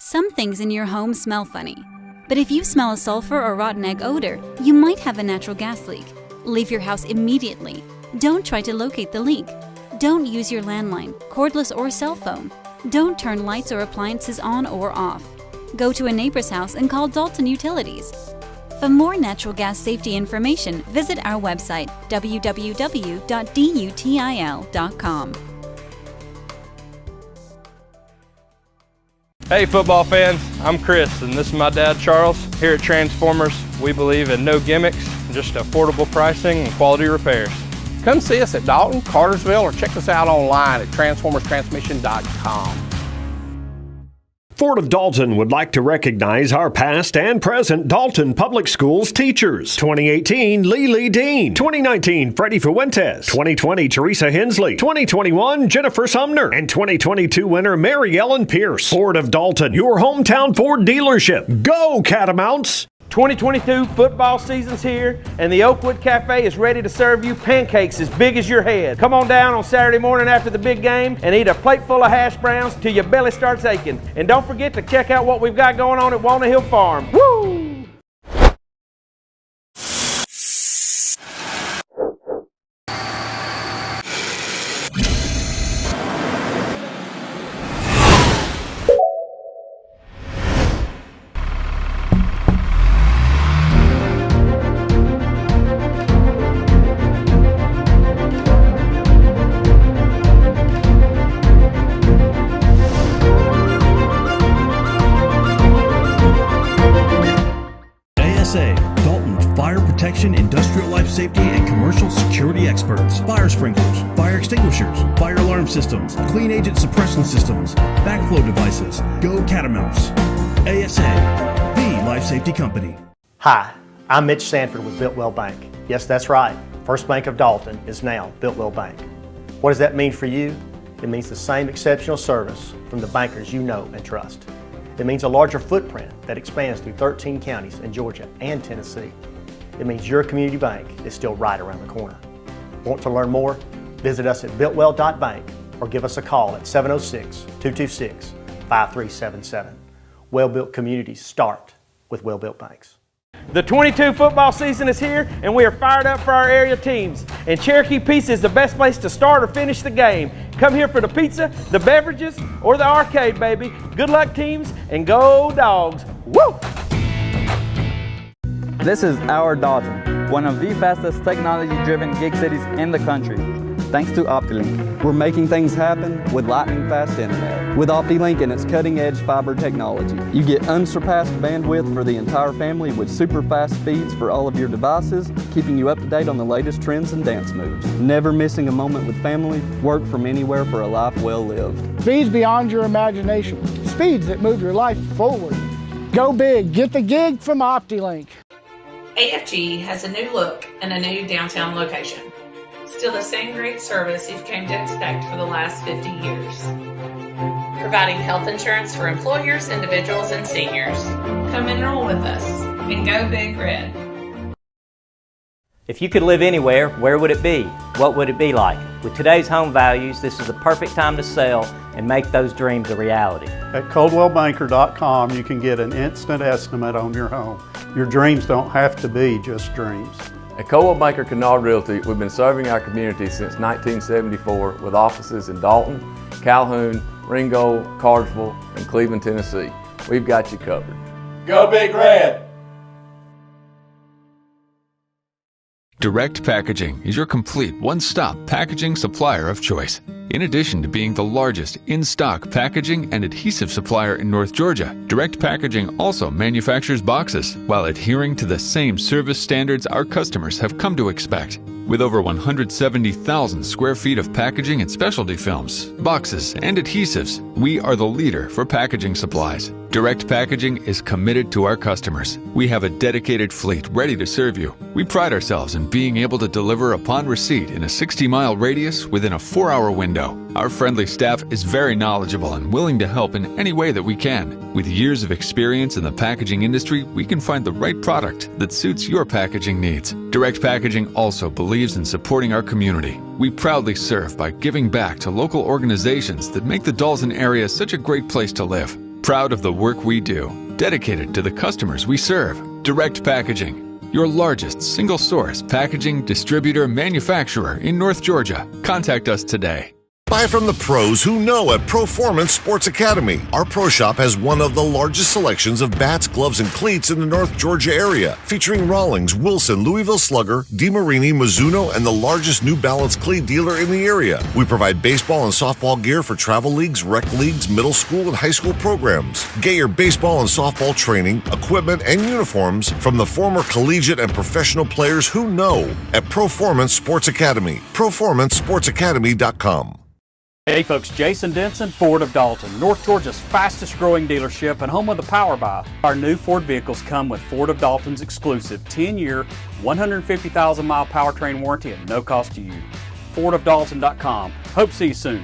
Some things in your home smell funny. But if you smell a sulfur or rotten egg odor, you might have a natural gas leak. Leave your house immediately. Don't try to locate the leak. Don't use your landline, cordless or cell phone. Don't turn lights or appliances on or off. Go to a neighbor's house and call Dalton Utilities. For more natural gas safety information, visit our website, www.dutil.com. Hey football fans, I'm Chris and this is my dad Charles. Here at Transformers, we believe in no gimmicks, just affordable pricing and quality repairs. Come see us at Dalton, Cartersville, or check us out online at transformerstransmission.com. Ford of Dalton would like to recognize our past and present Dalton Public Schools teachers. 2018, Lily Dean. 2019, Freddie Fuentes. 2020, Teresa Hensley. 2021, Jennifer Sumner. And 2022 winner, Mary Ellen Pierce. Ford of Dalton, your hometown Ford dealership. Go Catamounts! 2022 football season's here, and the Oakwood Cafe is ready to serve you pancakes as big as your head. Come on down on Saturday morning after the big game and eat a plate full of hash browns till your belly starts aching. And don't forget to check out what we've got going on at Walnut Hill Farm. Woo! Dalton's fire protection, industrial life safety, and commercial security experts. Fire sprinklers, fire extinguishers, fire alarm systems, clean agent suppression systems, backflow devices. Go Catamounts. ASA, the life safety company. Hi, I'm Mitch Sanford with Builtwell Bank. Yes, that's right. First Bank of Dalton is now Builtwell Bank. What does that mean for you? It means the same exceptional service from the bankers you know and trust. It means a larger footprint that expands through 13 counties in Georgia and Tennessee. It means your community bank is still right around the corner. Want to learn more? Visit us at builtwell.bank or give us a call at 706-226-5377. Well-built communities start with well-built banks. The 22 football season is here, and we are fired up for our area teams. And Cherokee Pizza is the best place to start or finish the game. Come here for the pizza, the beverages, or the arcade, baby. Good luck, teams, and go Dogs. Woo! This is our Dalton, one of the fastest technology-driven gig cities in the country. Thanks to OptiLink, we're making things happen with lightning-fast internet. With OptiLink and its cutting-edge fiber technology, you get unsurpassed bandwidth for the entire family with super fast speeds for all of your devices, keeping you up to date on the latest trends and dance moves. Never missing a moment with family, work from anywhere for a life well lived. Speeds beyond your imagination. Speeds that move your life forward. Go big, get the gig from OptiLink. AFG has a new look and a new downtown location. Still the same great service you've come to expect for the last 50 years. Providing health insurance for employers, individuals, and seniors. Come enroll with us and go Big Red. If you could live anywhere, where would it be? What would it be like? With today's home values, this is the perfect time to sell and make those dreams a reality. At ColdwellBanker.com, you can get an instant estimate on your home. Your dreams don't have to be just dreams. At Coldwell Banker Canal Realty, we've been serving our community since 1974 with offices in Dalton, Calhoun, Ringgold, Cartersville, and Cleveland, Tennessee. We've got you covered. Go Big Red! Direct Packaging is your complete one-stop packaging supplier of choice. In addition to being the largest in-stock packaging and adhesive supplier in North Georgia, Direct Packaging also manufactures boxes while adhering to the same service standards our customers have come to expect. With over 170,000 square feet of packaging and specialty films, boxes, and adhesives, we are the leader for packaging supplies. Direct Packaging is committed to our customers. We have a dedicated fleet ready to serve you. We pride ourselves in being able to deliver upon receipt in a 60-mile radius within a 4-hour window. Our friendly staff is very knowledgeable and willing to help in any way that we can. With years of experience in the packaging industry, we can find the right product that suits your packaging needs. Direct Packaging also believes in supporting our community. We proudly serve by giving back to local organizations that make the Dalton area such a great place to live. Proud of the work we do, dedicated to the customers we serve. Direct Packaging, your largest single-source packaging distributor manufacturer in North Georgia. Contact us today. Buy from the pros who know at Performance Sports Academy. Our pro shop has one of the largest selections of bats, gloves, and cleats in the North Georgia area, featuring Rawlings, Wilson, Louisville Slugger, DeMarini, Mizuno, and the largest New Balance cleat dealer in the area. We provide baseball and softball gear for travel leagues, rec leagues, middle school, and high school programs. Get your baseball and softball training, equipment, and uniforms from the former collegiate and professional players who know at Performance Sports Academy. PerformanceSportsAcademy.com. Hey folks, Jason Denson, Ford of Dalton, North Georgia's fastest growing dealership and home of the Power Buy. Our new Ford vehicles come with Ford of Dalton's exclusive 10-year, 150,000-mile powertrain warranty at no cost to you. FordofDalton.com. Hope to see you soon.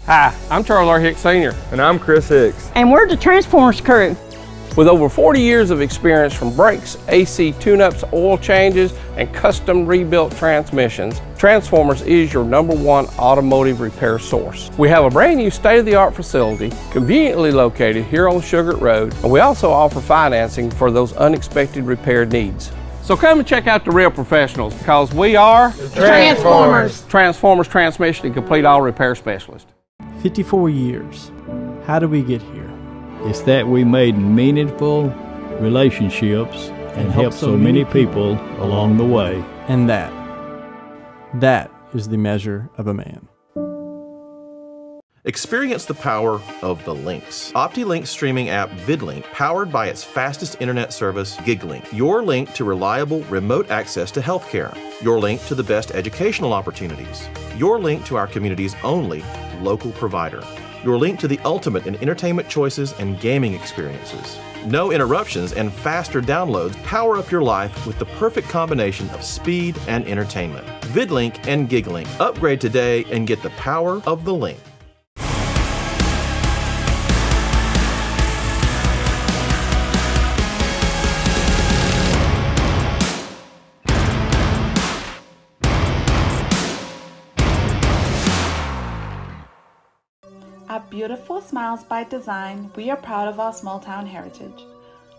Hi, I'm Charles R. Hicks Sr. And I'm Chris Hicks. And we're the Transformers crew. With over 40 years of experience from brakes, AC tune-ups, oil changes, and custom rebuilt transmissions, Transformers is your #1 automotive repair source. We have a brand new state-of-the-art facility conveniently located here on Sugar Road, and we also offer financing for those unexpected repair needs. So come and check out the real professionals, because we are Transformers. Transformers Transmission and Complete Auto Repair Specialist. 54 years. How did we get here? It's that we made meaningful relationships and helped so many people along the way. And that is the measure of a man. Experience the power of the links. OptiLink streaming app VidLink, powered by its fastest internet service, GigLink. Your link to reliable remote access to healthcare. Your link to the best educational opportunities. Your link to our community's only local provider. Your link to the ultimate in entertainment choices and gaming experiences. No interruptions and faster downloads. Power up your life with the perfect combination of speed and entertainment. VidLink and GigLink. Upgrade today and get the power of the link. At Beautiful Smiles by Design, we are proud of our small town heritage.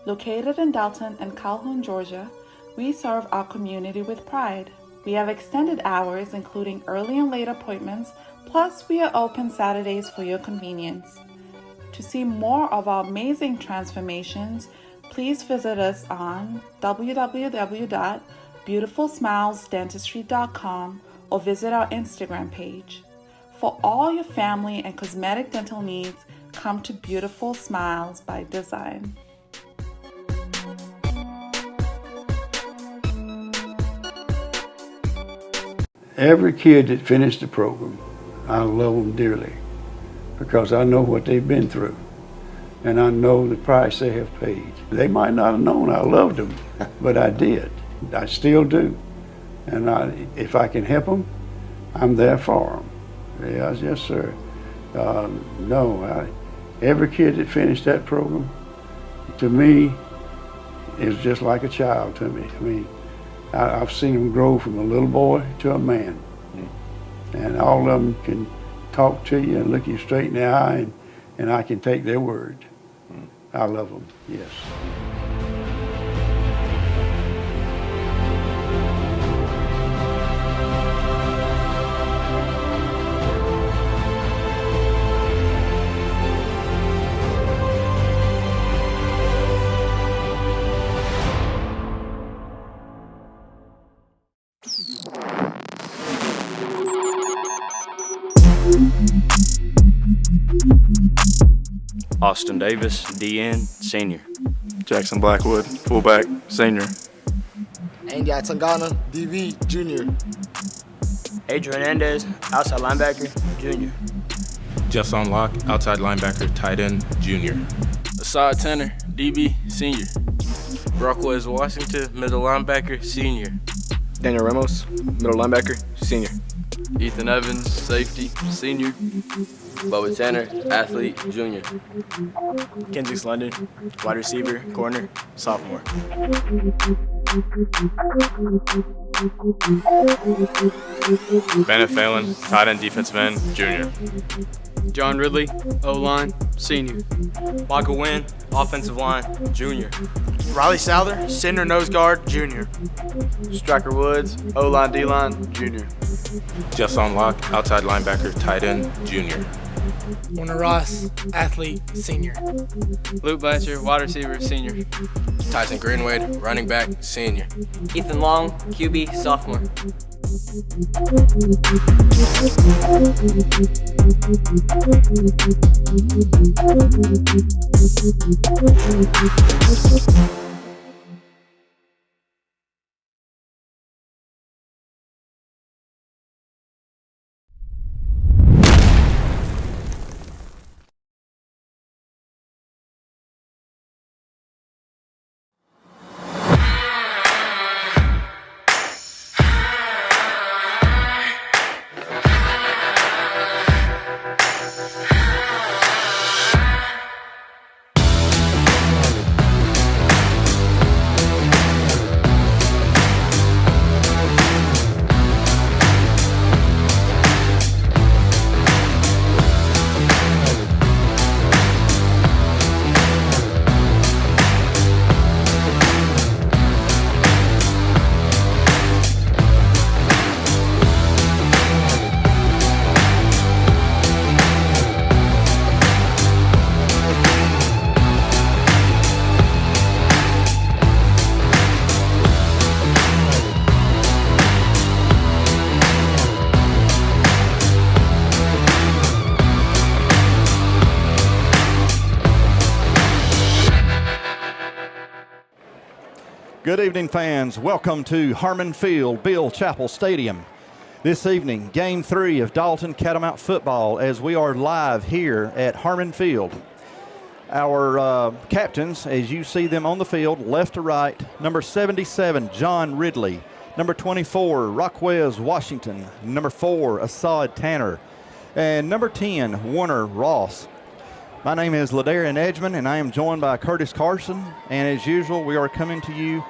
Located in Dalton and Calhoun, Georgia, we serve our community with pride. We have extended hours, including early and late appointments, plus we are open Saturdays for your convenience. To see more of our amazing transformations, please visit us on www.beautifulsmilesdentistry.com or visit our Instagram page. For all your family and cosmetic dental needs, come to Beautiful Smiles by Design. Every kid that finished the program, I love them dearly because I know what they've been through and I know the price they have paid. They might not have known I loved them, but I did. I still do. And if I can help them, I'm there for them. Yes, sir. Every kid that finished that program, to me, is just like a child to me. I mean, I've seen them grow from a little boy to a man. And all of them can talk to you and look you straight in the eye, and I can take their word. I love them, yes. Austin Davis, DN, senior. Jackson Blackwood, fullback, senior. Andy Atangana, DB, junior. Adrian Hernandez, outside linebacker, junior. Justin Locke, outside linebacker, tight end, junior. Asad Tanner, DB, senior. Brockwez Washington, middle linebacker, senior. Daniel Ramos, middle linebacker, senior. Ethan Evans, safety, senior. Bubba Tanner, athlete, junior. Kendricks London, wide receiver, corner, sophomore. Bennett Phelan, tight end, defensive end, junior. John Ridley, O-line, senior. Michael Wynn, offensive line, junior. Riley Souther, center nose guard, junior. Striker Woods, O-line, D-line, junior. Jason Locke, outside linebacker, tight end, junior. Warner Ross, athlete, senior. Luke Blanchard, wide receiver, senior. Tyson Greenwade, running back, senior. Ethan Long, QB, sophomore. Good evening, fans. Welcome to Harmon Field, Bill Chapel Stadium. This evening, Game 3 of Dalton Catamount football as we are live here at Harmon Field. Our captains, as you see them on the field, left to right, number 77, John Ridley, number 24, Rockwez Washington, number 4, Assad Tanner, and number 10, Warner Ross. My name is Ladarian Edgman, and I am joined by Curtis Carson, and as usual, we are coming to you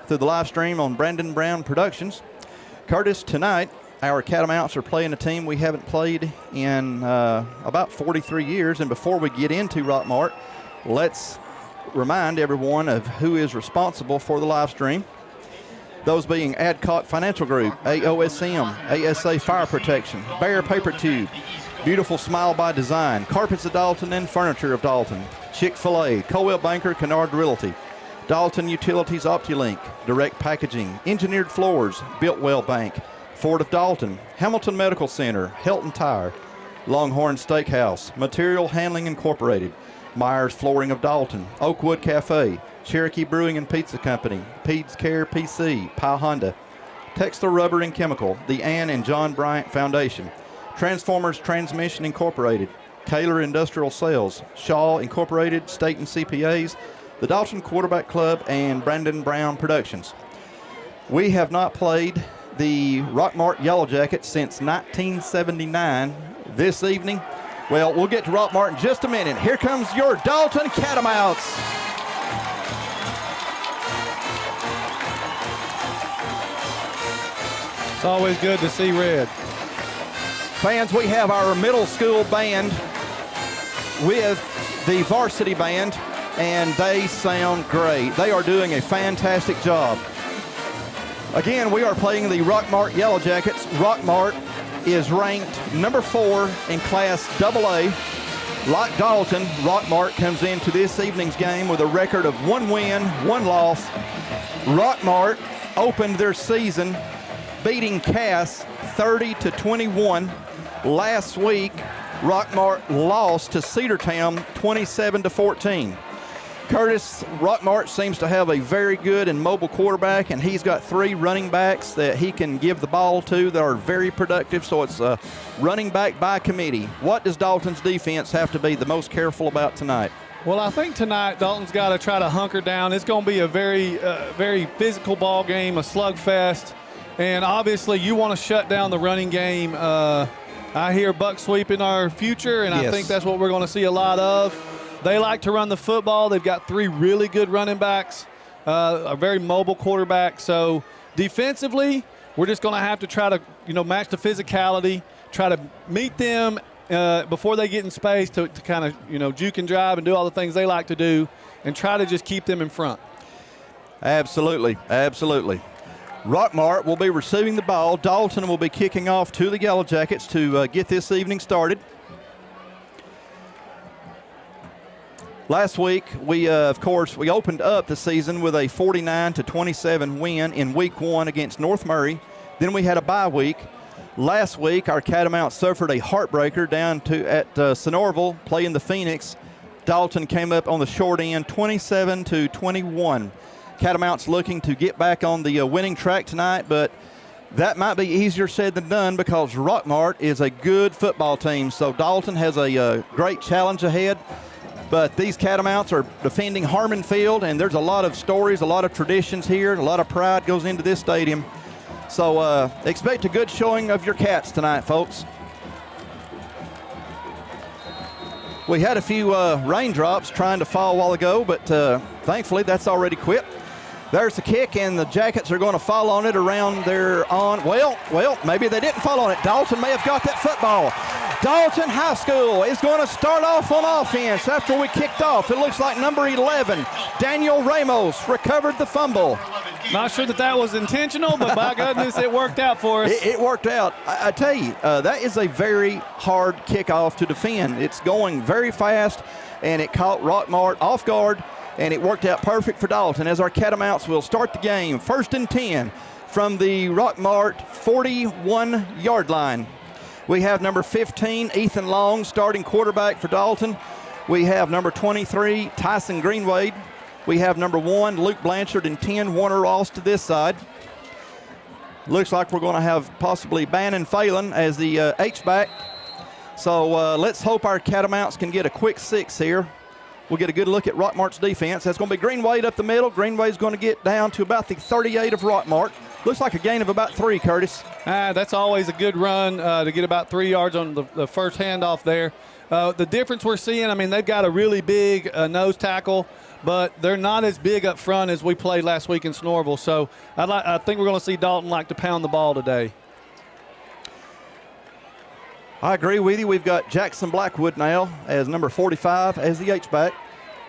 through the live stream on Brandon Brown Productions. Curtis, tonight, our Catamounts are playing a team we haven't played in about 43 years, and before we get into Rockmart, let's remind everyone of who is responsible for the live stream. Those being Adcock Financial Group, AOSM, ASA Fire Protection, Bear Paper Tube, Beautiful Smile by Design, Carpets of Dalton and Furniture of Dalton, Chick-fil-A, Coldwell Banker, Kennard Realty, Dalton Utilities OptiLink, Direct Packaging, Engineered Floors, Builtwell Bank, Ford of Dalton, Hamilton Medical Center, Helton Tire, Longhorn Steakhouse, Material Handling Incorporated, Myers Flooring of Dalton, Oakwood Cafe, Cherokee Brewing and Pizza Company, Peds Care PC, Pyle Honda, Textile Rubber and Chemical, the Ann and John Bryant Foundation, Transformers Transmission Incorporated, Kaler Industrial Sales, Shaw Incorporated, State and CPAs, the Dalton Quarterback Club, and Brandon Brown Productions. We have not played the Rockmart Yellow Jackets since 1979. This evening, well, we'll get to Rockmart in just a minute. Here comes your Dalton Catamounts. It's always good to see red. Fans, we have our middle school band with the varsity band, and they sound great. They are doing a fantastic job. Again, we are playing the Rockmart Yellow Jackets. Rockmart is ranked number 4 in Class AA. Like Dalton, Rockmart comes into this evening's game with a record of 1 win, 1 loss. Rockmart opened their season beating Cass 30-21. Last week, Rockmart lost to Cedartown 27-14. Curtis, Rockmart seems to have a very good and mobile quarterback, and he's got 3 running backs that he can give the ball to that are very productive, so it's a running back by committee. What does Dalton's defense have to be the most careful about tonight? Well, I think tonight Dalton's got to try to hunker down. It's going to be a very physical ball game, a slugfest, and obviously you want to shut down the running game. I hear buck sweep in our future, and I think that's what we're going to see a lot of. They like to run the football. They've got 3 really good running backs, a very mobile quarterback. So defensively, we're just going to have to try to, match the physicality, try to meet them before they get in space to kind of, juke and drive and do all the things they like to do and try to just keep them in front. Absolutely, absolutely. Rockmart will be receiving the ball. Dalton will be kicking off to the Yellow Jackets to get this evening started. Last week, we opened up the season with a 49-27 win in Week 1 against North Murray. Then we had a bye week. Last week, our Catamounts suffered a heartbreaker down at Sonoraville, playing the Phoenix. Dalton came up on the short end, 27-21. Catamounts looking to get back on the winning track tonight, but that might be easier said than done because Rockmart is a good football team. So Dalton has a great challenge ahead. But these Catamounts are defending Harmon Field, and there's a lot of stories, a lot of traditions here, a lot of pride goes into this stadium. So expect a good showing of your Cats tonight, folks. We had a few raindrops trying to fall a while ago, but thankfully that's already quit. There's the kick, and the Jackets are going to fall on it around their on. Well, maybe they didn't fall on it. Dalton may have got that football. Dalton High School is going to start off on offense after we kicked off. It looks like number 11, Daniel Ramos, recovered the fumble. Not sure that was intentional, but by goodness, it worked out for us. It worked out. I tell you, that is a very hard kickoff to defend. It's going very fast, and it caught Rockmart off guard, and it worked out perfect for Dalton as our Catamounts will start the game. 1st and 10 from the Rockmart 41-yard line. We have number 15, Ethan Long, starting quarterback for Dalton. We have number 23, Tyson Greenwade. We have number 1, Luke Blanchard, and 10, Warner Ross to this side. Looks like we're going to have possibly Bannon Phelan as the H-back. So let's hope our Catamounts can get a quick 6 here. We'll get a good look at Rockmart's defense. That's going to be Greenwade up the middle. Greenwade's going to get down to about the 38 of Rockmart. Looks like a gain of about 3, Curtis. That's always a good run to get about 3 yards on the first handoff there. The difference we're seeing, they've got a really big nose tackle, but they're not as big up front as we played last week in Sonoraville. So I think we're going to see Dalton like to pound the ball today. I agree with you. We've got Jackson Blackwood now as number 45 as the H-back.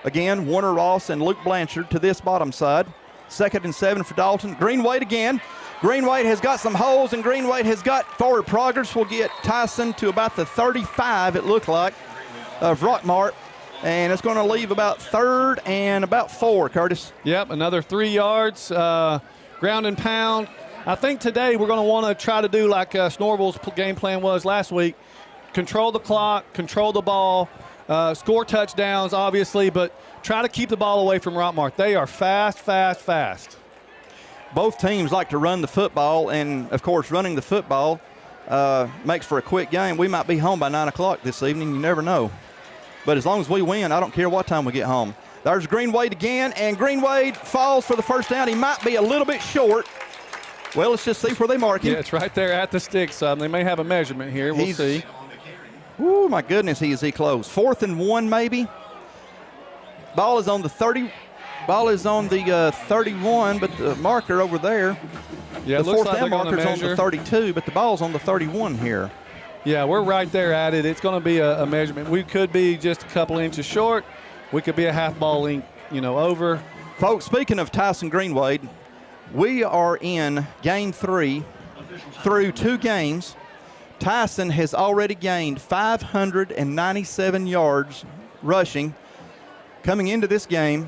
Again, Warner Ross and Luke Blanchard to this bottom side. 2nd and 7 for Dalton. Greenwade again. Greenwade has got some holes, and Greenwade has got forward progress. We'll get Tyson to about the 35, it looked like, of Rockmart. And it's going to leave about 3rd and about 4, Curtis. Yep, another 3 yards. Ground and pound. I think today we're going to want to try to do like Sonoraville's game plan was last week. Control the clock, control the ball, score touchdowns, obviously, but try to keep the ball away from Rockmart. They are fast, fast, fast. Both teams like to run the football, and, of course, running the football makes for a quick game. We might be home by 9 o'clock this evening. You never know. But as long as we win, I don't care what time we get home. There's Greenwade again, and Greenwade falls for the first down. He might be a little bit short. Well, let's just see where they mark him. Yeah, it's right there at the sticks. They may have a measurement here. We'll see. Oh, my goodness, is he close. 4th and 1, maybe. Ball is on the 30. Ball is on the 31, but the marker over there. Yeah, the looks 4th like down marker's on the 32, but the ball's on the 31 here. Yeah, we're right there at it. It's going to be a measurement. We could be just a couple inches short. We could be a half ball length, over. Folks, speaking of Tyson Greenwade, we are in game 3 through 2 games. Tyson has already gained 597 yards rushing. Coming into this game,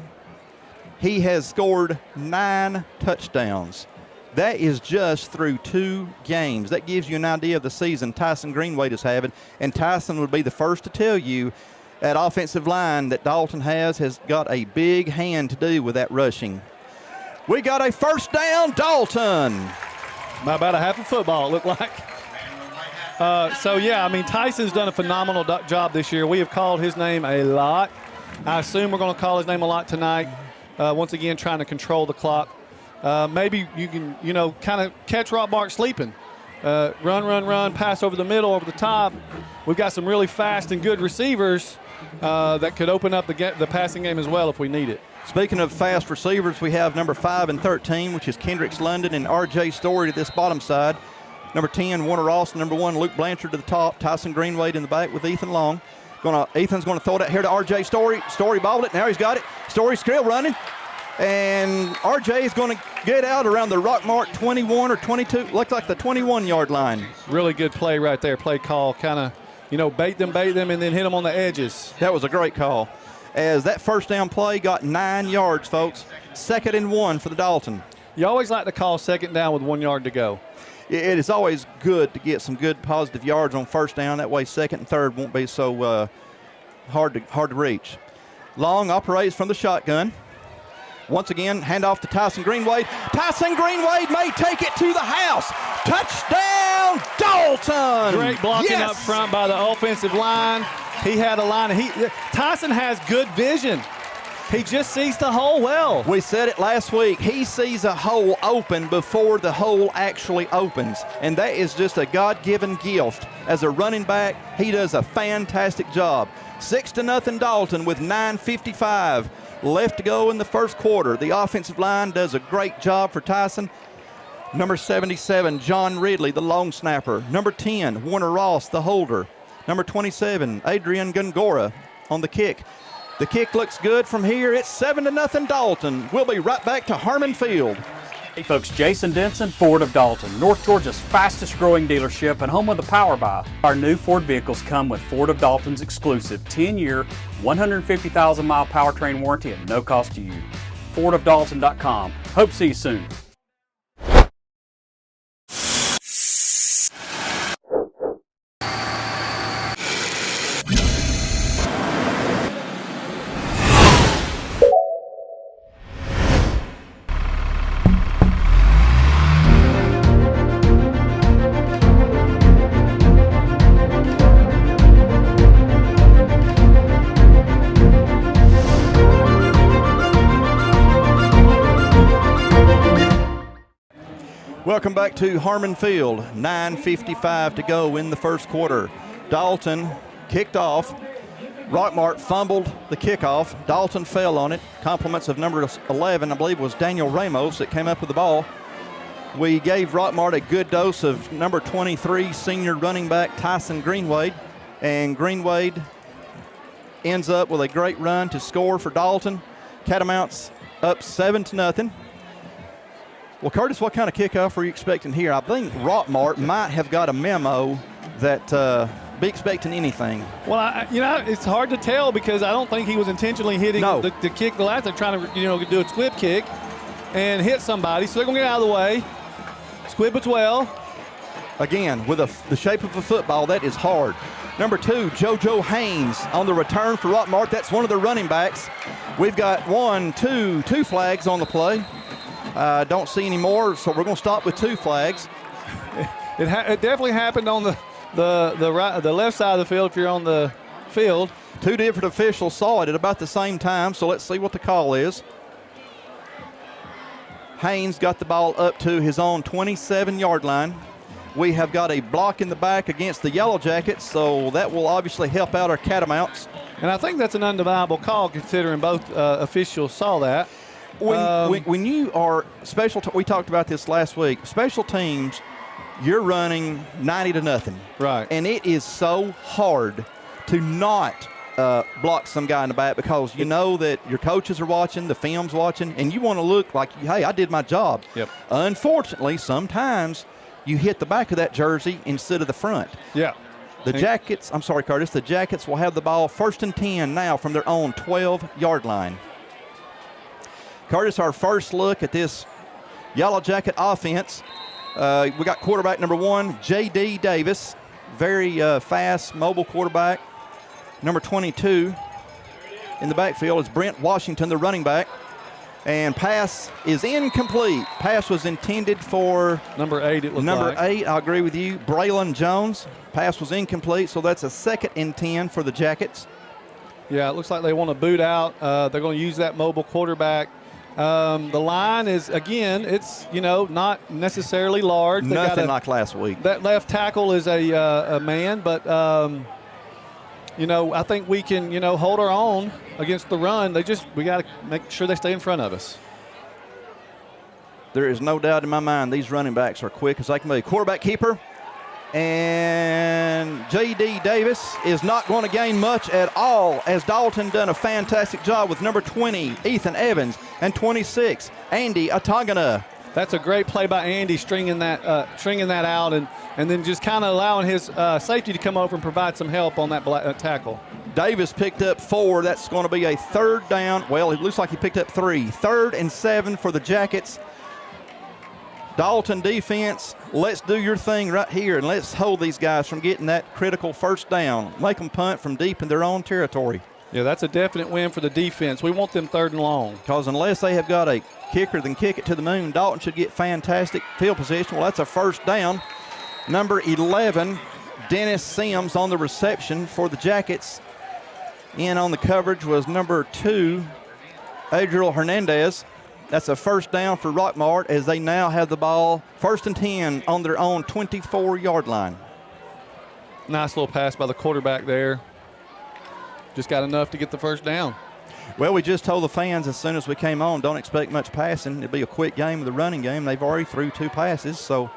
he has scored 9 touchdowns. That is just through 2 games. That gives you an idea of the season Tyson Greenwade is having. And Tyson would be the first to tell you that offensive line that Dalton has got a big hand to do with that rushing. We got a first down, Dalton. About a half a football, it looked like. Tyson's done a phenomenal job this year. We have called his name a lot. I assume we're going to call his name a lot tonight. Once again, trying to control the clock. Maybe you can, kind of catch Rockmart sleeping. Run, pass over the middle, over the top. We've got some really fast and good receivers that could open up the passing game as well if we need it. Speaking of fast receivers, we have number 5 and 13, which is Kendricks London and R.J. Story to this bottom side. Number 10, Warner Ross. Number 1, Luke Blanchard to the top. Tyson Greenwade in the back with Ethan Long. Ethan's going to throw it out here to R.J. Story. Story bobbled it. Now he's got it. Story's still running. And R.J. is going to get out around the Rockmart 21 or 22. Looks like the 21-yard line. Really good play right there. Play call. Kind of, bait them, and then hit them on the edges. That was a great call. As that first down play got 9 yards, folks. 2nd and 1 for the Dalton. You always like to call 2nd down with 1 yard to go. It is always good to get some good positive yards on first down. That way 2nd and 3rd won't be so hard to reach. Long operates from the shotgun. Once again, handoff to Tyson Greenwade. Tyson Greenwade may take it to the house. Touchdown, Dalton! Great blocking up front by the offensive line. He had a line. Tyson has good vision. He just sees the hole well. We said it last week. He sees a hole open before the hole actually opens. And that is just a God-given gift. As a running back, he does a fantastic job. 6-0 Dalton with 9:55 left to go in the first quarter. The offensive line does a great job for Tyson. Number 77, John Ridley, the long snapper. Number 10, Warner Ross, the holder. Number 27, Adrian Gongora on the kick. The kick looks good from here. It's 7-0 Dalton. We'll be right back to Harmon Field. Hey folks, Jason Denson, Ford of Dalton, North Georgia's fastest growing dealership and home of the Power Buy. Our new Ford vehicles come with Ford of Dalton's exclusive 10-year, 150,000-mile powertrain warranty at no cost to you. FordofDalton.com. Hope to see you soon. Welcome back to Harmon Field. 9:55 to go in the first quarter. Dalton kicked off. Rockmart fumbled the kickoff. Dalton fell on it. Compliments of number 11, I believe, was Daniel Ramos that came up with the ball. We gave Rockmart a good dose of number 23 senior running back Tyson Greenwade. And Greenwade ends up with a great run to score for Dalton. Catamounts up 7-0. Well, Curtis, what kind of kickoff were you expecting here? I think Rockmart might have got a memo that be expecting anything. Well, it's hard to tell because I don't think he was intentionally hitting the kick the last time, trying to, do a squib kick and hit somebody. So they're going to get out of the way. Squib it well. Again, with the shape of a football, that is hard. Number 2, JoJo Haynes on the return for Rockmart. That's one of the running backs. We've got two flags on the play. Don't see any more, so we're going to stop with 2 flags. It definitely happened on the left side of the field if you're on the field. 2 different officials saw it at about the same time, so let's see what the call is. Haynes got the ball up to his own 27-yard line. We have got a block in the back against the Yellow Jackets, so that will obviously help out our Catamounts. And I think that's an undeniable call considering both officials saw that. When you are we talked about this last week, special teams, you're running 90-0. Right. And it is so hard to not block some guy in the back because you know that your coaches are watching, the film's watching, and you want to look like, hey, I did my job. Yep. Unfortunately, sometimes you hit the back of that jersey instead of the front. Yeah. The Jackets, I'm sorry, Curtis, the Jackets will have the ball 1st and 10 now from their own 12-yard line. Curtis, our first look at this Yellow Jacket offense. We got quarterback number 1, J.D. Davis, very fast, mobile quarterback. Number 22 in the backfield is Brent Washington, the running back. And pass is incomplete. Pass was intended for number 8, it looked number like. 8, I agree with you, Braylon Jones. Pass was incomplete, so that's a 2nd and 10 for the Jackets. Yeah, it looks like they want to boot out. They're going to use that mobile quarterback. The line is, again, it's, not necessarily large. Nothing like last week. That left tackle is a man, but, I think we can, hold our own against the run. We got to make sure they stay in front of us. There is no doubt in my mind these running backs are quick as they can be. Quarterback keeper. And J.D. Davis is not going to gain much at all, as Dalton done a fantastic job with number 20, Ethan Evans, and 26, Andy Atagana. That's a great play by Andy, stringing that out, and then just kind of allowing his safety to come over and provide some help on that tackle. Davis picked up 4. That's going to be a 3rd down. Well, it looks like he picked up 3. 3rd and 7 for the Jackets. Dalton defense, let's do your thing right here, and let's hold these guys from getting that critical 1st down. Make them punt from deep in their own territory. Yeah, that's a definite win for the defense. We want them 3rd and long. Because unless they have got a kicker that can kick it to the moon, Dalton should get fantastic field position. Well, that's a 1st down. Number 11, Dennis Sims on the reception for the Jackets. In on the coverage was number 2, Adriel Hernandez. That's a 1st down for Rockmart as they now have the ball 1st and 10 on their own 24-yard line. Nice little pass by the quarterback there. Just got enough to get the 1st down. Well, we just told the fans as soon as we came on, don't expect much passing. It'll be a quick game with the running game. They've already threw 2 passes, so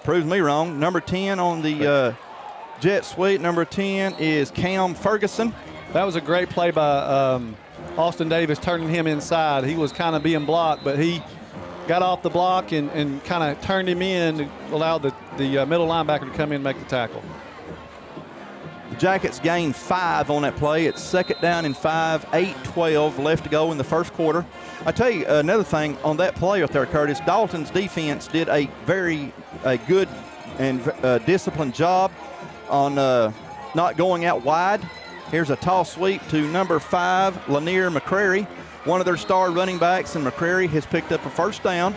proves me wrong. Number 10 on the jet sweep, number 10 is Cam Ferguson. That was a great play by Austin Davis, turning him inside. He was kind of being blocked, but he got off the block and kind of turned him in to allow the middle linebacker to come in and make the tackle. The Jackets gained 5 on that play. It's 2nd down and 5, 8-12 left to go in the 1st quarter. I tell you another thing on that play right there, Curtis. Dalton's defense did a very good and disciplined job on not going out wide. Here's a toss sweep to number 5, Lanier McCrary, one of their star running backs, and McCrary has picked up a 1st down.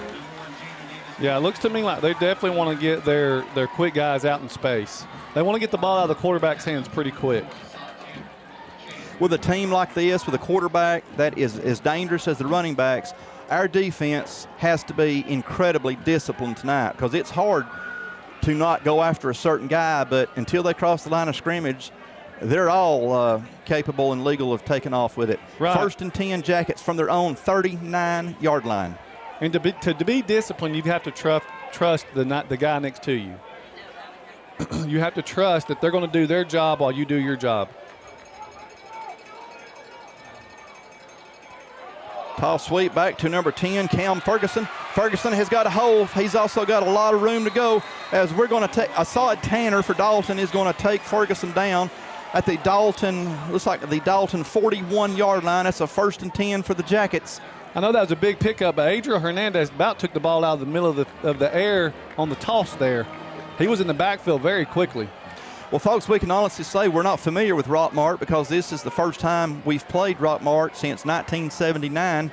Yeah, it looks to me like they definitely want to get their quick guys out in space. They want to get the ball out of the quarterback's hands pretty quick. With a team like this, with a quarterback that is as dangerous as the running backs, our defense has to be incredibly disciplined tonight, because it's hard to not go after a certain guy, but until they cross the line of scrimmage, they're all capable and legal of taking off with it. Right. 1st and 10 Jackets from their own 39-yard line. And to be disciplined, you have to trust the guy next to you. You have to trust that they're going to do their job while you do your job. Toss sweep back to number 10, Cam Ferguson. Ferguson has got a hole. He's also got a lot of room to go, as we're going to take a solid Tanner for Dalton is going to take Ferguson down at the Dalton, looks like the Dalton 41-yard line. That's a 1st and 10 for the Jackets. I know that was a big pickup, but Adriel Hernandez about took the ball out of the middle of the air on the toss there. He was in the backfield very quickly. Well, folks, we can honestly say we're not familiar with Rockmart, because this is the first time we've played Rockmart since 1979.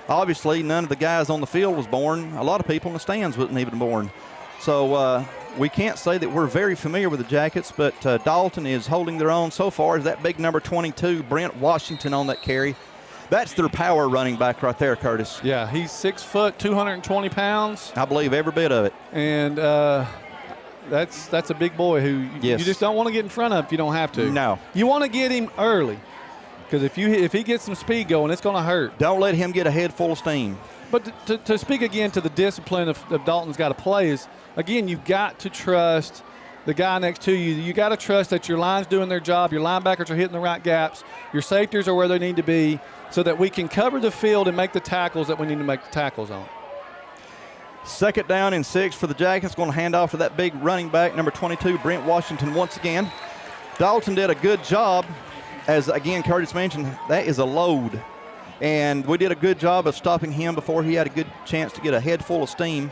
Obviously, none of the guys on the field was born. A lot of people in the stands wasn't even born. So we can't say that we're very familiar with the Jackets, but Dalton is holding their own so far. Is that big number 22, Brent Washington, on that carry. That's their power running back right there, Curtis. Yeah, he's 6 foot, 220 pounds. I believe every bit of it. And that's a big boy who you just don't want to get in front of if you don't have to. No. You want to get him early, because if he gets some speed going, it's going to hurt. Don't let him get a head full of steam. But to speak again to the discipline of Dalton's got to play is, again, you've got to trust the guy next to you. You got to trust that your line's doing their job, your linebackers are hitting the right gaps, your safeties are where they need to be, so that we can cover the field and make the tackles that we need to make the tackles on. 2nd down and 6 for the Jackets. Going to hand off to that big running back, number 22, Brent Washington, once again. Dalton did a good job. As, again, Curtis mentioned, that is a load. And we did a good job of stopping him before he had a good chance to get a head full of steam.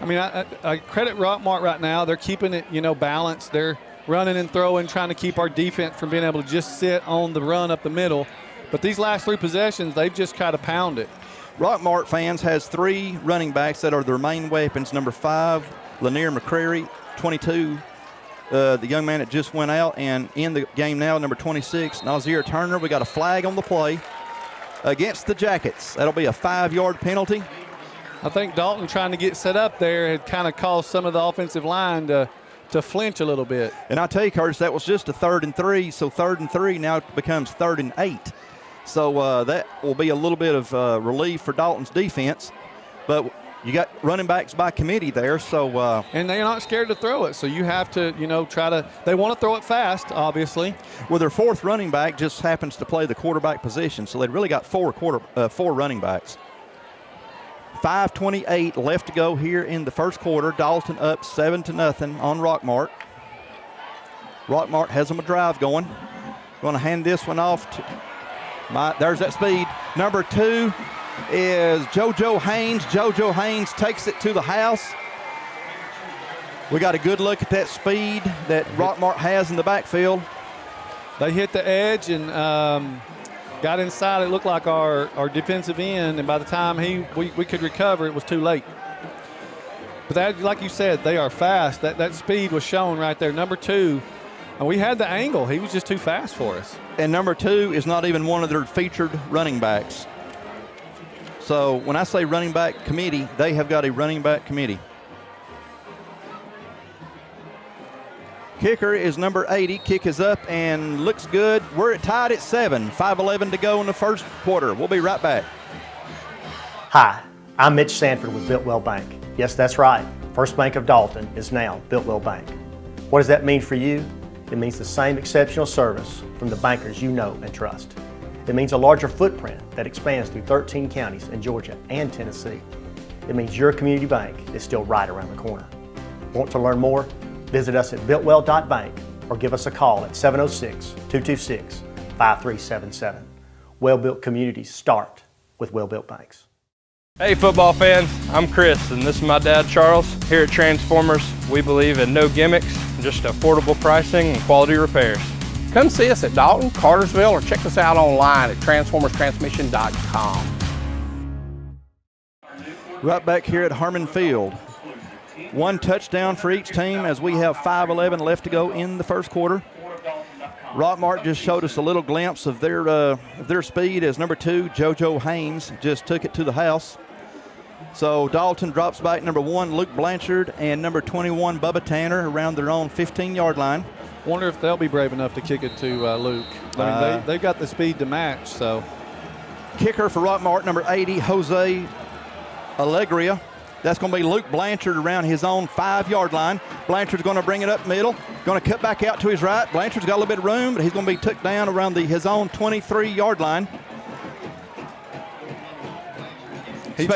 I mean, I credit Rockmart right now. They're keeping it, balanced. They're running and throwing, trying to keep our defense from being able to just sit on the run up the middle. But these last 3 possessions, they've just kind of pounded. Rockmart fans has 3 running backs that are their main weapons. Number 5, Lanier McCrary, 22, the young man that just went out, and in the game now, number 26, Nazir Turner. We got a flag on the play against the Jackets. That'll be a 5-yard penalty. I think Dalton trying to get set up there had kind of caused some of the offensive line to flinch a little bit. And I tell you, Curtis, that was just a 3rd and 3, so 3rd and 3 now becomes 3rd and 8. So that will be a little bit of relief for Dalton's defense. But you got running backs by committee there, so and they're not scared to throw it. So you have to, try to. They want to throw it fast, obviously. Well, their fourth running back just happens to play the quarterback position, so they've really got four running backs. 5:28 left to go here in the first quarter. Dalton up 7-0 on Rockmart. Rockmart has them a drive going. Going to hand this one off to. There's that speed. Number 2 is JoJo Haynes. JoJo Haynes takes it to the house. We got a good look at that speed that Rockmart has in the backfield. They hit the edge and got inside. It looked like our defensive end, and by the time we could recover, it was too late. But that, like you said, they are fast. That speed was shown right there. Number 2, and we had the angle. He was just too fast for us. And number 2 is not even one of their featured running backs. So when I say running back committee, they have got a running back committee. Kicker is number 80. Kick is up and looks good. We're tied at 7. 5:11 to go in the first quarter. We'll be right back. Hi, I'm Mitch Sanford with Builtwell Bank. Yes, that's right. First Bank of Dalton is now Builtwell Bank. What does that mean for you? It means the same exceptional service from the bankers you know and trust. It means a larger footprint that expands through 13 counties in Georgia and Tennessee. It means your community bank is still right around the corner. Want to learn more? Visit us at builtwell.bank or give us a call at 706-226-5377. Well-built communities start with well-built banks. Hey football fans, I'm Chris and this is my dad Charles. Here at Transformers, we believe in no gimmicks, just affordable pricing and quality repairs. Come see us at Dalton, Cartersville, or check us out online at transformerstransmission.com. Right back here at Harmon Field. 1 touchdown for each team as we have 5:11 left to go in the first quarter. Rockmart just showed us a little glimpse of their speed as number 2, JoJo Haynes, just took it to the house. So Dalton drops back number 1, Luke Blanchard, and number 21, Bubba Tanner, around their own 15-yard line. Wonder if they'll be brave enough to kick it to Luke. I mean, they've got the speed to match. So, kicker for Rockmart, number 80, Jose Alegria. That's going to be Luke Blanchard around his own 5-yard line. Blanchard's going to bring it up middle, going to cut back out to his right. Blanchard's got a little bit of room, but he's going to be took down around his own 23-yard line. He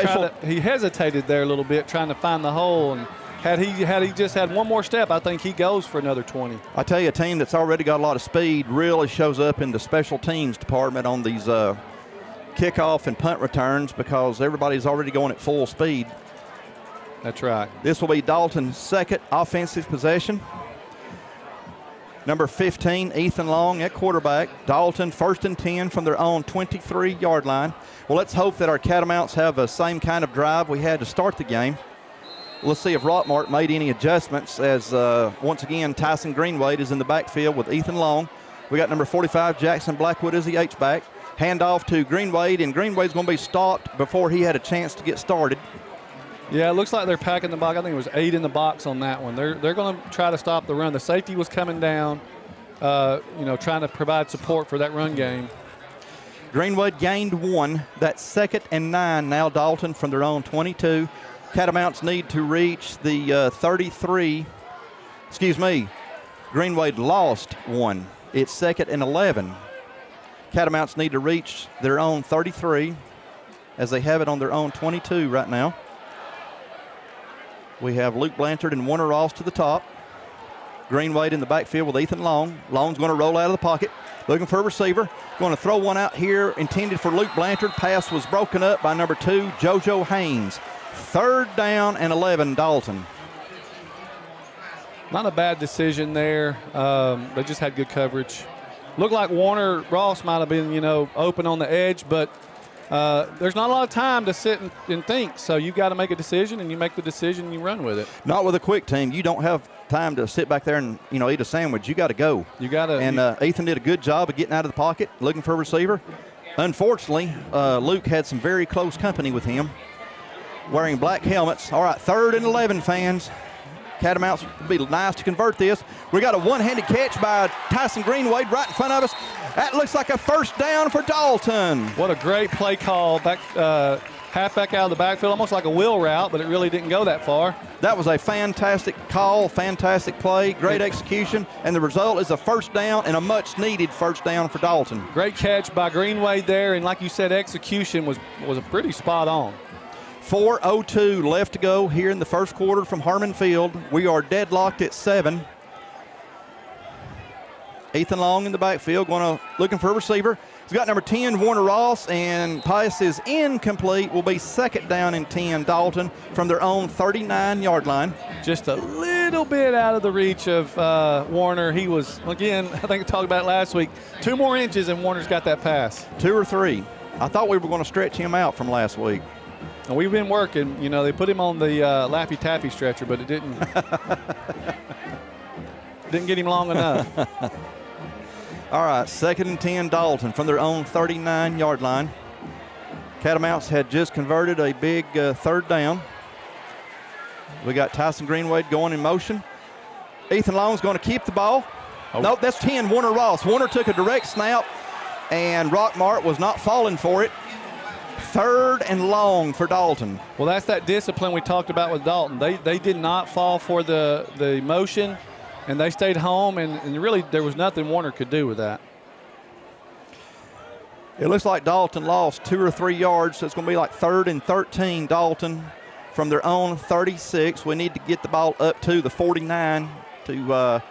hesitated there a little bit, trying to find the hole, and had he just had one more step, I think he goes for another 20. I tell you, a team that's already got a lot of speed really shows up in the special teams department on these kickoff and punt returns because everybody's already going at full speed. That's right. This will be Dalton's second offensive possession. Number 15, Ethan Long at quarterback. Dalton 1st and 10 from their own 23-yard line. Well, let's hope that our Catamounts have the same kind of drive we had to start the game. Let's see if Rockmart made any adjustments as, once again, Tyson Greenwade is in the backfield with Ethan Long. We got number 45, Jackson Blackwood as the H-back. Handoff to Greenwade, and Greenwade's going to be stopped before he had a chance to get started. Yeah, it looks like they're packing the box. I think it was 8 in the box on that one. They're going to try to stop the run. The safety was coming down, trying to provide support for that run game. Greenwood gained 1. That's 2nd and 9 now, Dalton from their own 22. Catamounts need to reach the 33. Excuse me. Greenwade lost 1. It's 2nd and 11. Catamounts need to reach their own 33 as they have it on their own 22 right now. We have Luke Blanchard and Warner Ross to the top. Greenwade in the backfield with Ethan Long. Long's going to roll out of the pocket, looking for a receiver. Going to throw one out here intended for Luke Blanchard. Pass was broken up by number 2, JoJo Haynes. 3rd down and 11, Dalton. Not a bad decision there. They just had good coverage. Looked like Warner Ross might have been, open on the edge, but there's not a lot of time to sit and think. So you got to make a decision, and you make the decision and you run with it. Not with a quick team. You don't have time to sit back there and, eat a sandwich. You got to go. You got to. And Ethan did a good job of getting out of the pocket, looking for a receiver. Unfortunately, Luke had some very close company with him, wearing black helmets. All right, 3rd and 11, fans. Catamounts would be nice to convert this. We got a one-handed catch by Tyson Greenwade right in front of us. That looks like a first down for Dalton. What a great play call. Back, halfback out of the backfield, almost like a wheel route, but it really didn't go that far. That was a fantastic call, fantastic play, great execution, and the result is a first down and a much-needed first down for Dalton. Great catch by Greenway there, and like you said, execution was a pretty spot on. 4:02 left to go here in the first quarter from Harmon Field. We are deadlocked at 7. Ethan Long in the backfield, looking for a receiver. He's got number 10, Warner Ross, and pass is incomplete. Will be second down and 10, Dalton, from their own 39-yard line. Just a little bit out of the reach of Warner. He was, again, I think I talked about it last week, 2 more inches and Warner's got that pass. 2 or 3. I thought we were going to stretch him out from last week. And we've been working. You know, they put him on the Laffy Taffy stretcher, but it didn't get him long enough. All right, second and 10, Dalton from their own 39-yard line. Catamounts had just converted a big third down. We got Tyson Greenway going in motion. Ethan Long's going to keep the ball. Oh. Nope, that's 10, Warner Ross. Warner took a direct snap, and Rockmart was not falling for it. Third and long for Dalton. Well, that's that discipline we talked about with Dalton. They did not fall for the motion, and they stayed home, and really there was nothing Warner could do with that. It looks like Dalton lost 2 or 3 yards, so it's going to be like 3rd and 13, Dalton, from their own 36. We need to get the ball up to the 49 to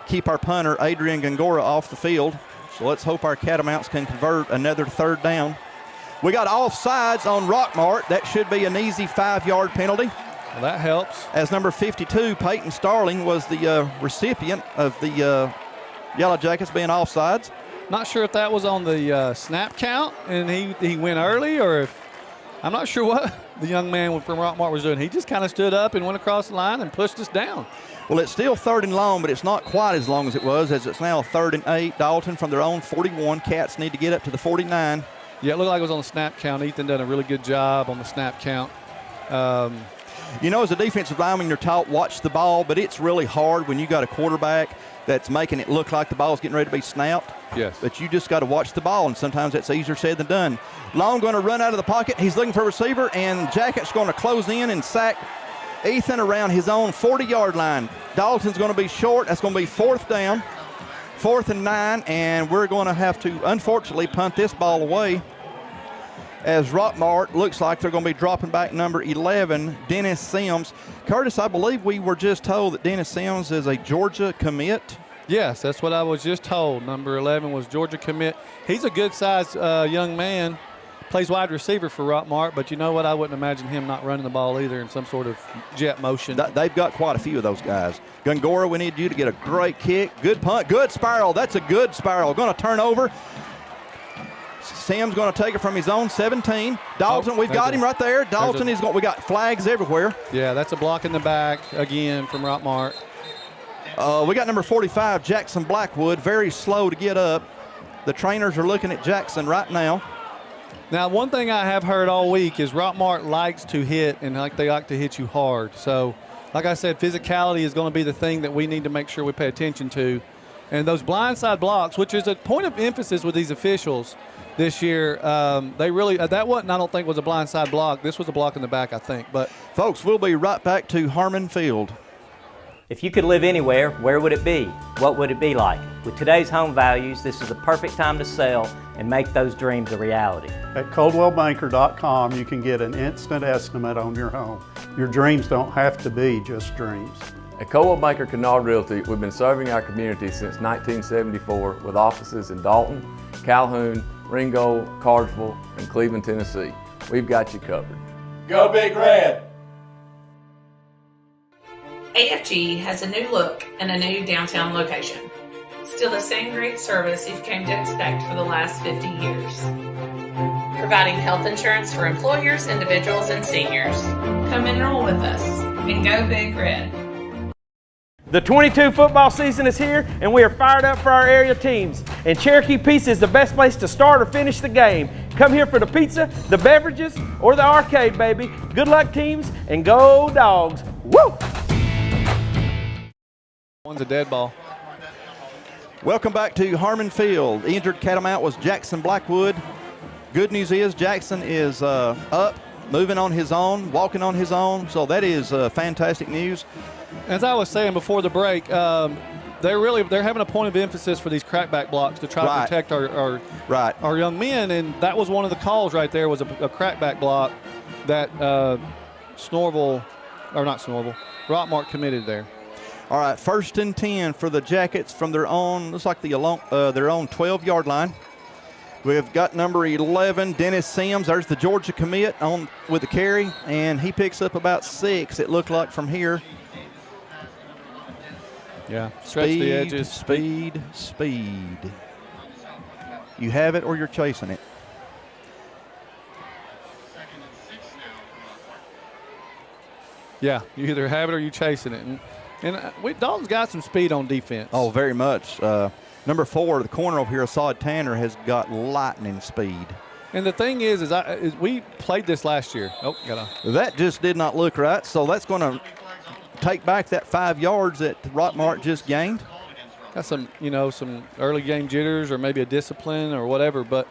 keep our punter, Adrian Gongora, off the field. So let's hope our Catamounts can convert another third down. We got offsides on Rockmart. That should be an easy 5-yard penalty. Well, that helps. As number 52, Peyton Starling, was the recipient of the Yellow Jackets being offsides. Not sure if that was on the snap count and he went early, or if I'm not sure what the young man from Rockmart was doing. He just kind of stood up and went across the line and pushed us down. Well, it's still 3rd and long, but it's not quite as long as it was, as it's now 3rd and 8. Dalton from their own 41. Cats need to get up to the 49. Yeah, it looked like it was on the snap count. Ethan done a really good job on the snap count. You know, as a defensive lineman, you're taught watch the ball, but it's really hard when you got a quarterback that's making it look like the ball's getting ready to be snapped. Yes. But you just got to watch the ball, and sometimes that's easier said than done. Long going to run out of the pocket. He's looking for a receiver, and Jackets going to close in and sack Ethan around his own 40-yard line. Dalton's going to be short. That's going to be 4th down, 4th and 9, and we're going to have to, unfortunately, punt this ball away, as Rockmart looks like they're going to be dropping back number 11, Dennis Sims. Curtis, I believe we were just told that Dennis Sims is a Georgia commit. Yes, that's what I was just told. Number 11 was Georgia commit. He's a good-sized young man. Plays wide receiver for Rockmart, but you know what? I wouldn't imagine him not running the ball either in some sort of jet motion. They've got quite a few of those guys. Gongora, we need you to get a great kick. Good punt, good spiral. That's a good spiral. Going to turn over. Sam's going to take it from his own 17. Dalton, we've got him right there. Dalton is going. We got flags everywhere. Yeah, that's a block in the back again from Rockmart. We got number 45, Jackson Blackwood, very slow to get up. The trainers are looking at Jackson right now. Now, one thing I have heard all week is Rockmart likes to hit, and they like to hit you hard. So, like I said, physicality is going to be the thing that we need to make sure we pay attention to. And those blindside blocks, which is a point of emphasis with these officials this year, they really, that wasn't, I don't think, was a blindside block. This was a block in the back, I think. But folks, we'll be right back to Harmon Field. If you could live anywhere, where would it be? What would it be like? With today's home values, this is the perfect time to sell and make those dreams a reality. At ColdwellBanker.com, you can get an instant estimate on your home. Your dreams don't have to be just dreams. At Coldwell Banker Kennard Realty, we've been serving our community since 1974 with offices in Dalton, Calhoun, Ringgold, Cartersville, and Cleveland, Tennessee. We've got you covered. Go Big Red! AFG has a new look and a new downtown location. Still the same great service you've come to expect for the last 50 years. Providing health insurance for employers, individuals, and seniors. Come enroll with us and go Big Red. The 22 football season is here, and we are fired up for our area teams. And Cherokee Pizza is the best place to start or finish the game. Come here for the pizza, the beverages, or the arcade, baby. Good luck, teams, and go Dogs. Woo! One's a dead ball. Welcome back to Harmon Field. The injured Catamount was Jackson Blackwood. Good news is Jackson is up, moving on his own, walking on his own. So that is fantastic news. As I was saying before the break, they're having a point of emphasis for these crackback blocks to try to protect our young men, and that was one of the calls right there was a crackback block that Rockmart committed there. All right, 1st and 10 for the Jackets from their own, looks like their own 12-yard line. We've got number 11, Dennis Sims. There's the Georgia commit on with the carry, and he picks up about 6, it looked like, from here. Yeah, stretch the edges. Speed. You have it or you're chasing it. Yeah, you either have it or you're chasing it. And Dalton's got some speed on defense. Oh, very much. Number 4, the corner over here, Assad Tanner, has got lightning speed. And the thing is we played this last year. That just did not look right, so that's going to take back that 5 yards that Rockmart just gained. Got some early game jitters or maybe a discipline or whatever. But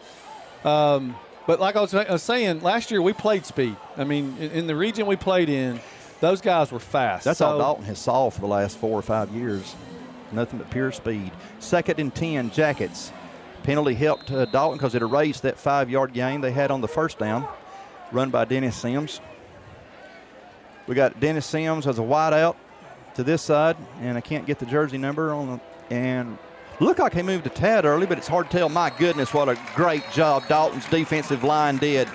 like I was saying, last year we played speed. I mean, in the region we played in, those guys were fast. That's all Dalton has saw for the last 4 or 5 years. Nothing but pure speed. 2nd and 10, Jackets. Penalty helped Dalton because it erased that 5-yard gain they had on the first down, run by Dennis Sims. We got Dennis Sims as a wide out to this side, and I can't get the jersey number on and looked like he moved a tad early, but it's hard to tell. My goodness, what a great job Dalton's defensive line did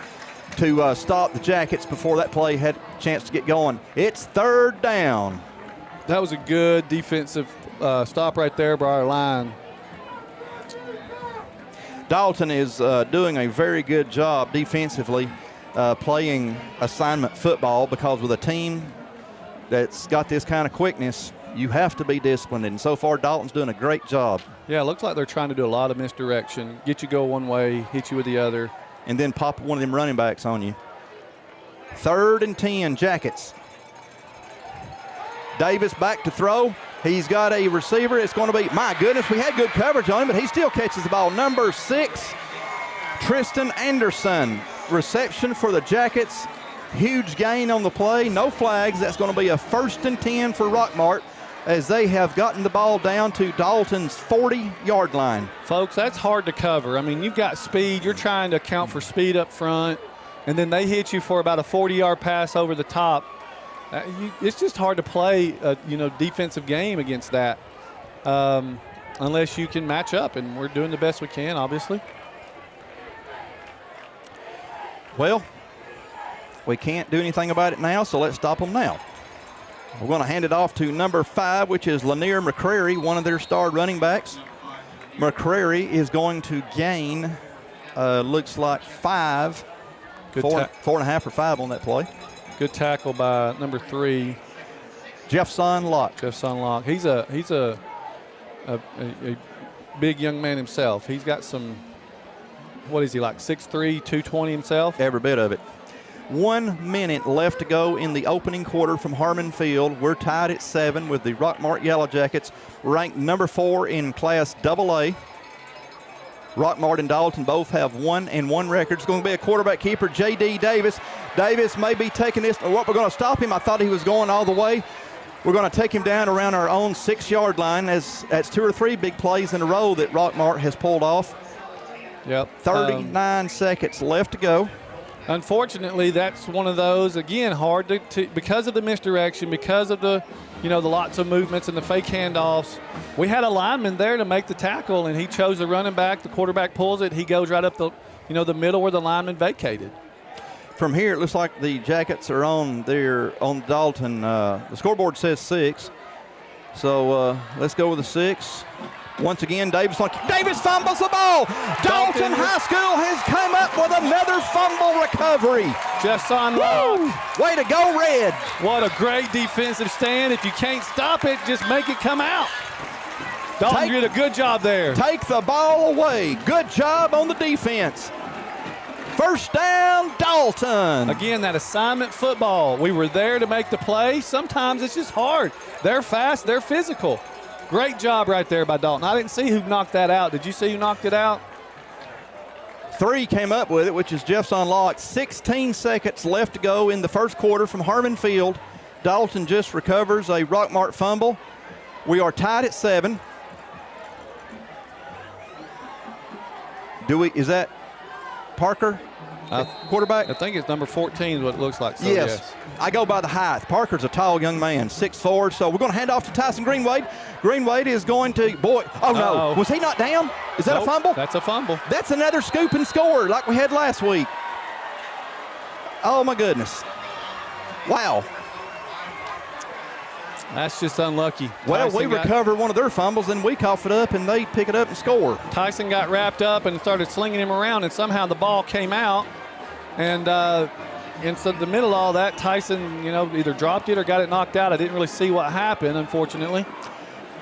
to stop the Jackets before that play had a chance to get going. It's 3rd down. That was a good defensive stop right there by our line. Dalton is doing a very good job defensively playing assignment football, because with a team that's got this kind of quickness, you have to be disciplined. And so far, Dalton's doing a great job. Yeah, it looks like they're trying to do a lot of misdirection, get you go one way, hit you with the other. And then pop one of them running backs on you. 3rd and 10, Jackets. Davis back to throw. He's got a receiver. It's going to be, my goodness, we had good coverage on him, but he still catches the ball. Number 6, Tristan Anderson. Reception for the Jackets. Huge gain on the play. No flags. That's going to be a 1st and 10 for Rockmart as they have gotten the ball down to Dalton's 40-yard line. Folks, that's hard to cover. I mean, you've got speed. You're trying to account for speed up front, and then they hit you for about a 40-yard pass over the top. It's just hard to play a defensive game against that unless you can match up, and we're doing the best we can, obviously. Well, we can't do anything about it now, so let's stop them now. We're going to hand it off to number 5, which is Lanier McCrary, one of their star running backs. McCrary is going to gain, looks like 5, 4.5 or 5 on that play. Good tackle by number 3, Jeffson Locke. He's a big young man himself. He's got some. What is he, like 6'3", 220 himself? Every bit of it. 1 minute left to go in the opening quarter from Harmon Field. We're tied at 7 with the Rockmart Yellow Jackets, ranked number 4 in Class AA. Rockmart and Dalton both have 1-1 records. It's going to be a quarterback keeper, J.D. Davis. Davis may be taking this. We're going to stop him. I thought he was going all the way. We're going to take him down around our own 6-yard line, as that's 2 or 3 big plays in a row that Rockmart has pulled off. Yep. 39 seconds left to go. Unfortunately, that's one of those, again, hard to because of the misdirection, because of the lots of movements and the fake handoffs. We had a lineman there to make the tackle, and he chose the running back. The quarterback pulls it. He goes right up the middle where the lineman vacated. From here, it looks like the Jackets are on Dalton. The scoreboard says 6. So let's go with the 6. Once again, Davis fumbles the ball. Dalton High School has come up with another fumble recovery. Just on lock. Way to go, Red. What a great defensive stand. If you can't stop it, just make it come out. Dalton did a good job there. Take the ball away. Good job on the defense. 1st down, Dalton. Again, that assignment football. We were there to make the play. Sometimes it's just hard. They're fast. They're physical. Great job right there by Dalton. I didn't see who knocked that out. Did you see who knocked it out? 3 came up with it, which is Jefferson Locke. 16 seconds left to go in the first quarter from Harmon Field. Dalton just recovers a Rockmart fumble. We are tied at 7. Is that Parker, quarterback? I think it's number 14 is what it looks like. So yes. I go by the height. Parker's a tall young man, 6'4", so we're going to hand off to Tyson Greenwade. Greenwade is going to, no. Was he not down? Is that a fumble? That's a fumble. That's another scoop and score like we had last week. Oh, my goodness. Wow. That's just unlucky. Well, we recover one of their fumbles, then we cough it up, and they pick it up and score. Tyson got wrapped up and started slinging him around, and somehow the ball came out. And so the middle of all that, Tyson, either dropped it or got it knocked out. I didn't really see what happened, unfortunately.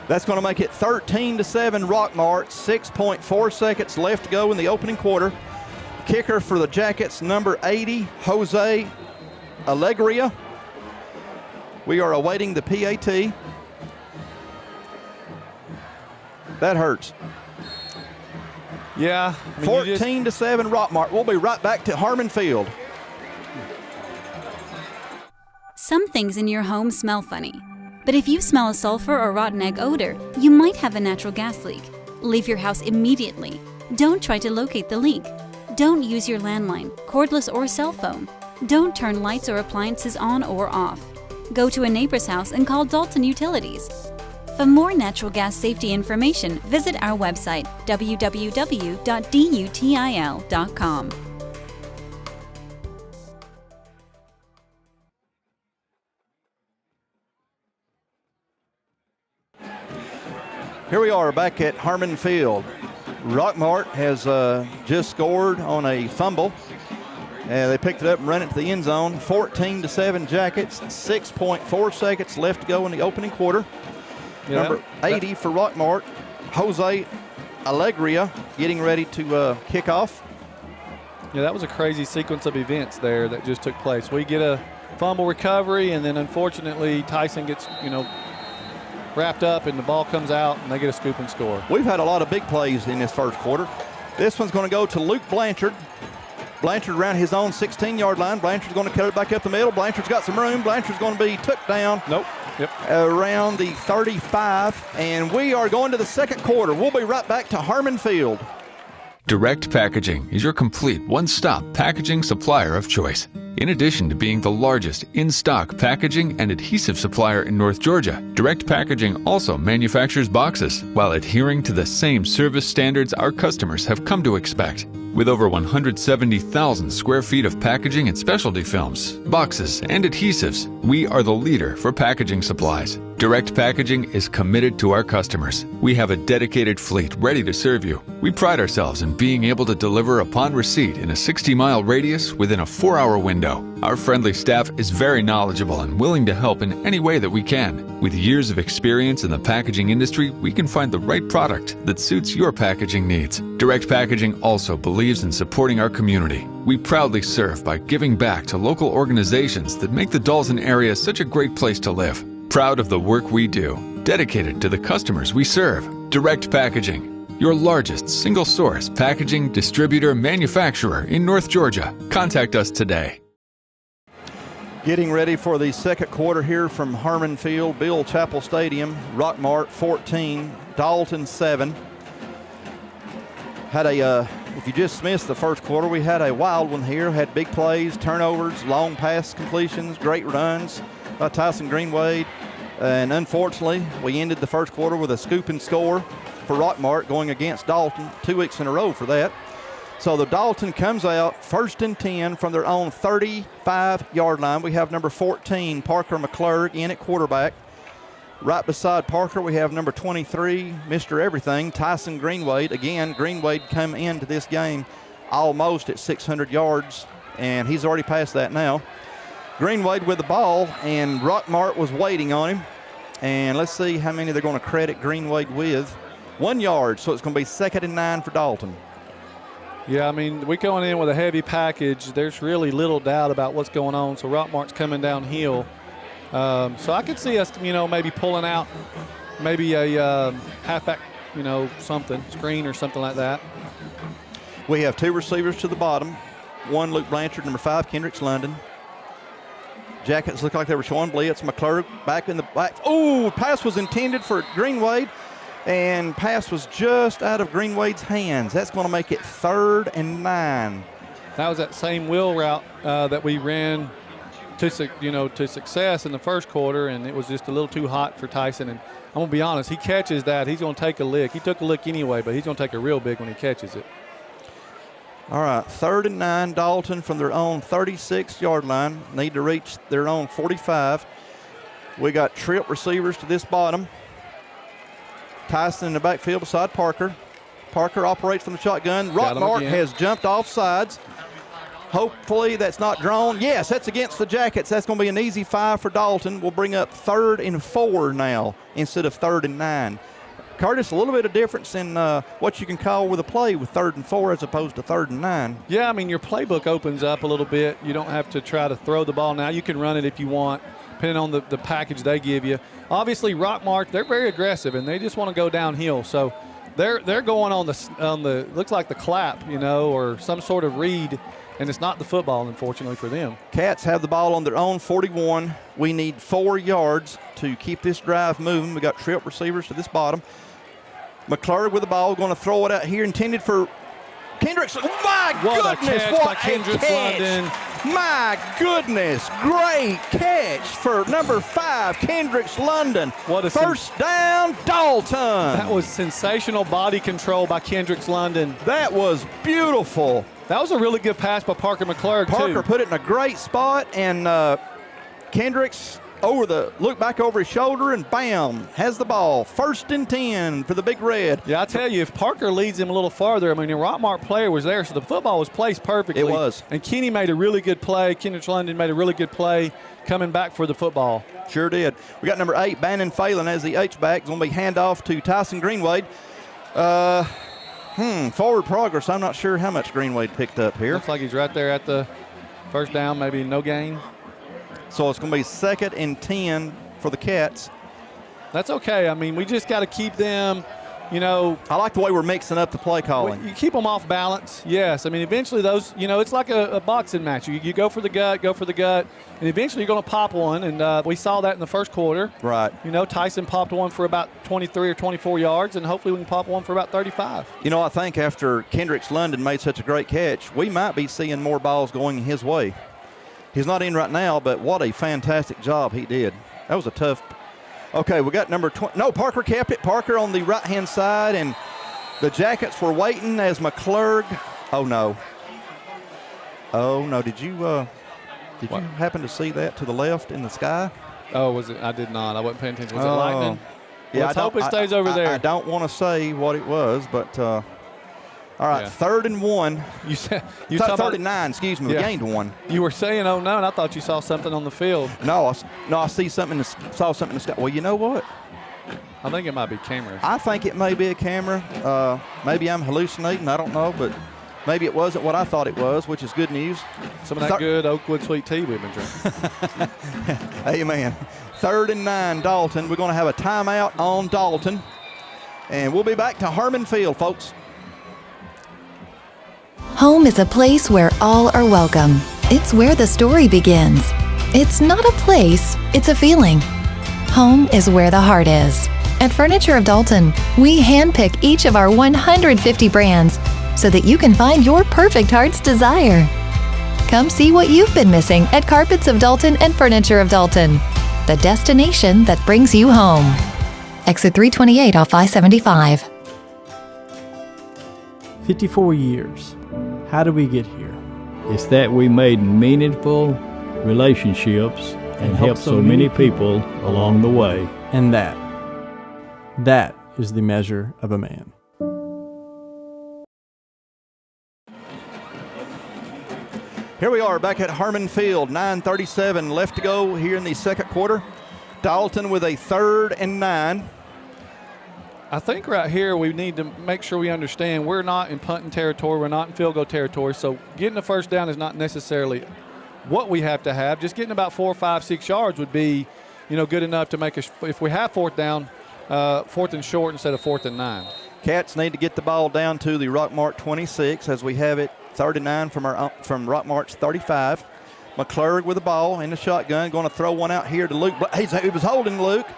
That's going to make it 13-7 Rockmart. 6.4 seconds left to go in the opening quarter. Kicker for the Jackets, number 80, Jose Alegria. We are awaiting the PAT. That hurts. Yeah. 14-7 Rockmart. We'll be right back to Harmon Field. Some things in your home smell funny. But if you smell a sulfur or rotten egg odor, you might have a natural gas leak. Leave your house immediately. Don't try to locate the leak. Don't use your landline, cordless or cell phone. Don't turn lights or appliances on or off. Go to a neighbor's house and call Dalton Utilities. For more natural gas safety information, visit our website, www.dutil.com. Here we are back at Harmon Field. Rockmart has just scored on a fumble. They picked it up and ran it to the end zone. 14-7 Jackets. 6.4 seconds left to go in the opening quarter. Yeah, number 80 for Rockmart, Jose Alegria, getting ready to kick off. Yeah, that was a crazy sequence of events there that just took place. We get a fumble recovery, and then unfortunately Tyson gets, wrapped up, and the ball comes out, and they get a scoop and score. We've had a lot of big plays in this first quarter. This one's going to go to Luke Blanchard. Blanchard around his own 16-yard line. Blanchard's going to cut it back up the middle. Blanchard's got some room. Blanchard's going to be took down. Around the 35, and we are going to the second quarter. We'll be right back to Harmon Field. Direct Packaging is your complete one-stop packaging supplier of choice. In addition to being the largest in-stock packaging and adhesive supplier in North Georgia, Direct Packaging also manufactures boxes while adhering to the same service standards our customers have come to expect. With over 170,000 square feet of packaging and specialty films, boxes, and adhesives, we are the leader for packaging supplies. Direct Packaging is committed to our customers. We have a dedicated fleet ready to serve you. We pride ourselves in being able to deliver upon receipt in a 60-mile radius within a 4-hour window. Our friendly staff is very knowledgeable and willing to help in any way that we can. With years of experience in the packaging industry, we can find the right product that suits your packaging needs. Direct Packaging also believes in supporting our community. We proudly serve by giving back to local organizations that make the Dalton area such a great place to live. Proud of the work we do, dedicated to the customers we serve. Direct Packaging, your largest single-source packaging distributor manufacturer in North Georgia. Contact us today. Getting ready for the second quarter here from Harmon Field, Bill Chappell Stadium. Rockmart 14, Dalton 7. If you just missed the first quarter, we had a wild one here. Had big plays, turnovers, long pass completions, great runs by Tyson Greenwade. And unfortunately, we ended the first quarter with a scoop and score for Rockmart going against Dalton 2 weeks in a row for that. So the Dalton comes out 1st and 10 from their own 35-yard line. We have number 14, Parker McClurg, in at quarterback. Right beside Parker, we have number 23, Mr. Everything, Tyson Greenwade. Again, Greenwade come into this game almost at 600 yards, and he's already passed that now. Greenwade with the ball, and Rockmart was waiting on him. And let's see how many they're going to credit Greenwade with. 1 yard, so it's going to be 2nd and 9 for Dalton. Yeah, I mean, we're going in with a heavy package. There's really little doubt about what's going on, so Rockmart's coming downhill. So I could see us, maybe pulling out maybe a halfback, something, screen or something like that. We have 2 receivers to the bottom. 1, Luke Blanchard, number 5, Kendricks London. Jackets look like they were showing blitz. McClurg back in the back. Oh, pass was intended for Greenwade, and pass was just out of Greenwade's hands. That's going to make it 3rd and 9. That was that same wheel route that we ran to success in the first quarter, and it was just a little too hot for Tyson. And I'm going to be honest, he catches that, he's going to take a lick. He took a lick anyway, but he's going to take a real big when he catches it. All right, 3rd and 9, Dalton from their own 36-yard line. Need to reach their own 45. We got trip receivers to this bottom. Tyson in the backfield beside Parker. Parker operates from the shotgun. Rockmart has jumped off sides. Hopefully that's not drawn. Yes, that's against the Jackets. That's going to be an easy 5 for Dalton. We'll bring up 3rd and 4 now instead of 3rd and 9. Curtis, a little bit of difference in what you can call with a play with 3rd and 4 as opposed to 3rd and 9. Yeah, I mean, your playbook opens up a little bit. You don't have to try to throw the ball now. You can run it if you want, depending on the package they give you. Obviously, Rockmart, they're very aggressive, and they just want to go downhill. So they're going on the looks like the clap, or some sort of read, and it's not the football, unfortunately, for them. Cats have the ball on their own 41. We need 4 yards to keep this drive moving. We got trip receivers to this bottom. McClurg with the ball, going to throw it out here, intended for Kendricks. Oh, my goodness, what a catch. London. My goodness, great catch for number 5, Kendricks London. What a first down, Dalton. That was sensational body control by Kendricks London. That was beautiful. That was a really good pass by Parker McClurg, Parker put it in a great spot, and Kendricks look back over his shoulder, and bam, has the ball. 1st and 10 for the Big Red. Yeah, I tell you, if Parker leads him a little farther, I mean, the Rockmart player was there, so the football was placed perfectly. It was. And Kenny made a really good play. Kendricks London made a really good play coming back for the football. Sure did. We got number 8, Bannon Phelan, as the H-back. It's going to be handoff to Tyson Greenwade. Forward progress. I'm not sure how much Greenwade picked up here. Looks like he's right there at the first down, maybe no gain. So it's going to be 2nd and 10 for the Cats. That's okay. I mean, we just got to keep them, I like the way we're mixing up the play calling. You keep them off balance, yes. I mean, eventually those, it's like a boxing match. You go for the gut, and eventually you're going to pop one, and we saw that in the first quarter. Right. Tyson popped one for about 23 or 24 yards, and hopefully we can pop one for about 35. I think after Kendricks London made such a great catch, we might be seeing more balls going his way. He's not in right now, but what a fantastic job he did. That was a tough. Okay, we got number 20. No, Parker kept it. Parker on the right-hand side, and the Jackets were waiting as McClurg. Oh, no. Did you happen to see that to the left in the sky? Oh, was it? I did not. I wasn't paying attention. Was it lightning? Yeah, Let's hope it stays over there. I don't want to say what it was, but all right, 3rd and 1. You said 3rd and 9. Excuse me. We gained 1. You were saying, "Oh no," and I thought you saw something on the field. No, I see something. Saw something in the sky. Well, you know what? I think it might be cameras. I think it may be a camera. Maybe I'm hallucinating. I don't know, but maybe it wasn't what I thought it was, which is good news. Some of that good Oakwood sweet tea we've been drinking. Amen. 3rd and 9, Dalton. We're going to have a timeout on Dalton, and we'll be back to Harmon Field, folks. Home is a place where all are welcome. It's where the story begins. It's not a place, it's a feeling. Home is where the heart is. At Furniture of Dalton, we handpick each of our 150 brands so that you can find your perfect heart's desire. Come see what you've been missing at Carpets of Dalton and Furniture of Dalton, the destination that brings you home. Exit 328 off I-75. 54 years. How did we get here? It's that we made meaningful relationships and helped so many people along the way. And that is the measure of a man. Here we are back at Harmon Field, 9:37 left to go here in the second quarter. Dalton with a 3rd and 9. I think right here we need to make sure we understand we're not in punting territory, we're not in field goal territory, so getting the first down is not necessarily what we have to have. Just getting about 4, 5, 6 yards would be, good enough to make us, if we have 4th down, 4th and short instead of 4th and 9. Cats need to get the ball down to the Rockmart 26 as we have it 39 from Rockmart's 35. McClurg with the ball in the shotgun, going to throw one out here to Luke. He was holding Luke.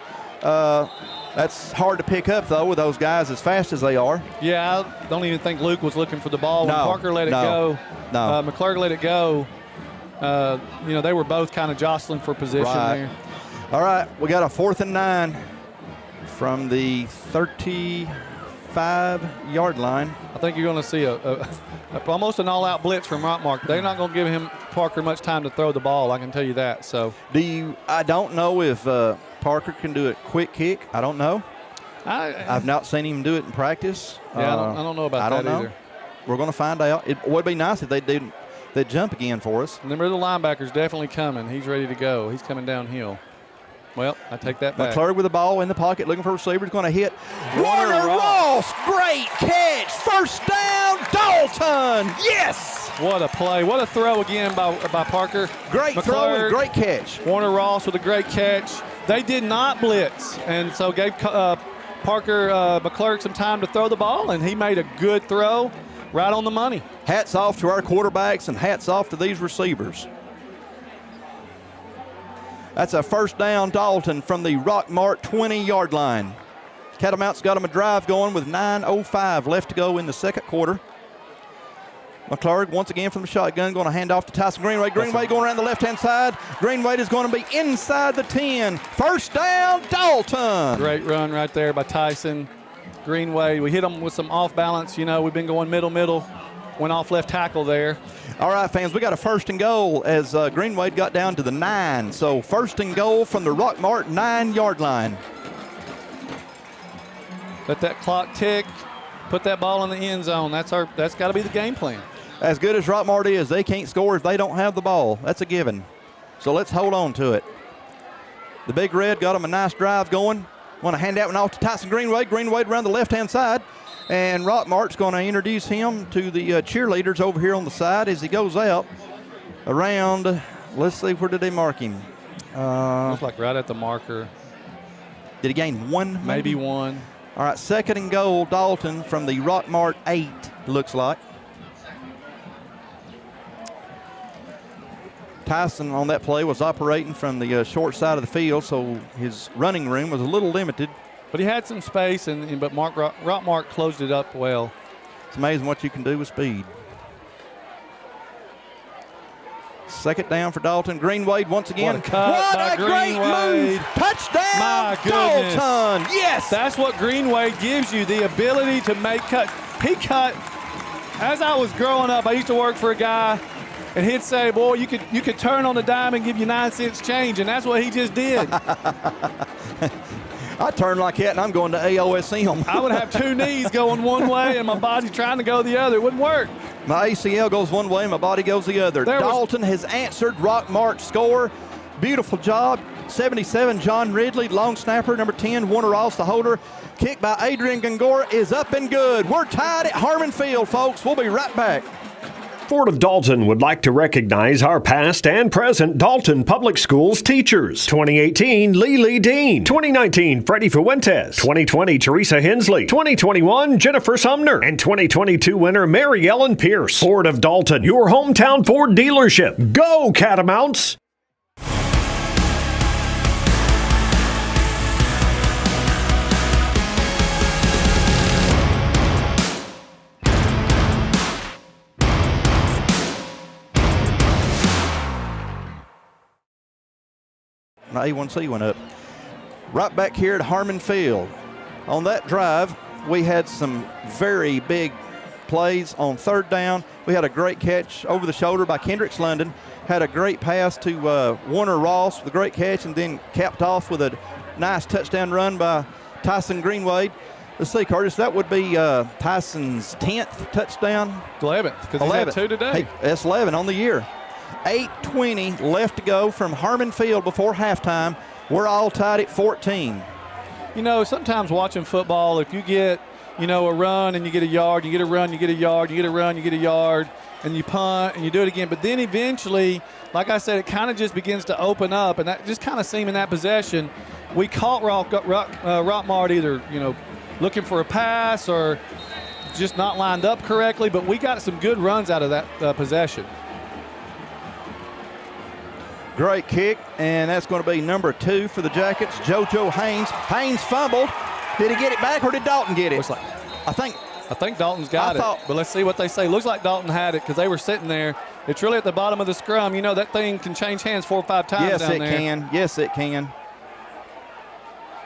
That's hard to pick up, though, with those guys as fast as they are. Yeah, I don't even think Luke was looking for the ball. When Parker let it go, McClurg let it go, they were both kind of jostling for position there. All right, we got a 4th and 9 from the 35-yard line. I think you're going to see almost an all-out blitz from Rockmart. They're not going to give Parker much time to throw the ball, I can tell you that. So, I don't know if Parker can do a quick kick. I don't know. I've not seen him do it in practice. Yeah, I don't know about that either. We're going to find out. It would be nice if they'd jump again for us. Remember, the linebacker's definitely coming. He's ready to go. He's coming downhill. Well, I take that back. McClurg with the ball in the pocket, looking for a receiver. He's going to hit Warner Ross. Great catch. First down, Dalton. Yes. What a play. What a throw again by Parker. Great McClurg, throw and great catch. Warner Ross with a great catch. They did not blitz, and so gave McClurg some time to throw the ball, and he made a good throw right on the money. Hats off to our quarterbacks and hats off to these receivers. That's a first down, Dalton, from the Rockmart 20-yard line. Catamounts got them a drive going with 9:05 left to go in the second quarter. McClurg once again from the shotgun, going to hand off to Tyson Greenway. Greenway going around the left-hand side. Greenway is going to be inside the 10. First down, Dalton. Great run right there by Tyson Greenway. We hit him with some off balance. We've been going middle. Went off left tackle there. All right, fans, we got a first and goal as Greenway got down to the 9. So first and goal from the Rockmart 9-yard line. Let that clock tick. Put that ball in the end zone. That's got to be the game plan. As good as Rockmart is, they can't score if they don't have the ball. That's a given. So let's hold on to it. The Big Red got them a nice drive going. Want to hand that one off to Tyson Greenway. Greenway around the left-hand side. And Rockmart's going to introduce him to the cheerleaders over here on the side as he goes out around. Let's see, where did they mark him? Looks like right at the marker. Did he gain one? Maybe one. All right, second and goal, Dalton from the Rockmart 8, looks like. Tyson on that play was operating from the short side of the field, so his running room was a little limited. But he had some space, but Rockmart closed it up well. It's amazing what you can do with speed. Second down for Dalton. Greenwade once again. What a great move. Touchdown, My goodness. Dalton. Yes. That's what Greenwade gives you, the ability to make cuts. He cut. As I was growing up, I used to work for a guy, and he'd say, boy, you could turn on the dime and give you 9 cents change, and that's what he just did. I turn like that, and I'm going to AOSM. I would have two knees going one way and my body trying to go the other. It wouldn't work. My ACL goes one way and my body goes the other. Dalton has answered Rockmart's score. Beautiful job. 77, John Ridley, long snapper. Number 10, Warner Ross, the holder. Kick by Adrian Gongora is up and good. We're tied at Harmon Field, folks. We'll be right back. Ford of Dalton would like to recognize our past and present Dalton Public Schools teachers. 2018, Lee Dean. 2019, Freddie Fuentes. 2020, Teresa Hensley. 2021, Jennifer Sumner. And 2022 winner, Mary Ellen Pierce. Ford of Dalton, your hometown Ford dealership. Go Catamounts! My A1C went up. Right back here at Harmon Field. On that drive, we had some very big plays on third down. We had a great catch over the shoulder by Kendricks London. Had a great pass to Warner Ross with a great catch, and then capped off with a nice touchdown run by Tyson Greenwade. Let's see, Curtis, that would be Tyson's 10th touchdown. 11th, because he's had 2 today. Hey, that's 11 on the year. 8:20 left to go from Harmon Field before halftime. We're all tied at 14. You know, sometimes watching football, if you get, a run and you get a yard, you get a run, you get a yard, you get a run, you get a yard, and you punt and you do it again. But then eventually, like I said, it kind of just begins to open up, and that just kind of seemed in that possession. we caught Rockmart either, looking for a pass or just not lined up correctly, but we got some good runs out of that possession. Great kick, and that's going to be number 2 for the Jackets, JoJo Haynes. Haynes fumbled. Did he get it back, or did Dalton get it? I think Dalton's got it, but let's see what they say. Looks like Dalton had it because they were sitting there. It's really at the bottom of the scrum. That thing can change hands 4 or 5 times down there. Yes, it can.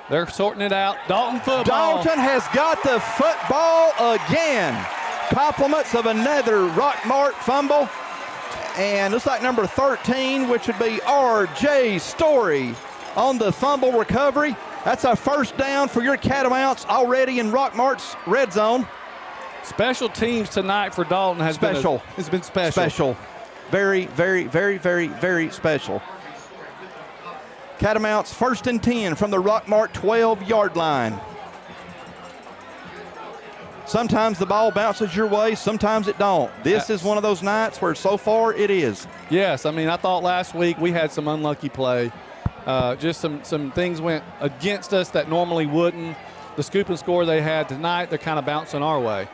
They're sorting it out. Dalton football. Dalton has got the football again. Compliments of another Rockmart fumble. And looks like number 13, which would be R.J. Story on the fumble recovery. That's a first down for your Catamounts already in Rockmart's red zone. Special teams tonight for Dalton has been special. Special. Very, very, very, very, very special. Catamounts 1st and 10 from the Rockmart 12-yard line. Sometimes the ball bounces your way, sometimes it don't. This is one of those nights where so far it is. Yes, I thought last week we had some unlucky play. Just some things went against us that normally wouldn't. The scoop and score they had tonight, they're kind of bouncing our way.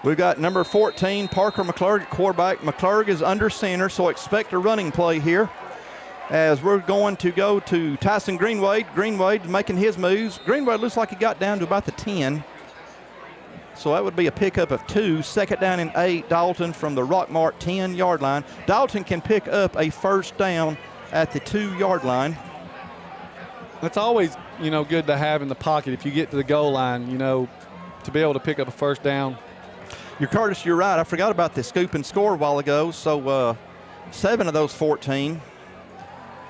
We've got number 14, Parker McClurg at quarterback. McClurg is under center, so expect a running play here. As we're going to go to Tyson Greenwade. Greenwade making his moves. Greenwade looks like he got down to about the 10. So that would be a pickup of 2. 2nd down and 8, Dalton from the Rockmart 10-yard line. Dalton can pick up a first down at the 2-yard line. That's always, good to have in the pocket if you get to the goal line, to be able to pick up a first down. Curtis, you're right. I forgot about the scoop and score a while ago. So 7 of those 14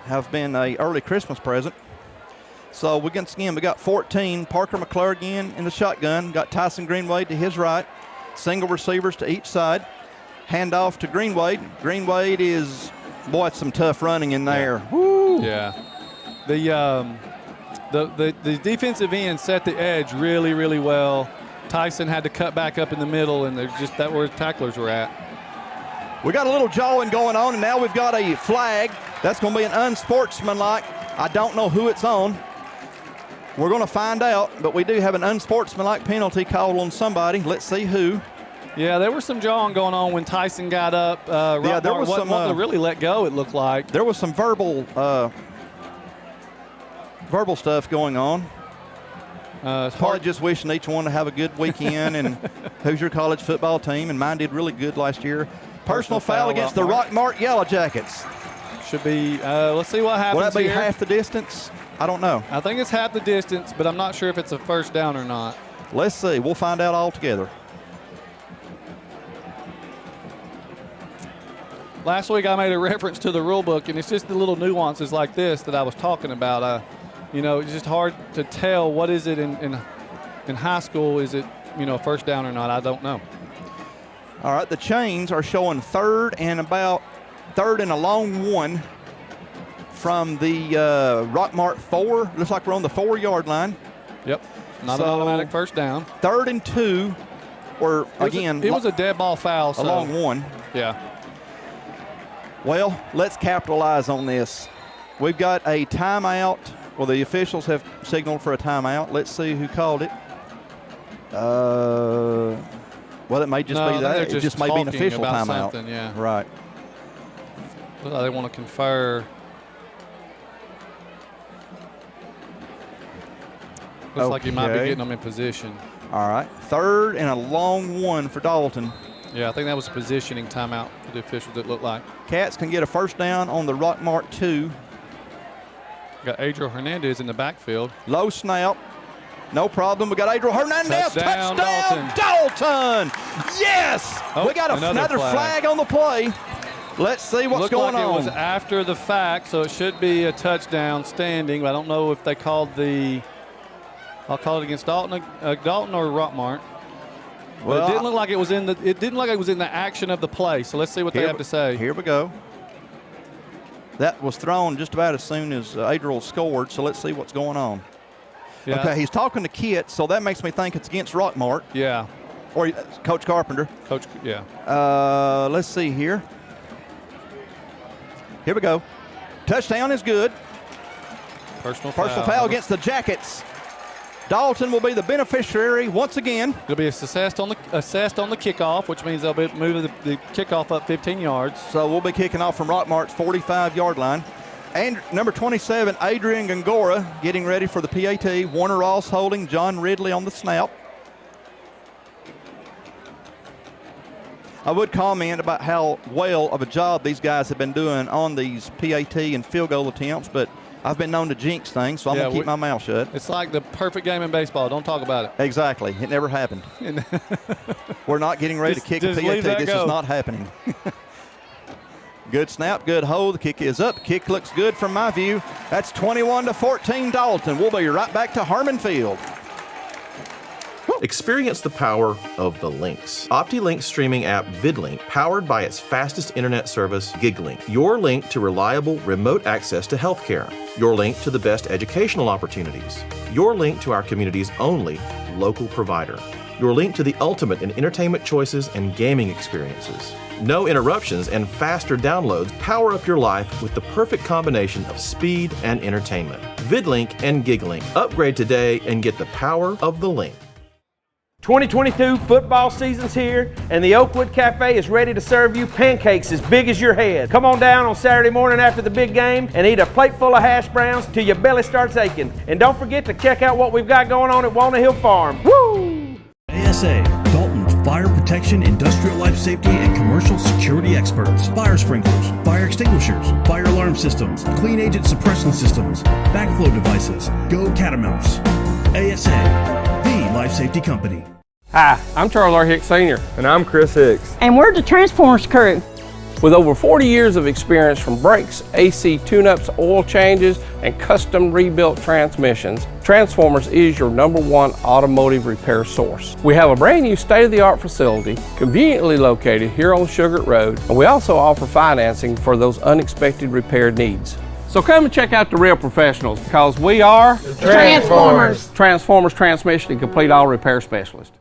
have been an early Christmas present. So we got 14. Parker McClurg in the shotgun. Got Tyson Greenwade to his right. Single receivers to each side. Handoff to Greenwade. Greenwade is, boy, it's some tough running in there. Yeah. Woo! Yeah. The defensive end set the edge really, really well. Tyson had to cut back up in the middle, and that's where tacklers were at. We got a little jawing going on, and now we've got a flag. That's going to be an unsportsmanlike. I don't know who it's on. We're going to find out, but we do have an unsportsmanlike penalty called on somebody. Let's see who. Yeah, there was some jawing going on when Tyson got up. There was some to really let go, it looked like. There was some verbal stuff going on. Probably just wishing each one to have a good weekend. And Hoosier College football team, and mine did really good last year. Personal foul against the Rockmart Yellow Jackets. Should be, let's see what happens. Will that be here. half the distance? I don't know. I think it's half the distance, but I'm not sure if it's a first down or not. Let's see. We'll find out all together. Last week I made a reference to the rule book, and it's just the little nuances like this that I was talking about. It's just hard to tell what is it in high school. Is it, first down or not? I don't know. All right, the chains are showing third and a long 1 from the Rockmart 4. Looks like we're on the 4-yard line. Yep, not an automatic first down. 3rd and 2, or again. It was a dead ball foul. A long 1. Yeah. Well, let's capitalize on this. We've got a timeout. Well, the officials have signaled for a timeout. Let's see who called it. Well, it may just be that. It just may be an official timeout. Yeah. Right. Well, they want to confer. Looks like you might be getting them in position. All right. 3rd and a long 1 for Dalton. Yeah, I think that was a positioning timeout for the officials, it looked like. Cats can get a first down on the Rockmart 2. Got Adriel Hernandez in the backfield. Low snap. No problem. We got Adriel Hernandez. Touchdown Dalton. Yes. We got another flag on the play. Let's see what's going on. It was after the fact, so it should be a touchdown standing. I don't know if they called I'll call it against Dalton or Rockmart. Well, it didn't look like it was in the. It didn't look like it was in the action of the play. So let's see what they have to say. Here we go. That was thrown just about as soon as Adriel scored. So let's see what's going on. Yeah. Okay, he's talking to Kit, so that makes me think it's against Rockmart. Yeah. Or Coach Carpenter. Yeah. Let's see here. Here we go. Touchdown is good. Personal foul against the Jackets. Dalton will be the beneficiary once again. It'll be assessed on the kickoff, which means they'll be moving the kickoff up 15 yards. So we'll be kicking off from Rockmart's 45-yard line. And number 27, Adrian Gongora, getting ready for the PAT. Warner Ross holding, John Ridley on the snap. I would comment about how well of a job these guys have been doing on these PAT and field goal attempts, but I've been known to jinx things, so I'm going to keep my mouth shut. It's like the perfect game in baseball. Don't talk about it. Exactly. It never happened. We're not getting ready to kick a PAT. This is not happening. Good snap, good hold. The kick is up. Kick looks good from my view. That's 21-14 Dalton. We'll be right back to Harmon Field. Experience the power of the links. OptiLink's streaming app VidLink, powered by its fastest internet service, GigLink. Your link to reliable remote access to healthcare. Your link to the best educational opportunities. Your link to our community's only local provider. Your link to the ultimate in entertainment choices and gaming experiences. No interruptions and faster downloads power up your life with the perfect combination of speed and entertainment. VidLink and GigLink. Upgrade today and get the power of the link. 2022 football season's here, and the Oakwood Cafe is ready to serve you pancakes as big as your head. Come on down on Saturday morning after the big game and eat a plate full of hash browns till your belly starts aching. And don't forget to check out what we've got going on at Walnut Hill Farm. Woo! ASA, Dalton's fire protection, industrial life safety, and commercial security experts. Fire sprinklers, fire extinguishers, fire alarm systems, clean agent suppression systems, backflow devices. Go Catamounts. ASA, the life safety company. Hi, I'm Charles R. Hicks Sr. And I'm Chris Hicks. And we're the Transformers crew. With over 40 years of experience from brakes, AC tune-ups, oil changes, and custom rebuilt transmissions, Transformers is your #1 automotive repair source. We have a brand new state-of-the-art facility conveniently located here on Sugar Road, and we also offer financing for those unexpected repair needs. So come and check out the real professionals, because we are Transformers. Transformers Transmission and Complete Auto Repair Specialist.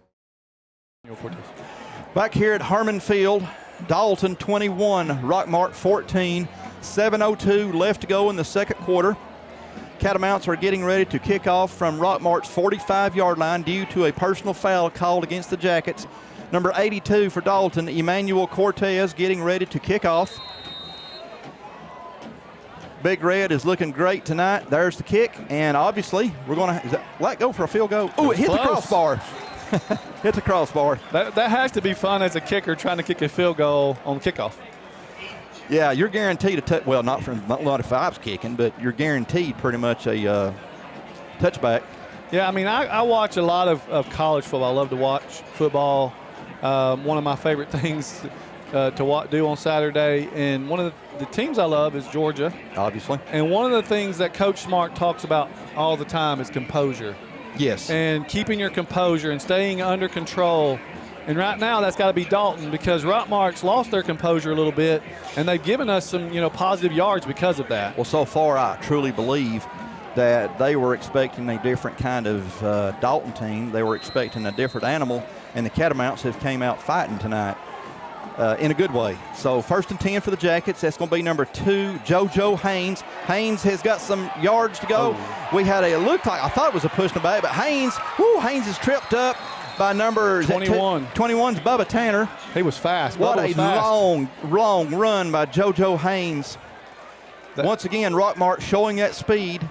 Back here at Harmon Field, Dalton 21, Rockmart 14, 7:02 left to go in the second quarter. Catamounts are getting ready to kick off from Rockmart's 45-yard line due to a personal foul called against the Jackets. Number 82 for Dalton, Emmanuel Cortez, getting ready to kick off. Big Red is looking great tonight. There's the kick, and obviously we're going to let go for a field goal. Oh, it hit the crossbar. Hit the crossbar. That has to be fun as a kicker trying to kick a field goal on kickoff. Yeah, you're guaranteed a touch. Well, not if I was kicking, but you're guaranteed pretty much a touchback. Yeah, I mean, I watch a lot of college football. I love to watch football. One of my favorite things to do on Saturday, and one of the teams I love is Georgia. Obviously. And one of the things that Coach Smart talks about all the time is composure. Yes. And keeping your composure and staying under control. And right now that's got to be Dalton, because Rockmart's lost their composure a little bit, and they've given us some positive yards because of that. Well, so far I truly believe that they were expecting a different kind of Dalton team. They were expecting a different animal, and the Catamounts have came out fighting tonight in a good way. So 1st and 10 for the Jackets. That's going to be number 2, JoJo Haynes. Haynes has got some yards to go. We had it looked like, I thought it was a push in the back, but Haynes is tripped up by number 21. 21's Bubba Tanner. He was fast. What a long run by JoJo Haynes. Once again, Rockmart showing that speed.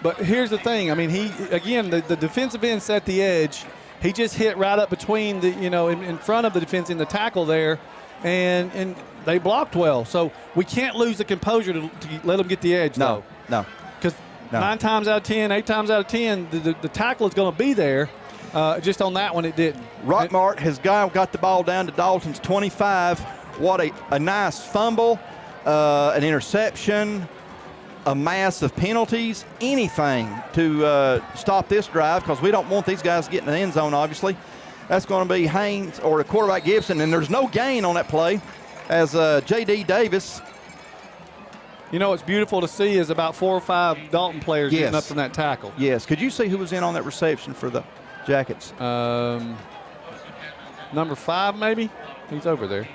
But here's the thing. I mean, the defensive end set the edge. He just hit right up between in front of the defense in the tackle there, and they blocked well. So we can't lose the composure to let them get the edge. No. Because 9 times out of 10, 8 times out of 10, the tackle is going to be there. Just on that one, it didn't. Rockmart has got the ball down to Dalton's 25. What a nice fumble, an interception, a mass of penalties, anything to stop this drive, because we don't want these guys getting in the end zone, obviously. That's going to be Haynes or the quarterback Gibson, and there's no gain on that play as J.D. Davis. What's beautiful to see is about 4 or 5 Dalton players getting up in that tackle. Yes. Could you see who was in on that reception for the Jackets? Number 5, maybe? He's over there.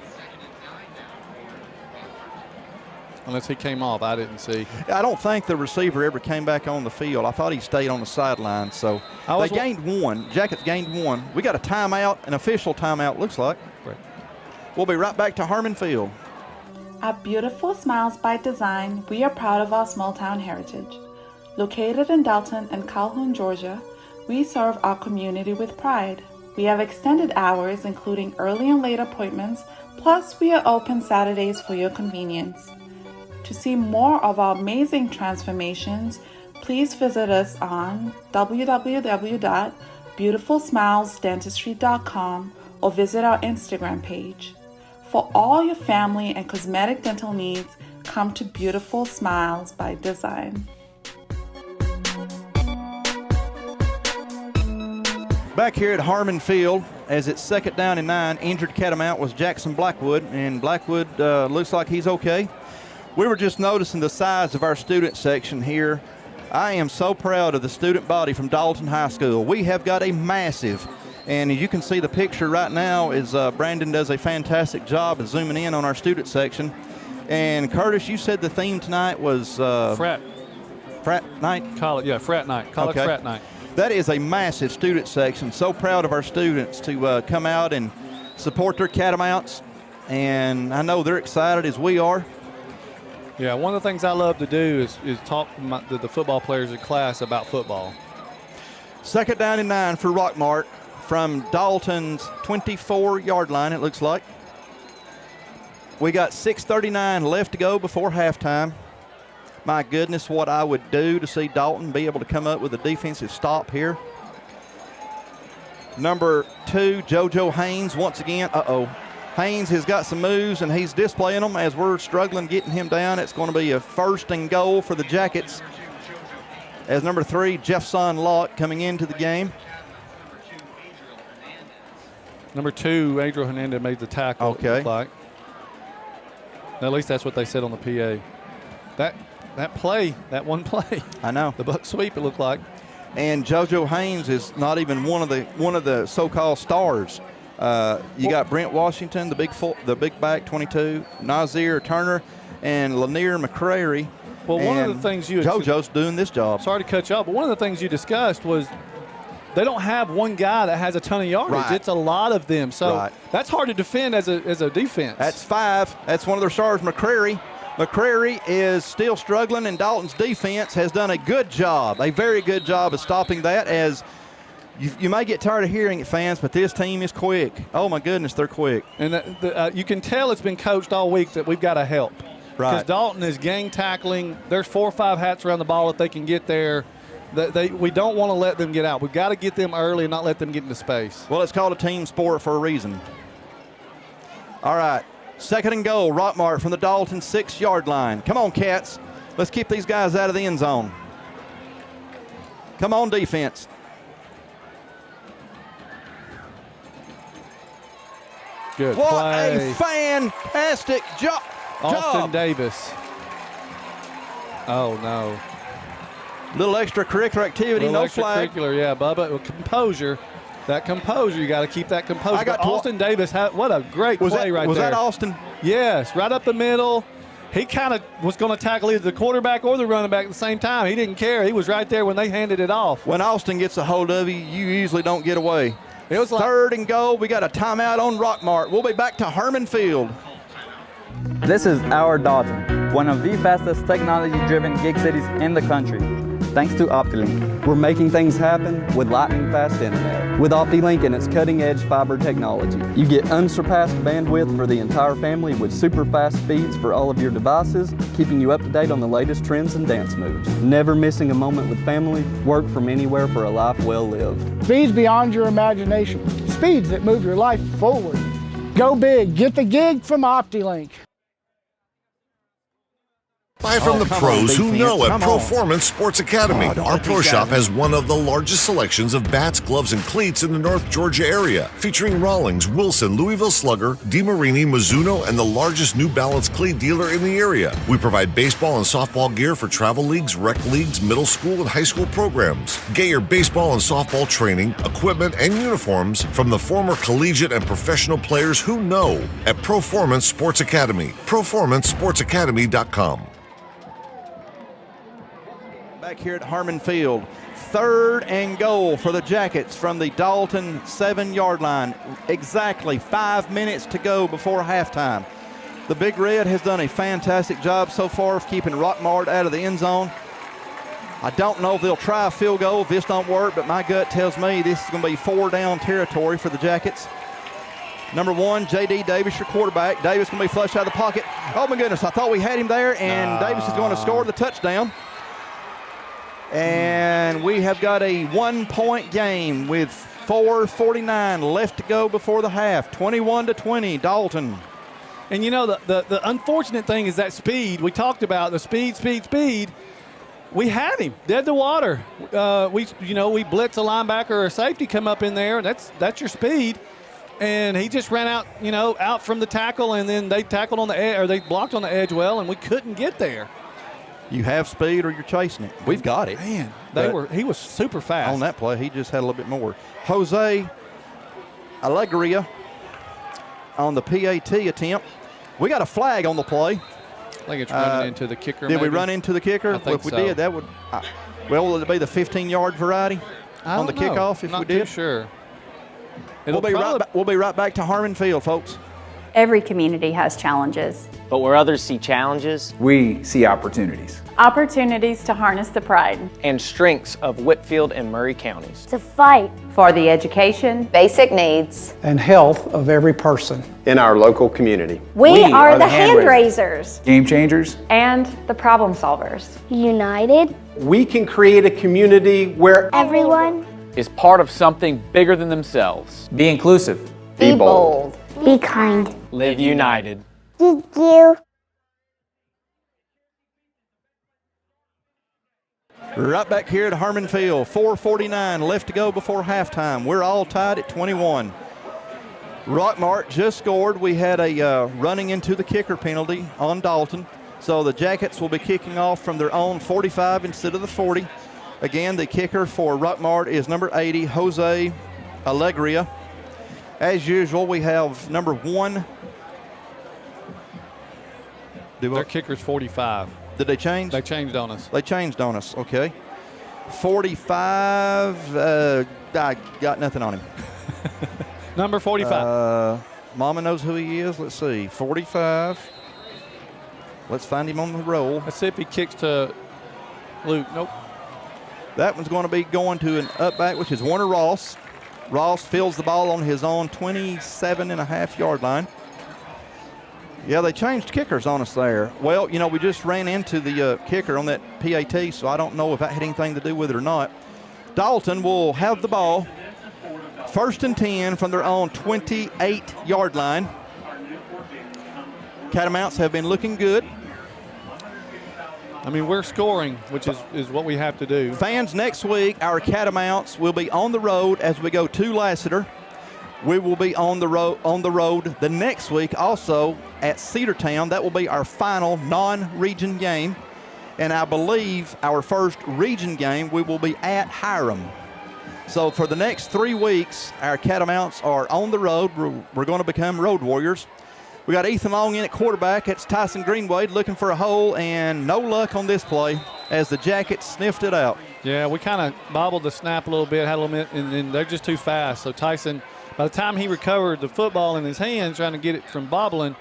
unless he came off. I didn't see. I don't think the receiver ever came back on the field. I thought he stayed on the sideline. So they gained one. Jackets gained one. We got a timeout, an official timeout, looks like. Right. We'll be right back to Harmon Field. At Beautiful Smiles by Design, we are proud of our small town heritage. Located in Dalton and Calhoun, Georgia, we serve our community with pride. We have extended hours, including early and late appointments, plus we are open Saturdays for your convenience. To see more of our amazing transformations, please visit us on www.beautifulsmilesdentistry.com or visit our Instagram page. For all your family and cosmetic dental needs, come to Beautiful Smiles by Design. Back here at Harmon Field, as it's 2nd down and 9, injured Catamount was Jackson Blackwood, and Blackwood looks like he's okay. We were just noticing the size of our student section here. I am so proud of the student body from Dalton High School. We have got a massive, and as you can see the picture right now is Brandon does a fantastic job of zooming in on our student section. And Curtis, you said the theme tonight was Frat night? Frat night. College frat night. That is a massive student section. So proud of our students to come out and support their Catamounts. And I know they're excited as we are. Yeah, one of the things I love to do is talk to the football players in class about football. 2nd down and 9 for Rockmart from Dalton's 24-yard line, it looks like. We got 6:39 left to go before halftime. My goodness, what I would do to see Dalton be able to come up with a defensive stop here. Number 2, JoJo Haynes, once again. Haynes has got some moves, and he's displaying them as we're struggling getting him down. It's going to be a 1st and goal for the Jackets as number 3, Jeffson Locke, coming into the game. Number 2, Adriel Hernandez made the tackle. Okay. Like. At least that's what they said on the PA. That one play. I know. The buck sweep, it looked like. And JoJo Haynes is not even one of the so-called stars. You got Brent Washington, the big back, 22, Nazir Turner, and Lanier McCrary. Well, one of the things JoJo's doing this job. Sorry to cut you off, but one of the things you discussed was they don't have one guy that has a ton of yardage. Right. It's a lot of them. So that's hard to defend as a defense. That's 5. That's one of their stars, McCrary. McCrary is still struggling, and Dalton's defense has done a good job, a very good job of stopping that. As you may get tired of hearing it, fans, but this team is quick. Oh, my goodness, they're quick. And you can tell it's been coached all week that we've got to help. Right. Because Dalton is gang tackling. There's 4 or 5 hats around the ball if they can get there. We don't want to let them get out. We've got to get them early and not let them get into space. Well, it's called a team sport for a reason. All right. 2nd and goal, Rockmart from the Dalton 6-yard line. Come on, Cats. Let's keep these guys out of the end zone. Come on, defense. Good what play. A fantastic job. Austin Davis. Oh, no. Little extracurricular activity, no flag. Extracurricular, yeah, Bubba. Well, composure. That composure, you got to keep that composure. But Austin Davis, what a great play right there. Was that Austin? Yes, right up the middle. He kind of was going to tackle either the quarterback or the running back at the same time. He didn't care. He was right there when they handed it off. When Austin gets a hold of you, you usually don't get away. It was 3rd and goal. We got a timeout on Rockmart. We'll be back to Harmon Field. This is our Dalton, one of the fastest technology-driven gig cities in the country. Thanks to OptiLink, we're making things happen with lightning-fast internet. With OptiLink and its cutting-edge fiber technology, you get unsurpassed bandwidth for the entire family with super-fast speeds for all of your devices, keeping you up to date on the latest trends and dance moves. Never missing a moment with family, work from anywhere for a life well lived. Speeds beyond your imagination. Speeds that move your life forward. Go big. Get the gig from OptiLink. Buy from the pros who know at Performance Sports Academy. Our pro shop has one of the largest selections of bats, gloves, and cleats in the North Georgia area, featuring Rawlings, Wilson, Louisville Slugger, DeMarini, Mizuno, and the largest New Balance cleat dealer in the area. We provide baseball and softball gear for travel leagues, rec leagues, middle school, and high school programs. Get your baseball and softball training, equipment, and uniforms from the former collegiate and professional players who know at Performance Sports Academy. PerformanceSportsAcademy.com. Back here at Harmon Field, 3rd and goal for the Jackets from the Dalton 7-yard line. Exactly 5 minutes to go before halftime. The Big Red has done a fantastic job so far of keeping Rockmart out of the end zone. I don't know if they'll try a field goal if this don't work, but my gut tells me this is going to be 4-down territory for the Jackets. Number 1, J.D. Davis, your quarterback. Davis going to be flushed out of the pocket. Oh, my goodness, I thought we had him there, and Davis is going to score the touchdown. And we have got a 1-point game with 4:49 left to go before the half. 21-20, Dalton. And you know, the unfortunate thing is that speed. We talked about the speed. We had him dead to water. We blitz a linebacker or a safety come up in there. That's your speed. And he just ran out, out from the tackle, and then they tackled on the edge, or they blocked on the edge well, and we couldn't get there. You have speed or you're chasing it. We've got it. Man, he was super fast. On that play, he just had a little bit more. Jose Alegria on the PAT attempt. We got a flag on the play. I think it's running into the kicker. Did we run into the kicker? I think if we so. did, that would. Will it be the 15-yard variety on the kickoff if we did? Not too sure. We'll be right back to Harmon Field, folks. Every community has challenges. But where others see challenges, we see opportunities. Opportunities to harness the pride and strengths of Whitfield and Murray counties. to fight for the education, basic needs, and health of every person in our local community. We are the hand raisers, game changers, and the problem solvers. United, we can create a community where everyone is part of something bigger than themselves. Be inclusive. Be bold. Be kind. Live united. Did you? Right back here at Harmon Field, 4:49 left to go before halftime. We're all tied at 21. Rockmart just scored. We had a running into the kicker penalty on Dalton. So the Jackets will be kicking off from their own 45 instead of the 40. Again, the kicker for Rockmart is number 80, Jose Alegria. As usual, we have number 1. Their kicker's 45. Did they change? They changed on us. They changed on us, okay. 45, I got nothing on him. Number 45. Mama knows who he is. Let's see, 45. Let's find him on the roll. Let's see if he kicks to Luke. Nope. That one's going to be going to an up back, which is Warner Ross. Ross fields the ball on his own 27.5-yard line. Yeah, they changed kickers on us there. Well, we just ran into the kicker on that PAT, so I don't know if that had anything to do with it or not. Dalton will have the ball. 1st and 10 from their own 28-yard line. Catamounts have been looking good. I mean, we're scoring, which is what we have to do. Fans, next week, our Catamounts will be on the road as we go to Lassiter. We will be on the road the next week also at Cedartown. That will be our final non-region game. And I believe our first region game, we will be at Hiram. So for the next 3 weeks, our Catamounts are on the road. We're going to become road warriors. We got Ethan Long in at quarterback. It's Tyson Greenwade looking for a hole, and no luck on this play as the Jackets sniffed it out. Yeah, we kind of bobbled the snap a little bit, had a little bit, and they're just too fast. So Tyson, by the time he recovered the football in his hands, trying to get it from bobbling,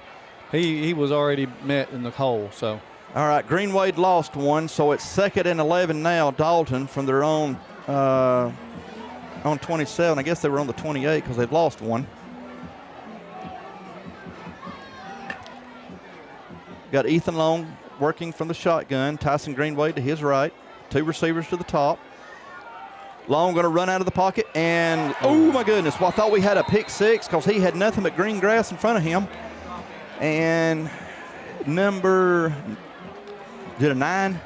he was already met in the hole. So. All right, Greenwade lost one, so it's 2nd and 11 now. Dalton from their own on 27. I guess they were on the 28 because they've lost one. Got Ethan Long working from the shotgun. Tyson Greenwade to his right. 2 receivers to the top. Long going to run out of the pocket, and oh my goodness! Well, I thought we had a pick 6 because he had nothing but green grass in front of him. And number Did a 9?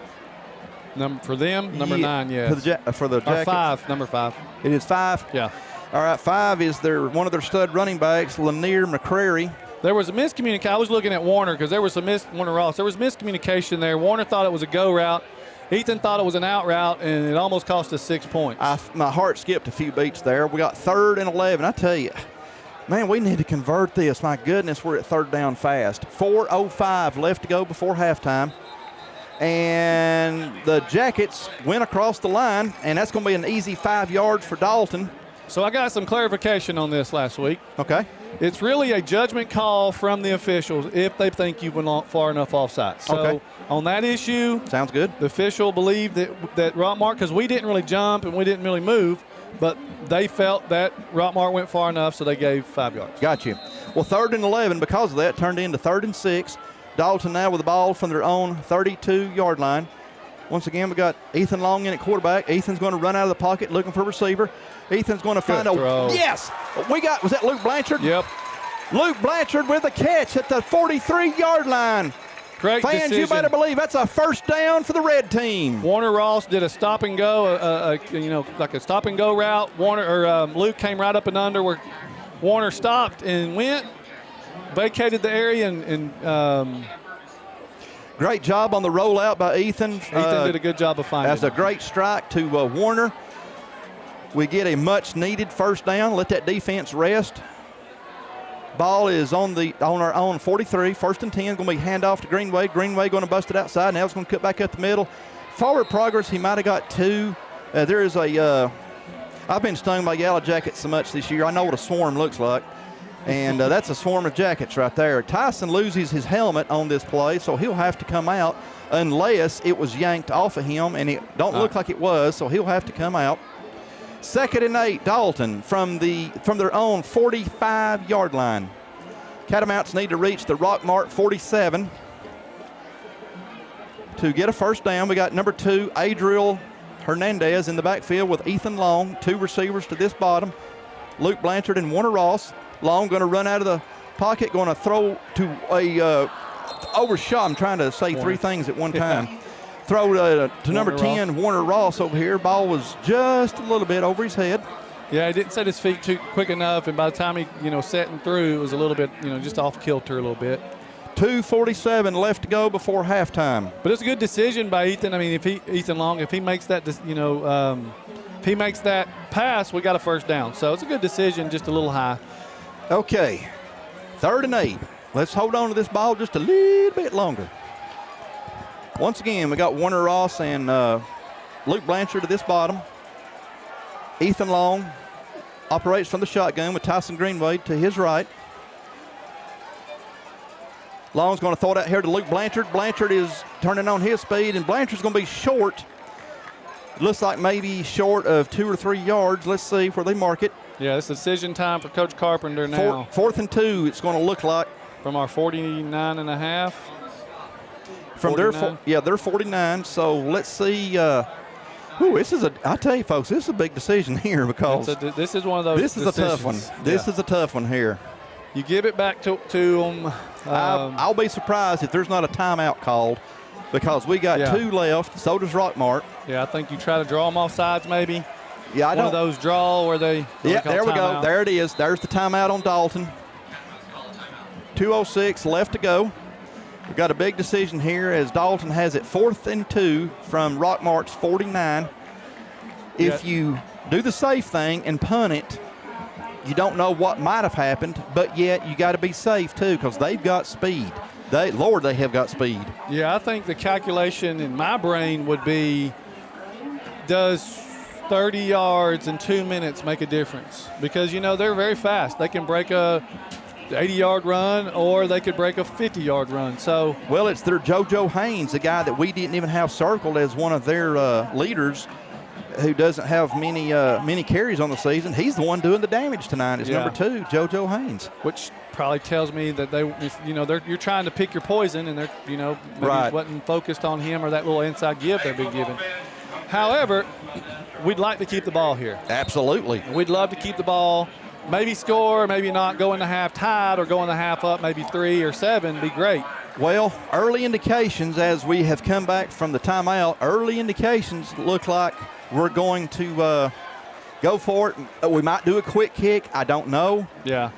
For them, number 9, yes. For the Or Jackets? 5, number 5. It is 5? Yeah. All right, 5 is one of their stud running backs, Lanier McCrary. There was a miscommunication. I was looking at Warner because there was some Warner Ross. There was miscommunication there. Warner thought it was a go route. Ethan thought it was an out route, and it almost cost us 6 points. My heart skipped a few beats there. We got 3rd and 11. I tell you, man, we need to convert this. My goodness, we're at 3rd down fast. 4:05 left to go before halftime. And the Jackets went across the line, and that's going to be an easy 5 yards for Dalton. So I got some clarification on this last week. Okay. It's really a judgment call from the officials if they think you went far enough offside. So okay. On that issue, sounds good. The official believed that Rockmart, because we didn't really jump and we didn't really move, but they felt that Rockmart went far enough, so they gave 5 yards. Got you. Well, 3rd and 11 because of that turned into 3rd and 6. Dalton now with the ball from their own 32-yard line. Once again, we got Ethan Long in at quarterback. Ethan's going to run out of the pocket looking for a receiver. Ethan's going to find yes! Was that Luke Blanchard? Yep. Luke Blanchard with a catch at the 43-yard line. Great Fans, decision. you better believe that's a 1st down for the red team. Warner Ross did a stop and go, like a stop and go route. Luke came right up and under where Warner stopped and went, vacated the area, and great job on the rollout by Ethan. Ethan did a good job of finding it. That's a great strike to Warner. We get a much-needed 1st down. Let that defense rest. Ball is on our own 43. 1st and 10. Going to be handoff to Greenway. Greenway going to bust it outside. Now it's going to cut back up the middle. Forward progress, he might have got 2. There is I've been stung by Yellow Jackets so much this year. I know what a swarm looks like. And that's a swarm of Jackets right there. Tyson loses his helmet on this play, so he'll have to come out unless it was yanked off of him, and it don't look like it was, so he'll have to come out. 2nd and 8, Dalton from their own 45-yard line. Catamounts need to reach the Rockmart 47 to get a 1st down. We got number 2, Adriel Hernandez in the backfield with Ethan Long, 2 receivers to this bottom, Luke Blanchard and Warner Ross. Long going to run out of the pocket, going to throw to a overshot. I'm trying to say 3 things at one time. Throw to number 10, Warner Ross over here. Ball was just a little bit over his head. Yeah, he didn't set his feet too quick enough, and by the time he, setting through, it was a little bit, just off kilter a little bit. 2:47 left to go before halftime. But it's a good decision by Ethan. I mean, Ethan Long, if he makes that, if he makes that pass, we got a 1st down. So it's a good decision, just a little high. Okay, 3rd and 8. Let's hold on to this ball just a little bit longer. Once again, we got Warner Ross and Luke Blanchard at this bottom. Ethan Long operates from the shotgun with Tyson Greenway to his right. Long's going to throw it out here to Luke Blanchard. Blanchard is turning on his speed, and Blanchard's going to be short. Looks like maybe short of 2 or 3 yards. Let's see where they mark it. Yeah, it's decision time for Coach Carpenter now. 4th and 2, it's going to look like. From our 49 and a half. From they're 49. So let's see. I tell you, folks, this is a big decision here because this is one of those. This is decisions. A tough one. This is a tough one here. You give it back to them. I'll be surprised if there's not a timeout called because we got 2 left. So does Rockmart. Yeah, I think you try to draw them off sides maybe. Yeah, one of those draw where they. Yeah, there we go. There it is. There's the timeout on Dalton. 2:06 left to go. We've got a big decision here as Dalton has it 4th and 2 from Rockmart's 49. If you do the safe thing and punt it, you don't know what might have happened, but yet you got to be safe too because they've got speed. They have got speed. Yeah, I think the calculation in my brain would be, does 30 yards in 2 minutes make a difference? Because, they're very fast. They can break a 80-yard run, or they could break a 50-yard run. So, well, it's their JoJo Haynes, the guy that we didn't even have circled as one of their leaders, who doesn't have many carries on the season. He's the one doing the damage tonight. It's number 2, JoJo Haynes, which probably tells me that you're trying to pick your poison, and they're maybe wasn't focused on him or that little inside give they've been given. However, we'd like to keep the ball here. Absolutely, we'd love to keep the ball. Maybe score, maybe not, go in the half tied or go in the half up, maybe 3 or 7, be great. Well, early indications as we have come back from the timeout, early indications look like we're going to go for it. We might do a quick kick. I don't know. Yeah.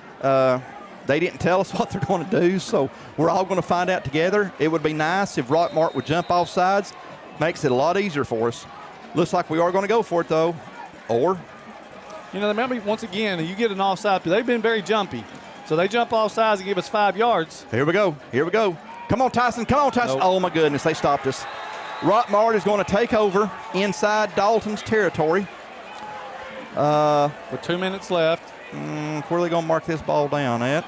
They didn't tell us what they're going to do, so we're all going to find out together. It would be nice if Rockmart would jump off sides. Makes it a lot easier for us. Looks like we are going to go for it, though. Or? Remember, once again, you get an offside. They've been very jumpy. So they jump off sides and give us 5 yards. Here we go. Here we go. Come on, Tyson. Come on, Tyson. Nope. Oh, my goodness. They stopped us. Rockmart is going to take over inside Dalton's territory. With 2 minutes left. Where are they going to mark this ball down at?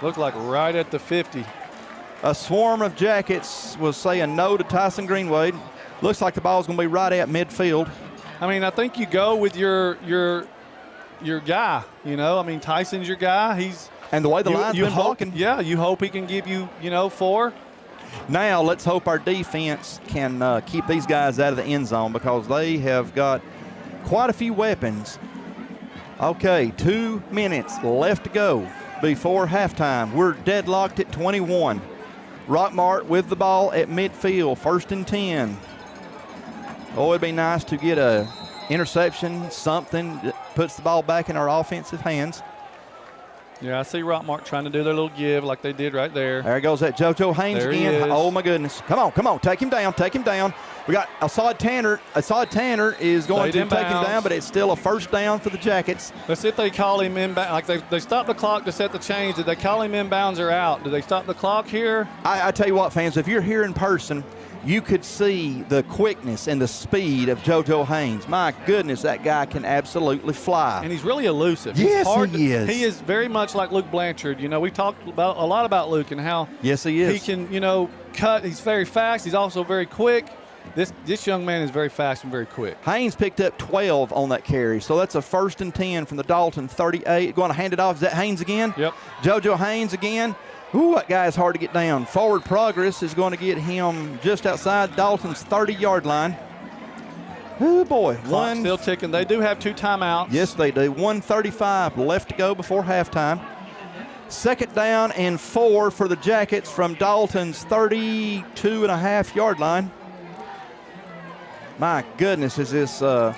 Looked like right at the 50. A swarm of Jackets was saying no to Tyson Greenway. Looks like the ball's going to be right at midfield. I mean, I think you go with your guy, Tyson's your guy. And the way the line's been blocking. Yeah, you hope he can give you, 4. Now let's hope our defense can keep these guys out of the end zone because they have got quite a few weapons. Okay, 2 minutes left to go before halftime. We're deadlocked at 21. Rockmart with the ball at midfield, 1st and 10. Oh, it'd be nice to get a interception, something that puts the ball back in our offensive hands. Yeah, I see Rockmart trying to do their little give like they did right there. There goes that JoJo Haynes there again. Oh, my goodness. Come on. Take him down. We got Assad Tanner. Assad Tanner is going to take him down, but it's still a first down for the Jackets. Let's see if they call him inbound. Like they stopped the clock to set the change. Did they call him inbounds or out? Did they stop the clock here? I tell you what, fans, if you're here in person, you could see the quickness and the speed of JoJo Haynes. My goodness, that guy can absolutely fly. And he's really elusive. Yes, he is. He is very much like Luke Blanchard. We talked a lot about Luke and how yes, he is. He can, cut. He's very fast. He's also very quick. This young man is very fast and very quick. Haynes picked up 12 on that carry, so that's a 1st and 10 from the Dalton 38. Going to hand it off. Is that Haynes again? Yep. JoJo Haynes again. Ooh, that guy is hard to get down. Forward progress is going to get him just outside Dalton's 30-yard line. Oh, boy. Clock's still ticking. They do have 2 timeouts. Yes, they do. 1:35 left to go before halftime. 2nd down and 4 for the Jackets from Dalton's 32.5-yard line. My goodness, is this... Do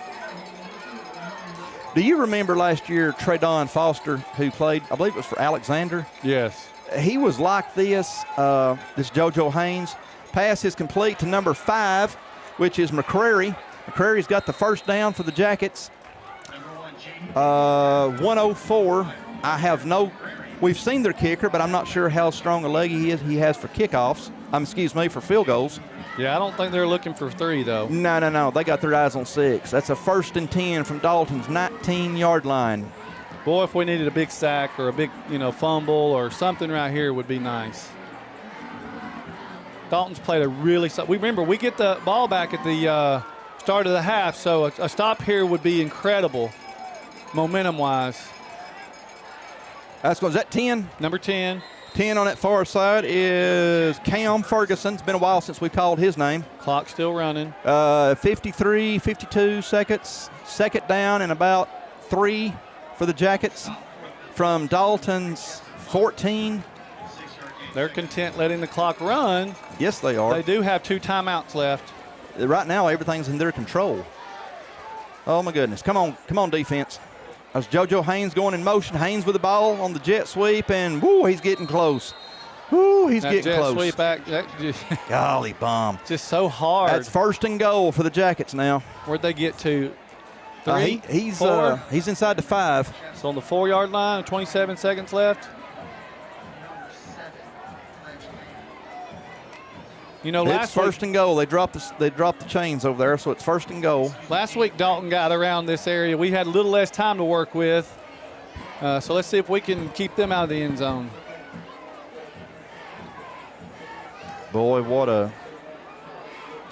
you remember last year Traydon Foster, who played, I believe it was for Alexander? Yes. He was like this, this JoJo Haynes. Pass is complete to number 5, which is McCrary. McCrary's got the first down for the Jackets. 104. We've seen their kicker, but I'm not sure how strong a leg he has for kickoffs. For field goals. Yeah, I don't think they're looking for 3, though. No. They got their eyes on 6. That's a 1st and 10 from Dalton's 19-yard line. Boy, if we needed a big sack or a big, fumble or something right here would be nice. Dalton's played a really – we get the ball back at the start of the half, so a stop here would be incredible momentum-wise. Is that 10? Number 10. 10 on that far side is Cam Ferguson. It's been a while since we called his name. Clock still running. 53, 52 seconds. 2nd down and about 3 for the Jackets from Dalton's 14. They're content letting the clock run. Yes, they are. They do have 2 timeouts left. Right now, everything's in their control. Oh, my goodness. Come on, defense. That's JoJo Haynes going in motion. Haynes with the ball on the jet sweep, and woo, he's getting close. Woo, he's getting close. Jet sweep back. Golly bomb. Just so hard. That's 1st and goal for the Jackets now. Where'd they get to? 3? He's 4? He's inside the 5. So on the 4-yard line, 27 seconds left. It's 1st and goal. They dropped the chains over there, so it's 1st and goal. Last week, Dalton got around this area. We had a little less time to work with. So let's see if we can keep them out of the end zone. Boy, what a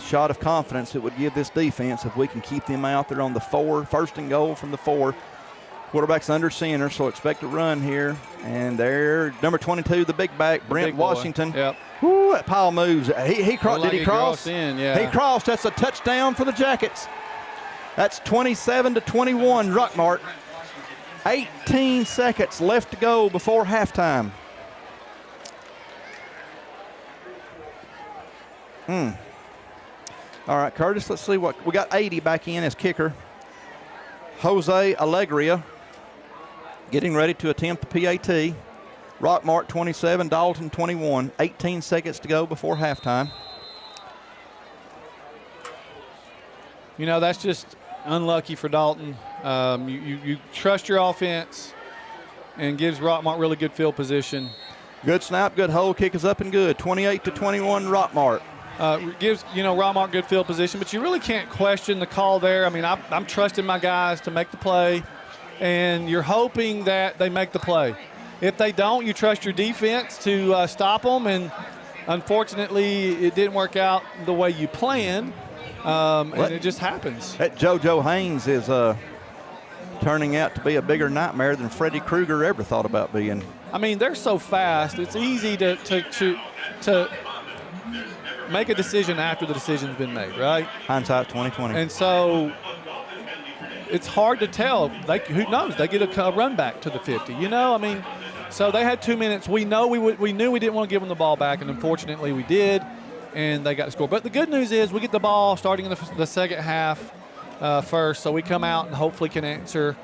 shot of confidence it would give this defense if we can keep them out there on the 4. 1st and goal from the 4. Quarterback's under center, so expect a run here. And there, number 22, the big back, Brent Washington. Yep. Woo, that pile moves. He crossed. Did he cross? In, yeah. He crossed. That's a touchdown for the Jackets. That's 27-21, Rockmart. 18 seconds left to go before halftime. All right, Curtis, let's see what we got. 80 back in as kicker. Jose Alegria getting ready to attempt the PAT. Rockmart 27, Dalton 21. 18 seconds to go before halftime. You know, that's just unlucky for Dalton. You trust your offense and gives Rockmart really good field position. Good snap, good hold, kick is up and good. 28-21 Rockmart. Gives, Rockmart good field position, but you really can't question the call there. I mean, I'm trusting my guys to make the play, and you're hoping that they make the play. If they don't, you trust your defense to stop them, and unfortunately, it didn't work out the way you planned, and it just happens. That JoJo Haynes is turning out to be a bigger nightmare than Freddie Krueger ever thought about being. I mean, they're so fast. It's easy to make a decision after the decision's been made, right? Hindsight 2020. And so it's hard to tell. Who knows? They get a run back to the 50. I mean, so they had 2 minutes. We knew we didn't want to give them the ball back, and unfortunately we did, and they got the score. But the good news is we get the ball starting in the second half first, so we come out and hopefully can answer.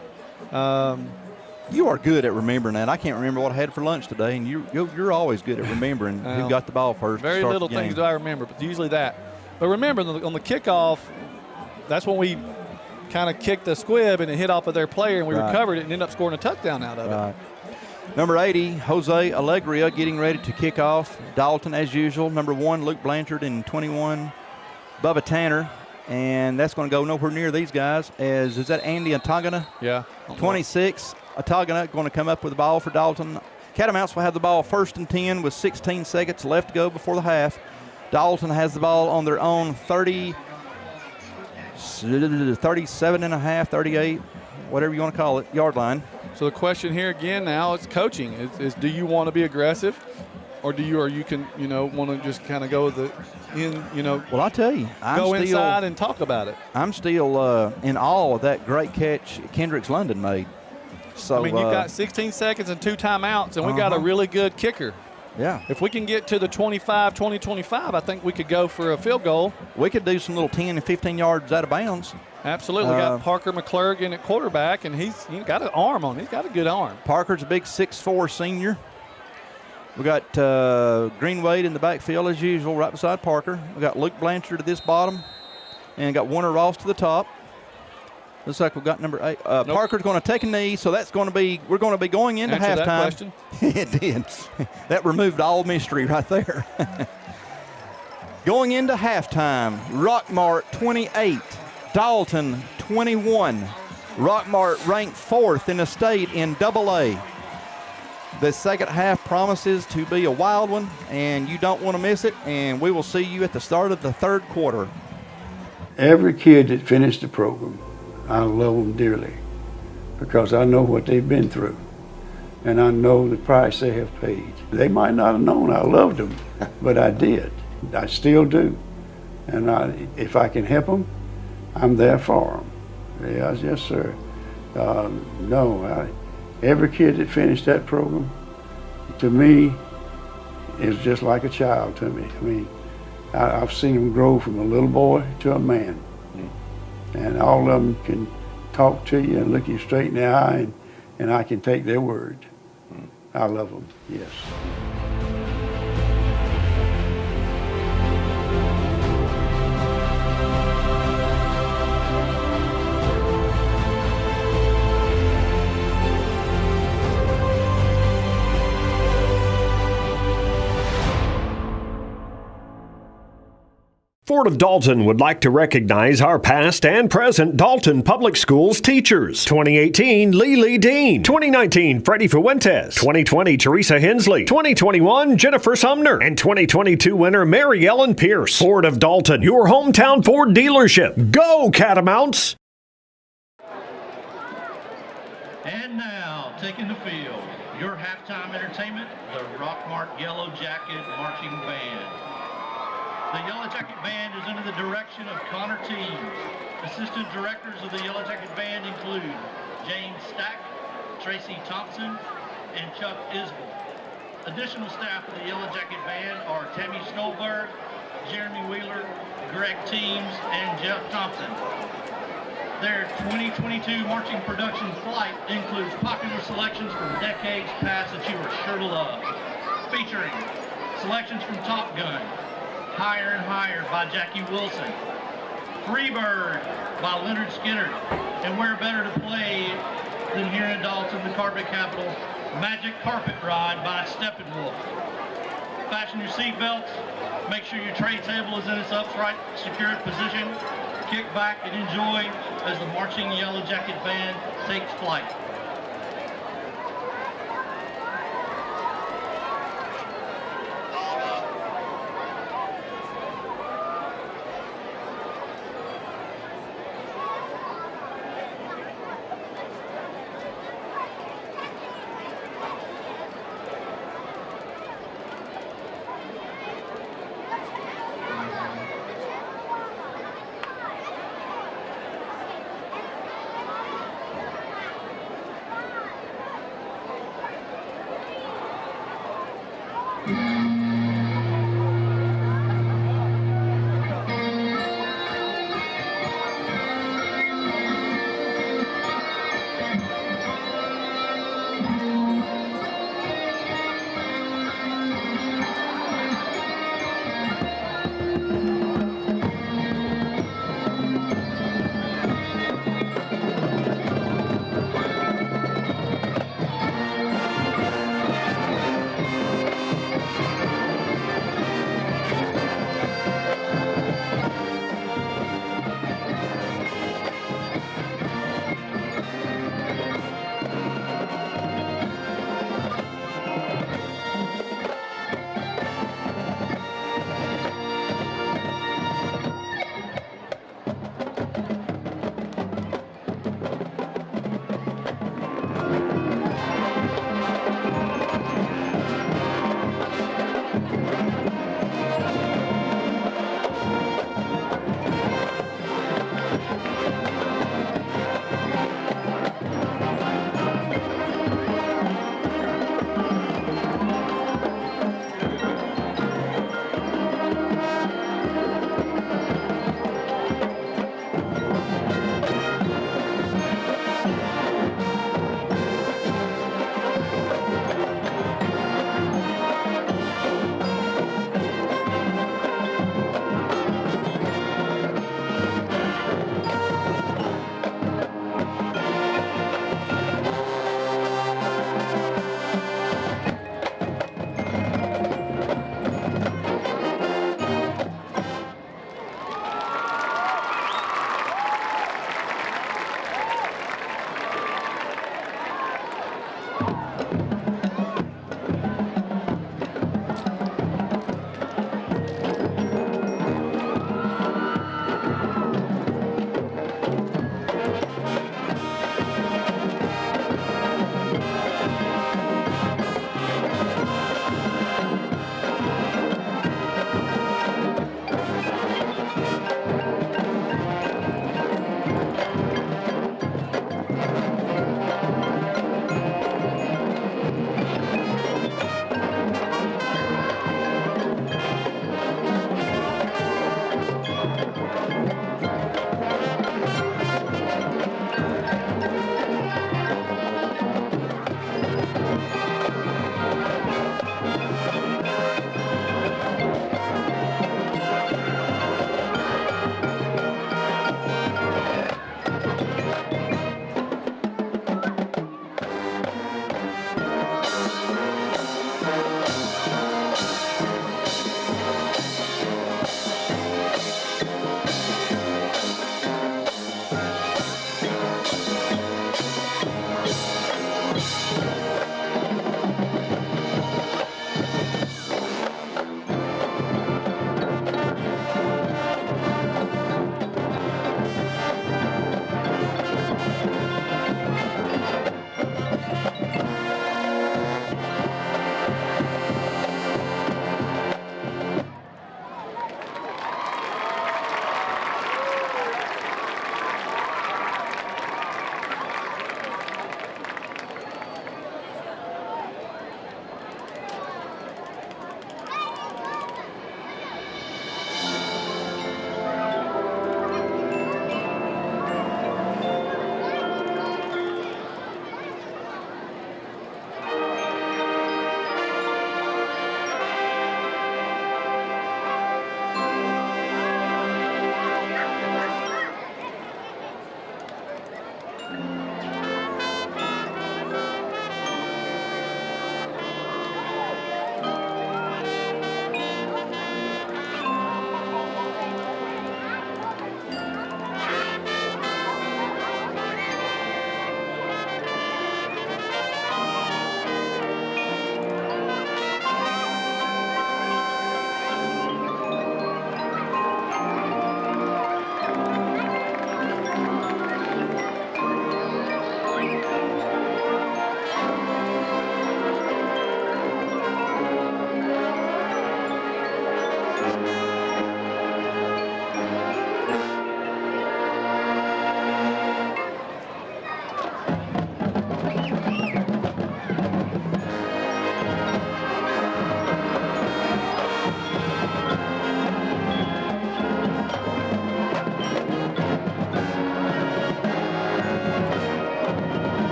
You are good at remembering that. I can't remember what I had for lunch today, and you're always good at remembering who got the ball first. Very little things do I remember, but usually that. But remember, on the kickoff, that's when we kind of kicked the squib and it hit off of their player, and we recovered it and ended up scoring a touchdown out of it. Number 80, Jose Alegria getting ready to kick off. Dalton, as usual. Number 1, Luke Blanchard, and 21, Bubba Tanner. And that's going to go nowhere near these guys. Is that Andy Atagana? Yeah. 26, Atagana going to come up with the ball for Dalton. Catamounts will have the ball 1st and 10 with 16 seconds left to go before the half. Dalton has the ball on their own 37 and a half, 38, whatever you want to call it, yard line. So the question here again now is coaching. Is do you want to be aggressive, or do you want to just kind of go with the Well, I tell you, go inside and talk about it. I'm still in awe of that great catch Kendricks London made. So I mean, you've got 16 seconds and 2 timeouts, and we got a really good kicker. Yeah. If we can get to the 25, I think we could go for a field goal. We could do some little 10 and 15 yards out of bounds. Absolutely. We got Parker McClurgan at quarterback, and he's got an arm on him. He's got a good arm. Parker's a big 6'4" senior. We got Greenwade in the backfield as usual, right beside Parker. We got Luke Blanchard at this bottom, and got Warner Ross to the top. Looks like we've got number 8. Nope. Parker's going to take a knee, so we're going to be going into Answer halftime. That question. It did. That removed all mystery right there. Going into halftime, Rockmart 28, Dalton 21. Rockmart ranked 4th in the state in AA. The second half promises to be a wild one, and you don't want to miss it, and we will see you at the start of the 3rd quarter. Every kid that finished the program, I love them dearly because I know what they've been through, and I know the price they have paid. They might not have known I loved them, but I did. I still do. And if I can help them, I'm there for them. Yes, sir. Every kid that finished that program, to me, is just like a child to me. I mean, I've seen them grow from a little boy to a man. And all of them can talk to you and look you straight in the eye, and I can take their word. I love them, yes. Fort of Dalton would like to recognize our past and present Dalton Public Schools teachers. 2018, Lily Dean. 2019, Freddie Fuentes. 2020, Teresa Hensley. 2021, Jennifer Sumner. And 2022 winner, Mary Ellen Pierce. Fort of Dalton, your hometown Ford dealership. Go Catamounts! And now, taking the field, your halftime entertainment, the Rockmart Yellow Jacket Marching Band. The Yellow Jacket Band is under the direction of Connor Teams. Assistant directors of the Yellow Jacket Band include James Stack, Tracy Thompson, and Chuck Isbell. Additional staff of the Yellow Jacket Band are Tammy Snowberg, Jeremy Wheeler, Greg Teams, and Jeff Thompson. Their 2022 marching production flight includes popular selections from decades past that you are sure to love, featuring selections from Top Gun, Higher and Higher by Jackie Wilson, Freebird by Leonard Skinner, and where better to play than here in Dalton, the carpet capital, Magic Carpet Ride by Steppenwolf. Fasten your seatbelts, make sure your tray table is in its upright, secured position, kick back and enjoy as the marching Yellow Jacket Band takes flight.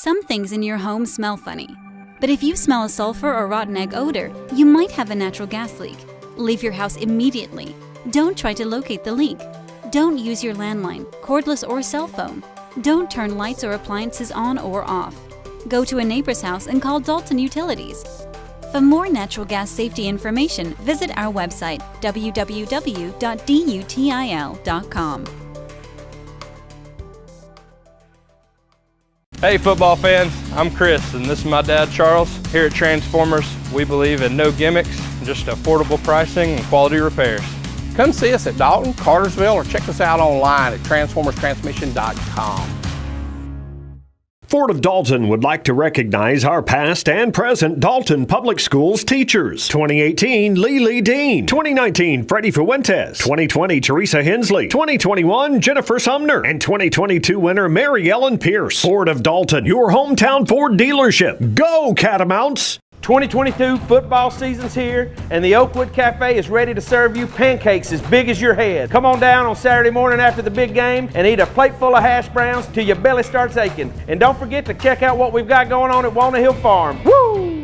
Some things in your home smell funny. But if you smell a sulfur or rotten egg odor, you might have a natural gas leak. Leave your house immediately. Don't try to locate the leak. Don't use your landline, cordless or cell phone. Don't turn lights or appliances on or off. Go to a neighbor's house and call Dalton Utilities. For more natural gas safety information, visit our website, www.dutil.com. Hey football fans, I'm Chris and this is my dad Charles. Here at Transformers, we believe in no gimmicks, just affordable pricing and quality repairs. Come see us at Dalton, Cartersville, or check us out online at transformerstransmission.com. Ford of Dalton would like to recognize our past and present Dalton Public Schools teachers. 2018, Lily Dean. 2019, Freddie Fuentes. 2020, Teresa Hensley. 2021, Jennifer Sumner. And 2022 winner, Mary Ellen Pierce. Ford of Dalton, your hometown Ford dealership. Go Catamounts! 2022 football season's here, and the Oakwood Cafe is ready to serve you pancakes as big as your head. Come on down on Saturday morning after the big game and eat a plate full of hash browns till your belly starts aching. And don't forget to check out what we've got going on at Walnut Hill Farm. Woo!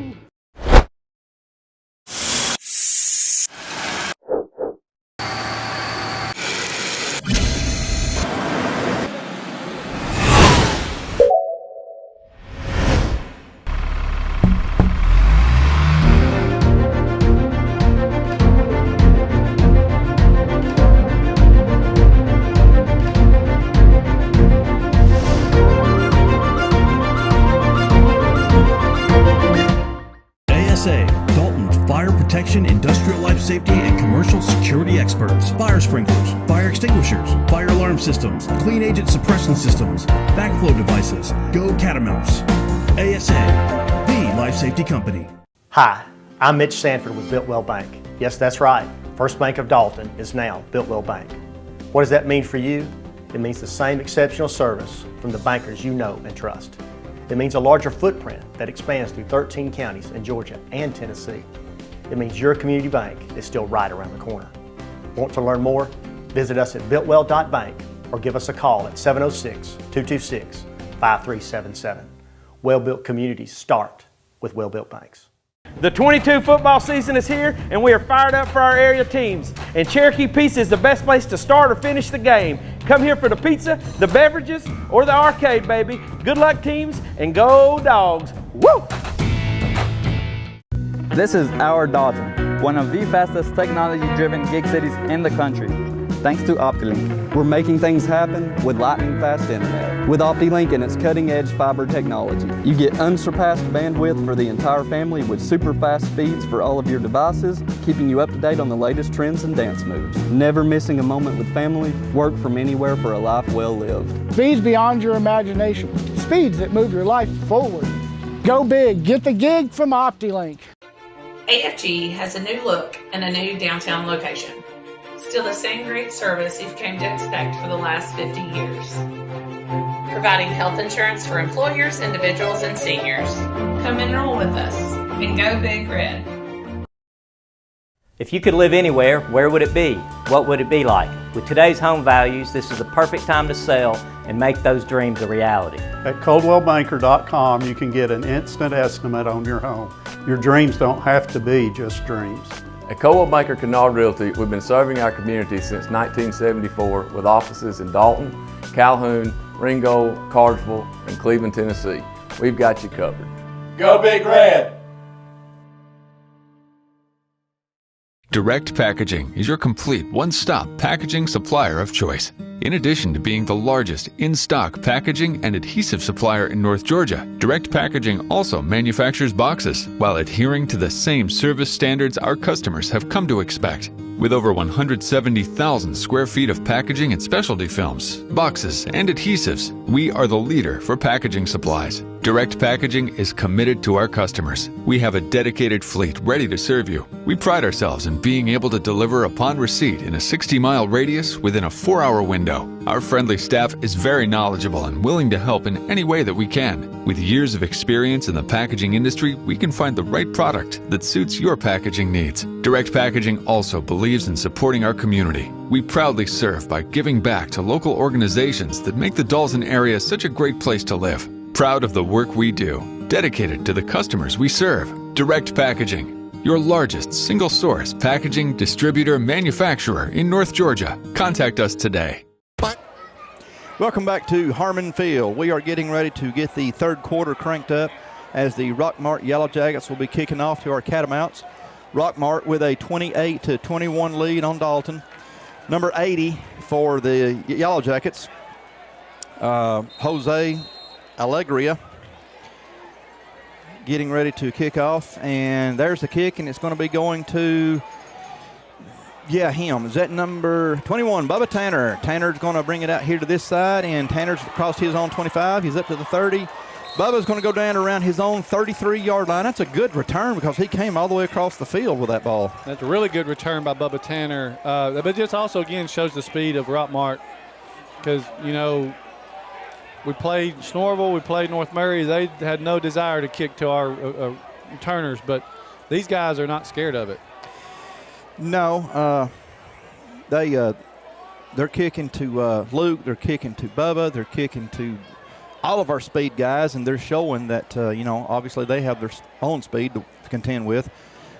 Industrial life safety and commercial security experts. Fire sprinklers, fire extinguishers, fire alarm systems, clean agent suppression systems, backflow devices. Go Catamounts. ASA, the life safety company. Hi, I'm Mitch Sanford with Builtwell Bank. Yes, that's right. First Bank of Dalton is now Builtwell Bank. What does that mean for you? It means the same exceptional service from the bankers you know and trust. It means a larger footprint that expands through 13 counties in Georgia and Tennessee. It means your community bank is still right around the corner. Want to learn more? Visit us at builtwell.bank or give us a call at 706-226-5377. Well-built communities start with well-built banks. The 22 football season is here, and we are fired up for our area teams. And Cherokee Pizza is the best place to start or finish the game. Come here for the pizza, the beverages, or the arcade, baby. Good luck, teams, and go Dogs. Woo! This is our Dalton, one of the fastest technology-driven gig cities in the country. Thanks to OptiLink, we're making things happen with lightning-fast internet. With OptiLink and its cutting-edge fiber technology, you get unsurpassed bandwidth for the entire family with super-fast speeds for all of your devices, keeping you up to date on the latest trends and dance moves. Never missing a moment with family, work from anywhere for a life well lived. Speeds beyond your imagination. Speeds that move your life forward. Go big. Get the gig from OptiLink. AFG has a new look and a new downtown location. Still the same great service you've come to expect for the last 50 years. Providing health insurance for employers, individuals, and seniors. Come enroll with us and go Big Red. If you could live anywhere, where would it be? What would it be like? With today's home values, this is the perfect time to sell and make those dreams a reality. At ColdwellBanker.com, you can get an instant estimate on your home. Your dreams don't have to be just dreams. At Coldwell Banker Kennard Realty, we've been serving our community since 1974 with offices in Dalton, Calhoun, Ringgold, Cartersville, and Cleveland, Tennessee. We've got you covered. Go Big Red! Direct Packaging is your complete one-stop packaging supplier of choice. In addition to being the largest in-stock packaging and adhesive supplier in North Georgia, Direct Packaging also manufactures boxes while adhering to the same service standards our customers have come to expect. With over 170,000 square feet of packaging and specialty films, boxes, and adhesives, we are the leader for packaging supplies. Direct Packaging is committed to our customers. We have a dedicated fleet ready to serve you. We pride ourselves in being able to deliver upon receipt in a 60-mile radius within a 4-hour window. Our friendly staff is very knowledgeable and willing to help in any way that we can. With years of experience in the packaging industry, we can find the right product that suits your packaging needs. Direct Packaging also believes in supporting our community. We proudly serve by giving back to local organizations that make the Dalton area such a great place to live. proud of the work we do, dedicated to the customers we serve. Direct Packaging, your largest single-source packaging distributor manufacturer in North Georgia. Contact us today. Welcome back to Harmon Field. We are getting ready to get the third quarter cranked up as the Rockmart Yellow Jackets will be kicking off to our Catamounts. Rockmart with a 28-21 lead on Dalton. Number 80 for the Yellow Jackets, Jose Alegria, getting ready to kick off. And there's the kick, and it's going to be going to, him. Is that number 21, Bubba Tanner? Tanner's going to bring it out here to this side, and Tanner's across his own 25. He's up to the 30. Bubba's going to go down around his own 33-yard line. That's a good return because he came all the way across the field with that ball. That's a really good return by Bubba Tanner. But just also, again, shows the speed of Rockmart because, we played Snorville, we played North Murray. They had no desire to kick to our returners, but these guys are not scared of it. No. They're kicking to Luke. They're kicking to Bubba. They're kicking to all of our speed guys, and they're showing that, obviously they have their own speed to contend with.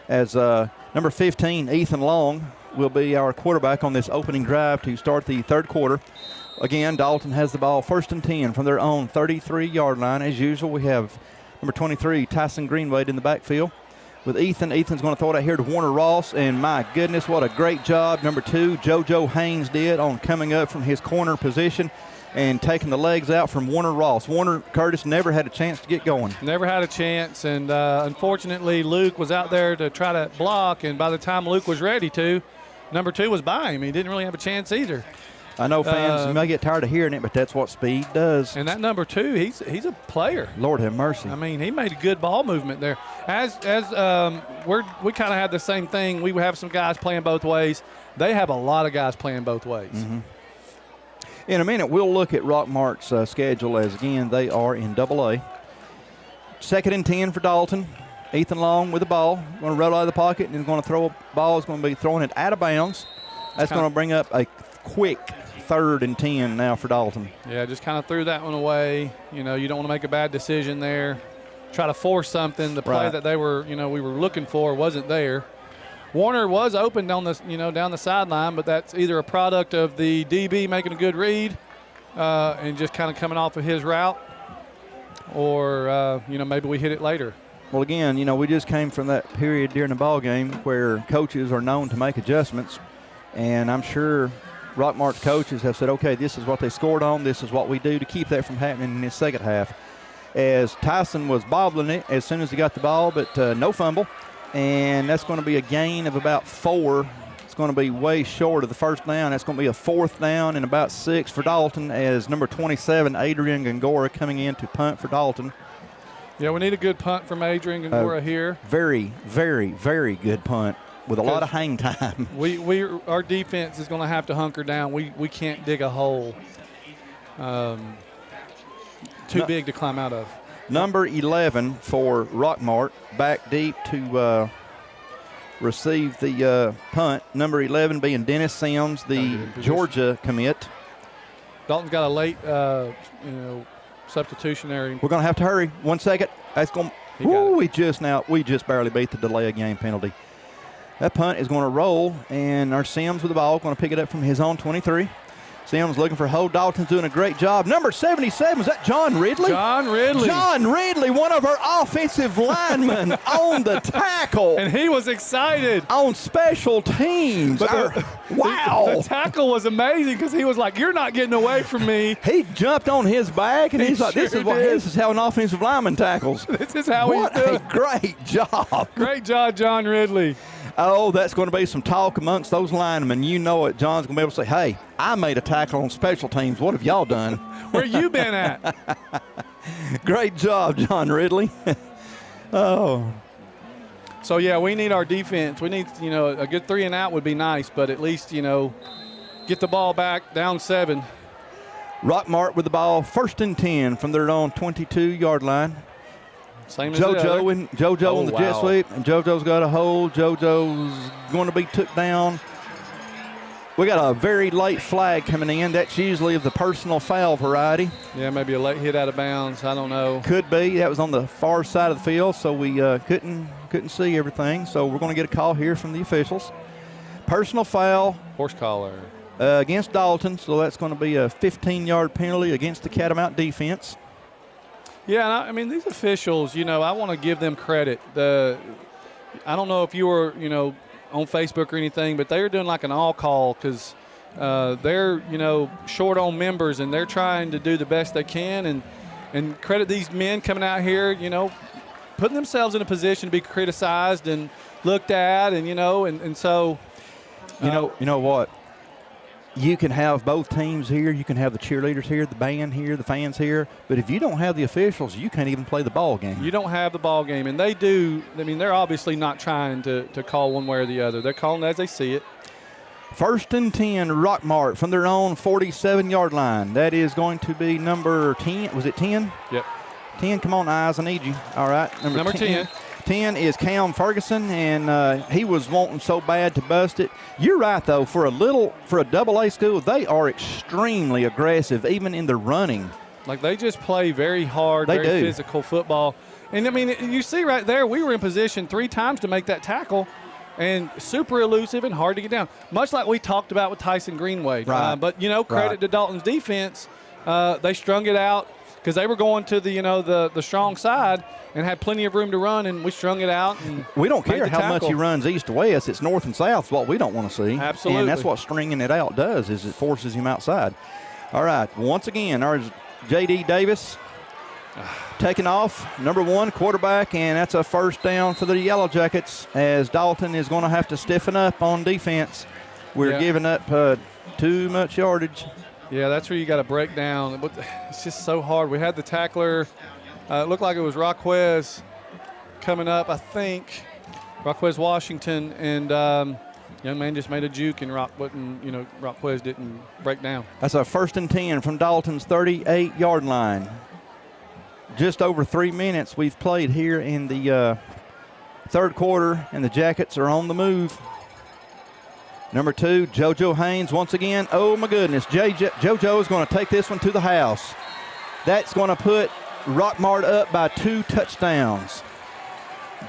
As number 15, Ethan Long, will be our quarterback on this opening drive to start the third quarter. Again, Dalton has the ball 1st and 10 from their own 33-yard line. As usual, we have number 23, Tyson Greenwade, in the backfield with Ethan. Ethan's going to throw it out here to Warner Ross, and my goodness, what a great job number 2, JoJo Haynes, did on coming up from his corner position and taking the legs out from Warner Ross. Warner Curtis never had a chance to get going. Never had a chance, and unfortunately, Luke was out there to try to block, and by the time Luke was ready to, number 2 was by him. He didn't really have a chance either. I know fans may get tired of hearing it, but that's what speed does. And that number 2, he's a player. Lord have mercy. I mean, he made a good ball movement there. We kind of have the same thing. We have some guys playing both ways. They have a lot of guys playing both ways. Mm-hmm. In a minute, we'll look at Rockmart's schedule as, again, they are in AA. 2nd and 10 for Dalton. Ethan Long with the ball. Going to roll out of the pocket and he's going to throw a ball. He's going to be throwing it out of bounds. That's going to bring up a quick 3rd and 10 now for Dalton. Yeah, just kind of threw that one away. You don't want to make a bad decision there. Try to force something. The play that we were looking for wasn't there. Warner was open down the sideline, but that's either a product of the DB making a good read and just kind of coming off of his route, or maybe we hit it later. Well, again, we just came from that period during the ball game where coaches are known to make adjustments, and I'm sure Rockmart's coaches have said, okay, this is what they scored on. This is what we do to keep that from happening in the second half. As Tyson was bobbling it as soon as he got the ball, but no fumble. And that's going to be a gain of about 4. It's going to be way short of the first down. That's going to be a 4th down and about 6 for Dalton as number 27, Adrian Gongora, coming in to punt for Dalton. Yeah, we need a good punt from Adrian Gongora here. Very, very, very good punt with a lot of hang time. Our defense is going to have to hunker down. We can't dig a hole too big to climb out of. Number 11 for Rockmart, back deep to receive the punt. Number 11 being Dennis Sims, the Georgia commit. Dalton's got a late, substitutionary. We're going to have to hurry. 1 second. That's going. We just barely beat the delay of game penalty. That punt is going to roll, and our Sims with the ball, going to pick it up from his own 23. Sims looking for Ho. Dalton's doing a great job. Number 77, is that John Ridley? John Ridley. John Ridley, one of our offensive linemen on the tackle. And he was excited. On special teams. Wow. The tackle was amazing because he was like, you're not getting away from me. He jumped on his back, and he's like, this is how an offensive lineman tackles. This is how he's doing. What a great job. Great job, John Ridley. Oh, that's going to be some talk amongst those linemen. You know it. John's going to be able to say, hey, I made a tackle on special teams. What have y'all done? Where you been at? Great job, John Ridley. Oh. So, yeah, we need our defense. We need, a good 3 and out would be nice, but at least, get the ball back, down 7. Rockmart with the ball, 1st and 10 from their own 22-yard line. Same as JoJo on the jet sweep, and JoJo's got a hold. JoJo's going to be took down. We got a very late flag coming in. That's usually of the personal foul variety. Yeah, maybe a late hit out of bounds. I don't know. Could be. That was on the far side of the field, so we couldn't see everything. So we're going to get a call here from the officials. Personal foul. Horse collar. Against Dalton, so that's going to be a 15-yard penalty against the Catamount defense. Yeah, I mean, these officials, you know, I want to give them credit. I don't know if you were, you know, on Facebook or anything, but they're doing like an all call because they're, you know, short on members and they're trying to do the best they can and credit these men coming out here, you know, putting themselves in a position to be criticized and looked at and, you know, and so. You know what? You can have both teams here. You can have the cheerleaders here, the band here, the fans here. But if you don't have the officials, you can't even play the ball game. You don't have the ball game. And they do. I mean, they're obviously not trying to call one way or the other. They're calling as they see it. 1st and 10, Rockmart from their own 47-yard line. That is going to be number 10. Was it 10? Yep. 10, come on, Eyes, I need you. All right. Number 10. 10 is Cam Ferguson, and he was wanting so bad to bust it. You're right, though. For a double-A school, they are extremely aggressive, even in their running. Like, they just play very hard, very physical football. And, I mean, you see right there, we were in position 3 times to make that tackle, and super elusive and hard to get down, much like we talked about with Tyson Greenway. Right. But, you know, credit to Dalton's defense. They strung it out because they were going to the, you know, the strong side and had plenty of room to run, and we strung it out. And we don't care how much he runs east to west. It's north and south is what we don't want to see. Absolutely. And that's what stringing it out does, is it forces him outside. All right, once again, our J.D. Davis taking off, number 1 quarterback, and that's a first down for the Yellow Jackets as Dalton is going to have to stiffen up on defense. We're giving up too much yardage. Yeah, that's where you got to break down. But it's just so hard. We had the tackler. It looked like it was Rockwez coming up, I think. Rockwez Washington, and young man just made a juke, and Rockwez didn't break down. That's a 1st and 10 from Dalton's 38-yard line. Just over 3 minutes we've played here in the third quarter, and the Jackets are on the move. Number 2, JoJo Haynes once again. Oh, my goodness. JoJo is going to take this one to the house. That's going to put Rockmart up by 2 touchdowns.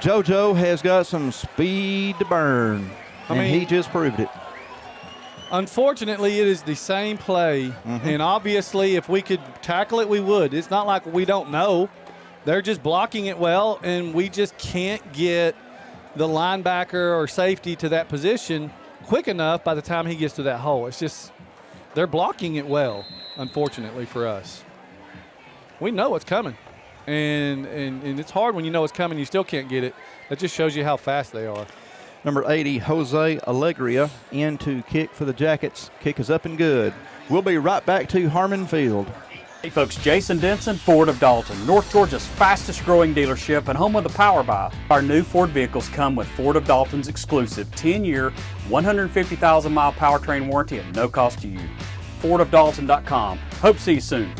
JoJo has got some speed to burn, and he just proved it. Unfortunately, it is the same play, and obviously if we could tackle it, we would. It's not like we don't know. They're just blocking it well, and we just can't get the linebacker or safety to that position quick enough by the time he gets to that hole. It's just they're blocking it well, unfortunately for us. We know it's coming, and it's hard when you know it's coming, you still can't get it. That just shows you how fast they are. Number 80, Jose Alegria, in to kick for the Jackets. Kick is up and good. We'll be right back to Harmon Field. Hey folks, Jason Denson, Ford of Dalton, North Georgia's fastest growing dealership and home of the Power Buy. Our new Ford vehicles come with Ford of Dalton's exclusive 10-year, 150,000-mile powertrain warranty at no cost to you. FordofDalton.com. Hope to see you soon.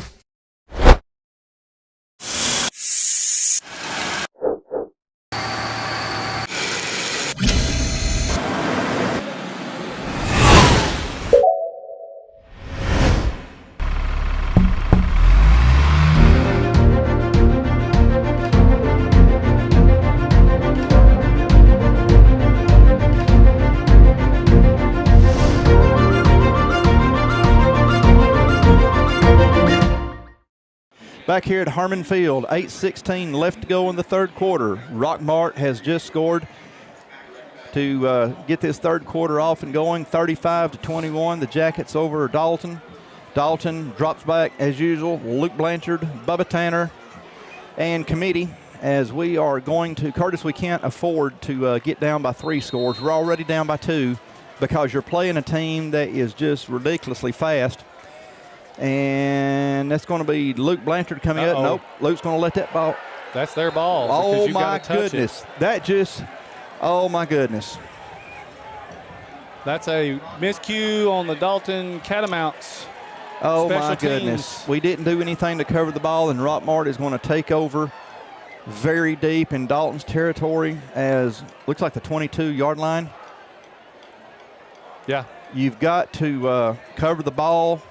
Back here at Harmon Field, 8:16 left to go in the third quarter. Rockmart has just scored to get this third quarter off and going, 35-21. The Jackets over Dalton. Dalton drops back as usual. Luke Blanchard, Bubba Tanner, and committee. As we are going to, Curtis, we can't afford to get down by 3 scores. We're already down by 2 because you're playing a team that is just ridiculously fast. And that's going to be Luke Blanchard coming up. Nope, Luke's going to let that ball. That's their ball. Oh, my goodness. That just, oh, my goodness. That's a miscue on the Dalton Catamounts. Oh, my goodness. We didn't do anything to cover the ball, and Rockmart is going to take over very deep in Dalton's territory as looks like the 22-yard line. Yeah. you've got to cover the ball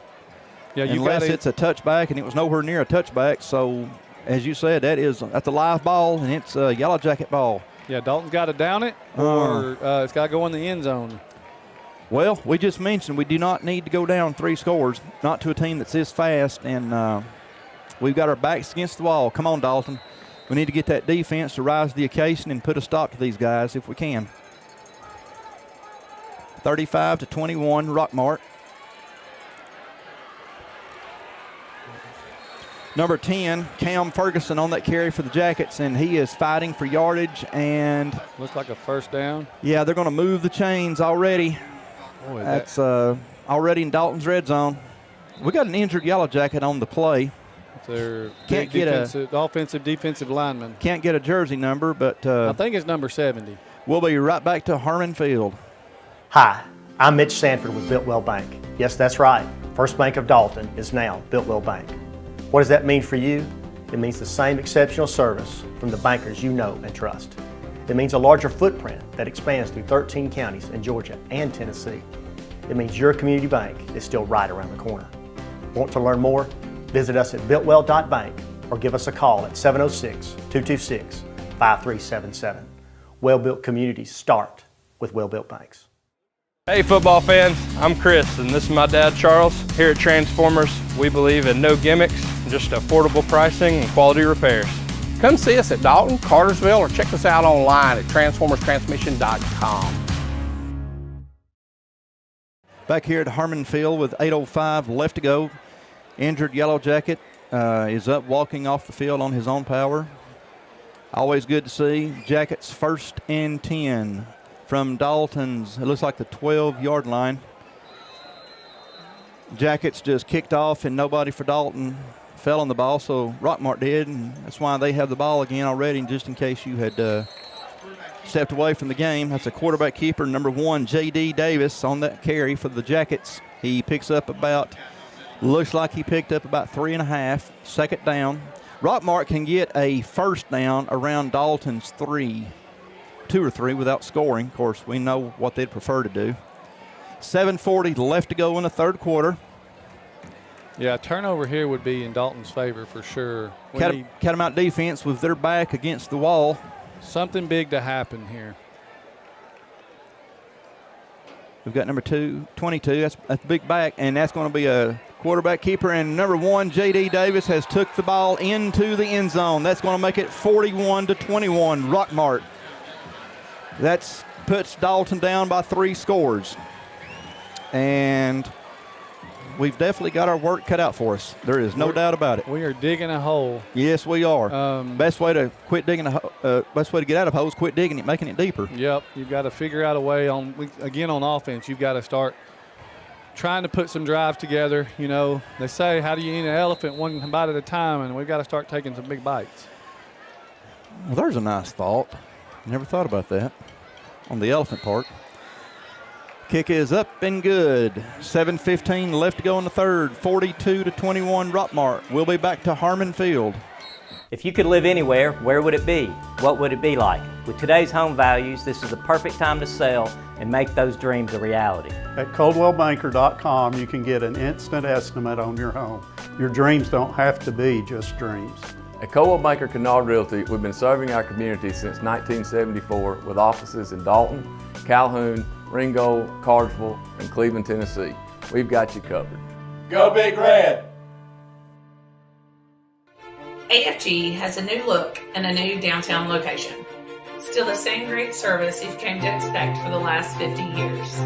unless it's a touchback, and it was nowhere near a touchback. So, as you said, that's a live ball, and it's a Yellow Jacket ball. Yeah, Dalton's got to down it, or it's got to go in the end zone. Well, we just mentioned we do not need to go down 3 scores, not to a team that's this fast, and we've got our backs against the wall. Come on, Dalton. We need to get that defense to rise to the occasion and put a stop to these guys if we can. 35-21, Rockmart. Number 10, Cam Ferguson on that carry for the Jackets, and he is fighting for yardage. And looks like a first down. Yeah, they're going to move the chains already. Boy, that's already in Dalton's red zone. We got an injured Yellow Jacket on the play. Their can't get offensive defensive lineman. Can't get a jersey number, but I think it's number 70. We'll be right back to Harmon Field. Hi, I'm Mitch Sanford with Builtwell Bank. Yes, that's right. First Bank of Dalton is now Builtwell Bank. What does that mean for you? It means the same exceptional service from the bankers you know and trust. It means a larger footprint that expands through 13 counties in Georgia and Tennessee. It means your community bank is still right around the corner. Want to learn more? Visit us at builtwell.bank or give us a call at 706-226-5377. Well-built communities start with well-built banks. Hey football fans, I'm Chris and this is my dad Charles. Here at Transformers, we believe in no gimmicks, just affordable pricing and quality repairs. Come see us at Dalton, Cartersville, or check us out online at transformerstransmission.com. Back here at Harmon Field with 8:05 left to go. Injured Yellow Jacket is up walking off the field on his own power. Always good to see. Jackets 1st and 10 from Dalton's, it looks like the 12-yard line. Jackets just kicked off and nobody for Dalton fell on the ball, so Rockmart did, and that's why they have the ball again already, just in case you had stepped away from the game. That's a quarterback keeper, number 1, J.D. Davis, on that carry for the Jackets. He picks up looks like he picked up about 3.5, second down. Rockmart can get a first down around Dalton's 2 or 3 without scoring. Of course, we know what they'd prefer to do. 7:40 left to go in the third quarter. Yeah, turnover here would be in Dalton's favor for sure. Catamount defense with their back against the wall. Something big to happen here. We've got number 22. That's the big back, and that's going to be a quarterback keeper. And number 1, J.D. Davis, has took the ball into the end zone. That's going to make it 41-21, Rockmart. That puts Dalton down by 3 scores. And we've definitely got our work cut out for us. There is no doubt about it. We are digging a hole. Yes, we are. Best way to quit digging best way to get out of a hole is quit digging it, making it deeper. Yep, you've got to figure out a way on offense. You've got to start trying to put some drive together. You know, they say, how do you eat an elephant one bite at a time? And we've got to start taking some big bites. Well, there's a nice thought. Never thought about that on the elephant part. Kick is up and good. 7:15 left to go in the third. 42-21 Rockmart. We'll be back to Harmon Field. If you could live anywhere, where would it be? What would it be like? With today's home values, this is the perfect time to sell and make those dreams a reality. At coldwellbanker.com, you can get an instant estimate on your home. Your dreams don't have to be just dreams. At Coldwell Banker Kennard Realty, we've been serving our community since 1974 with offices in Dalton, Calhoun, Ringgold, Cartersville, and Cleveland, Tennessee. We've got you covered. Go Big Red! AFG has a new look and a new downtown location. Still the same great service you've come to expect for the last 50 years.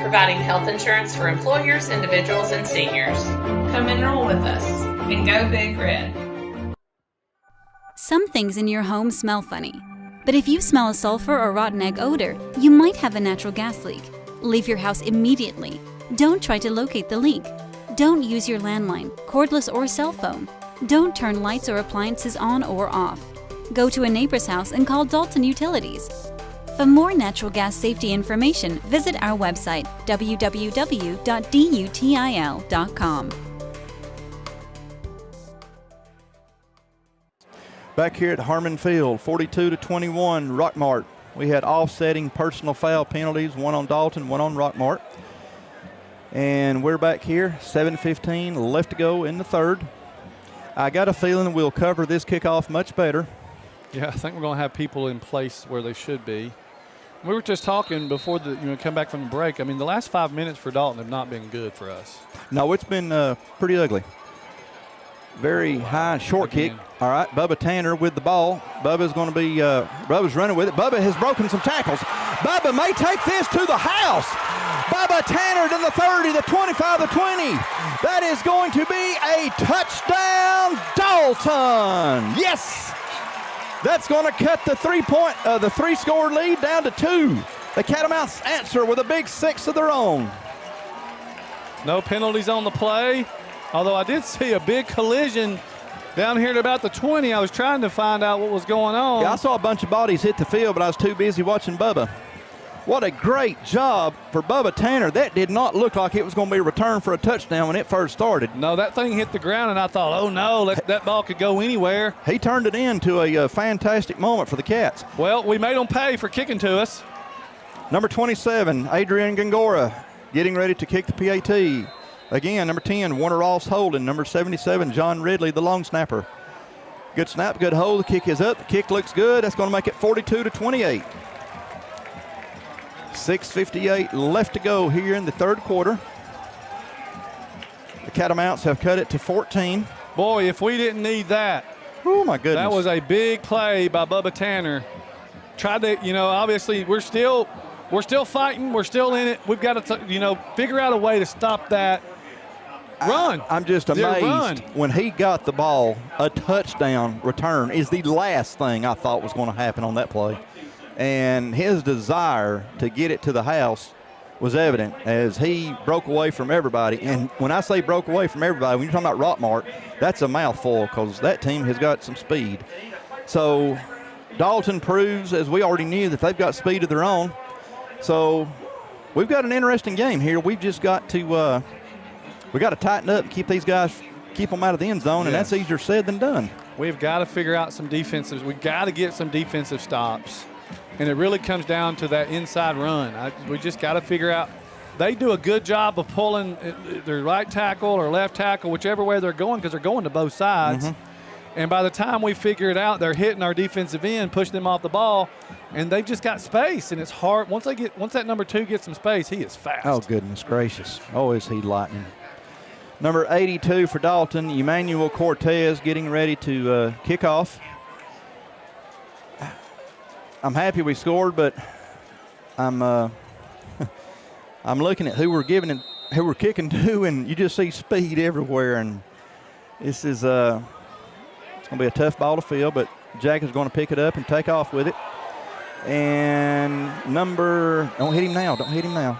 Providing health insurance for employers, individuals, and seniors. Come enroll with us and go Big Red. Some things in your home smell funny. But if you smell a sulfur or rotten egg odor, you might have a natural gas leak. Leave your house immediately. Don't try to locate the leak. Don't use your landline, cordless or cell phone. Don't turn lights or appliances on or off. Go to a neighbor's house and call Dalton Utilities. For more natural gas safety information, visit our website, www.dutil.com. Back here at Harmon Field, 42-21, Rockmart. We had offsetting personal foul penalties, one on Dalton, one on Rockmart. And we're back here, 7:15 left to go in the third. I got a feeling we'll cover this kickoff much better. Yeah, I think we're going to have people in place where they should be. We were just talking before come back from the break. I mean, the last 5 minutes for Dalton have not been good for us. No, it's been pretty ugly. Very high and short kick. All right, Bubba Tanner with the ball. Bubba's going to be, Bubba's running with it. Bubba has broken some tackles. Bubba may take this to the house. Bubba Tanner to the 30, the 25, the 20. That is going to be a touchdown, Dalton. Yes. That's going to cut the three-score lead down to 2. The Catamounts answer with a big 6 of their own. No penalties on the play. Although I did see a big collision down here at about the 20. I was trying to find out what was going on. Yeah, I saw a bunch of bodies hit the field, but I was too busy watching Bubba. What a great job for Bubba Tanner. That did not look like it was going to be a return for a touchdown when it first started. No, that thing hit the ground, and I thought, oh, no, that ball could go anywhere. He turned it into a fantastic moment for the Cats. Well, we made them pay for kicking to us. Number 27, Adrian Gongora, getting ready to kick the PAT. Again, number 10, Warner Ross Holden. Number 77, John Ridley, the long snapper. Good snap, good hold. The kick is up. The kick looks good. That's going to make it 42-28. 6:58 left to go here in the third quarter. The Catamounts have cut it to 14. Boy, if we didn't need that. Oh, my goodness. That was a big play by Bubba Tanner. Tried to, obviously we're still fighting. We're still in it. We've got to, figure out a way to stop that run. I'm just amazed when he got the ball. A touchdown return is the last thing I thought was going to happen on that play. And his desire to get it to the house was evident as he broke away from everybody. And when I say broke away from everybody, when you're talking about Rockmart, that's a mouthful because that team has got some speed. So Dalton proves, as we already knew, that they've got speed of their own. So we've got an interesting game here. We've just got to tighten up and keep these guys, keep them out of the end zone, and that's easier said than done. We've got to figure out some defensives. We've got to get some defensive stops. And it really comes down to that inside run. We just got to figure out. They do a good job of pulling their right tackle or left tackle, whichever way they're going, because they're going to both sides. Mm-hmm. And by the time we figure it out, they're hitting our defensive end, pushing them off the ball, and they've just got space. And it's hard. Once that number 2 gets some space, he is fast. Oh, goodness gracious. Oh, is he lightning. Number 82 for Dalton, Emmanuel Cortez, getting ready to kick off. I'm happy we scored, but I'm looking at who we're kicking to, and you just see speed everywhere. And this is it's going to be a tough ball to field, but Jack is going to pick it up and take off with it. And don't hit him now.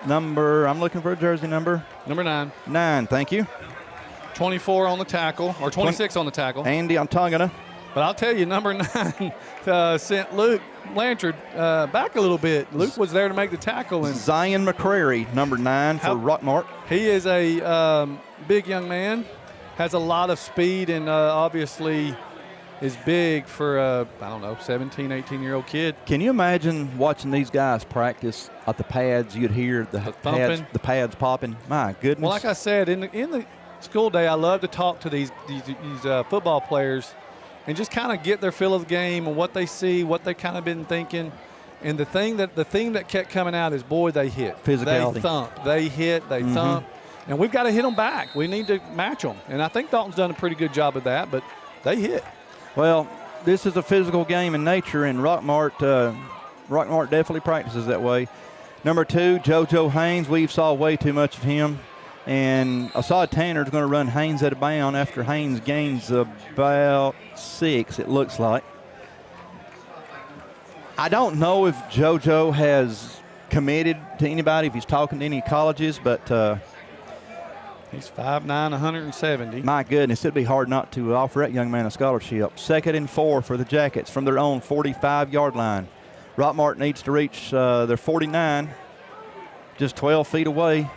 I'm looking for a jersey number. Number 9. 9, thank you. 24 on the tackle, or 26 on the tackle. Andy Antongana. But I'll tell you, number 9 sent Luke Blanchard back a little bit. Luke was there to make the tackle. And Zion McCrary, number 9 for Rockmart. He is a big young man, has a lot of speed, and obviously is big for 17, 18-year-old kid. Can you imagine watching these guys practice at the pads? You'd hear the pads popping. My goodness. Well, like I said, in the school day, I love to talk to these football players and just kind of get their feel of the game and what they see, what they kind of been thinking. And the thing that kept coming out is, boy, they hit. Physicality. They thump. They hit. They thump. And we've got to hit them back. We need to match them. And I think Dalton's done a pretty good job of that, but they hit. Well, this is a physical game in nature, and Rockmart definitely practices that way. Number 2, JoJo Haynes. We saw way too much of him. And Assad Tanner's going to run Haynes at a bound after Haynes gains about 6, it looks like. I don't know if JoJo has committed to anybody, if he's talking to any colleges, but he's 5'9", 170. My goodness, it'd be hard not to offer that young man a scholarship. 2nd and 4 for the Jackets from their own 45-yard line. Rockmart needs to reach their 49, just 12 feet away.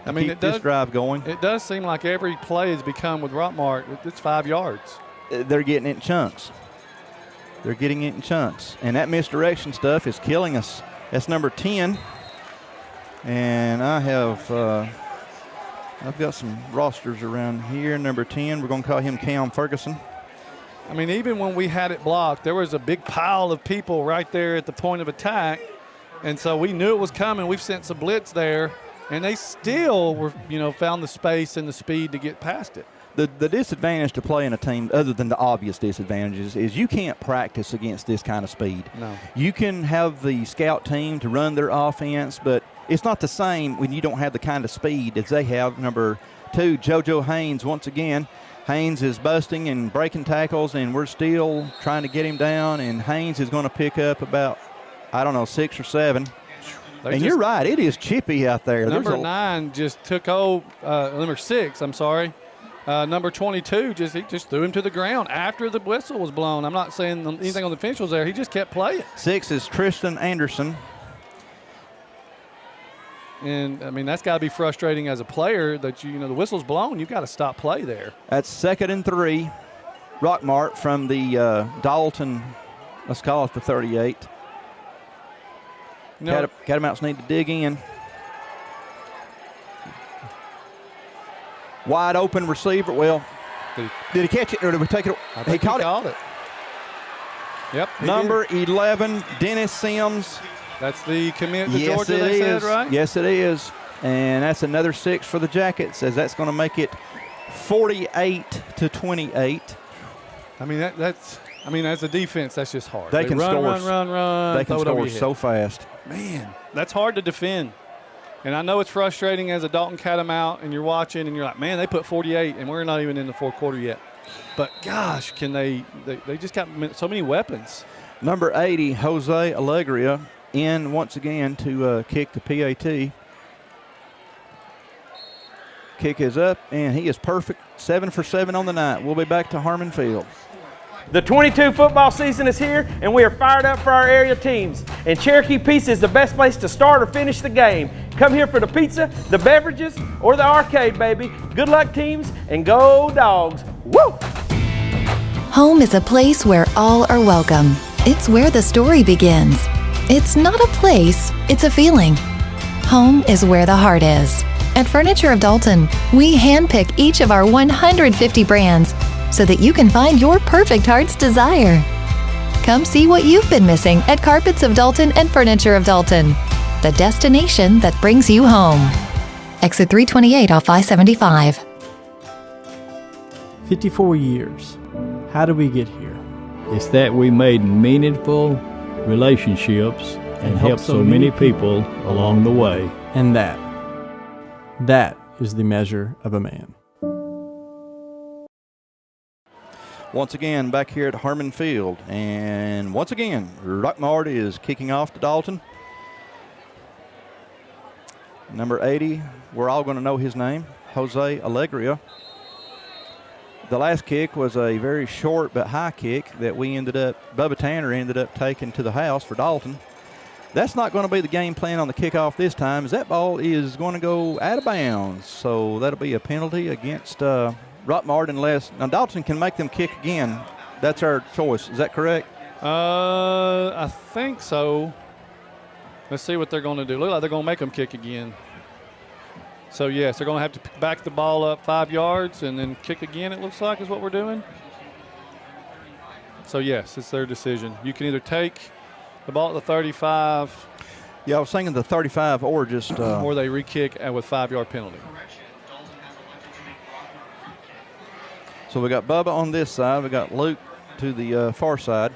I mean, keep this drive going. It does seem like every play has become with Rockmart, it's 5 yards. They're getting it in chunks. They're getting it in chunks. And that misdirection stuff is killing us. That's number 10. And I've got some rosters around here. Number 10, we're going to call him Cam Ferguson. I mean, even when we had it blocked, there was a big pile of people right there at the point of attack. And so we knew it was coming. We've sent some blitz there, and they still were, found the space and the speed to get past it. The disadvantage to playing a team, other than the obvious disadvantages, is you can't practice against this kind of speed. No. You can have the scout team to run their offense, but it's not the same when you don't have the kind of speed as they have. Number 2, JoJo Haynes, once again. Haynes is busting and breaking tackles, and we're still trying to get him down, and Haynes is going to pick up about, 6 or 7. And you're right, it is chippy out there. Number 9 just took number 6, I'm sorry. Number 22, he just threw him to the ground after the whistle was blown. I'm not saying anything on the officials there. He just kept playing. 6 is Tristan Anderson. And, I mean, that's got to be frustrating as a player that, the whistle's blown. You've got to stop play there. That's 2nd and 3. Rockmart from the Dalton, let's call it the 38. Catamounts need to dig in. Wide open receiver. Well, did he catch it or did we take it? He caught it. Yep. Number 11, Dennis Sims. That's the commit to Georgia, they said, right? Yes, it is. And that's another 6 for the Jackets, as that's going to make it 48-28. I mean, as a defense, that's just hard. They can run. They can score so fast. Man, that's hard to defend. And I know it's frustrating as a Dalton Catamount, and you're watching, and you're like, man, they put 48, and we're not even in the fourth quarter yet. But, gosh, can they just got so many weapons. Number 80, Jose Alegria, in once again to kick the PAT. Kick is up, and he is perfect. 7 for 7 on the night. We'll be back to Harmon Field. The 22 football season is here, and we are fired up for our area teams. And Cherokee Pizza is the best place to start or finish the game. Come here for the pizza, the beverages, or the arcade, baby. Good luck, teams, and go Dogs. Woo! Home is a place where all are welcome. It's where the story begins. It's not a place, it's a feeling. Home is where the heart is. At Furniture of Dalton, we handpick each of our 150 brands so that you can find your perfect heart's desire. Come see what you've been missing at Carpets of Dalton and Furniture of Dalton, the destination that brings you home. Exit 328 off I-75. 54 years. How did we get here? It's that we made meaningful relationships and helped so many people along the way. And that is the measure of a man. Once again, back here at Harmon Field. And once again, Rockmart is kicking off to Dalton. Number 80, we're all going to know his name, Jose Alegria. The last kick was a very short but high kick that Bubba Tanner ended up taking to the house for Dalton. That's not going to be the game plan on the kickoff this time, as that ball is going to go out of bounds. So that'll be a penalty against Rockmart unless – now Dalton can make them kick again. That's our choice. Is that correct? I think so. Let's see what they're going to do. Look like they're going to make them kick again. So, yes, they're going to have to back the ball up 5 yards and then kick again, it looks like, is what we're doing. So, yes, it's their decision. You can either take the ball at the 35. Yeah, I was thinking the 35 or just or they re-kick with 5-yard penalty. So we got Bubba on this side. We got Luke to the far side.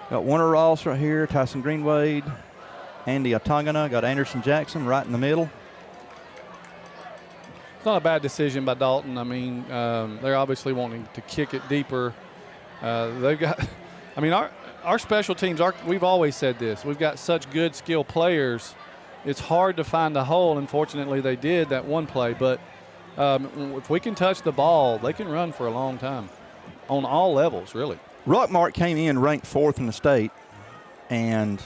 Got Warner Ross right here, Tyson Greenwade, Andy Atangana. Got Anderson Jackson right in the middle. It's not a bad decision by Dalton. I mean, they're obviously wanting to kick it deeper. They've got – I mean, our special teams, we've always said this. We've got such good, skilled players. It's hard to find a hole. Unfortunately, they did that one play. But if we can touch the ball, they can run for a long time on all levels, really. Rockmart came in ranked 4th in the state, and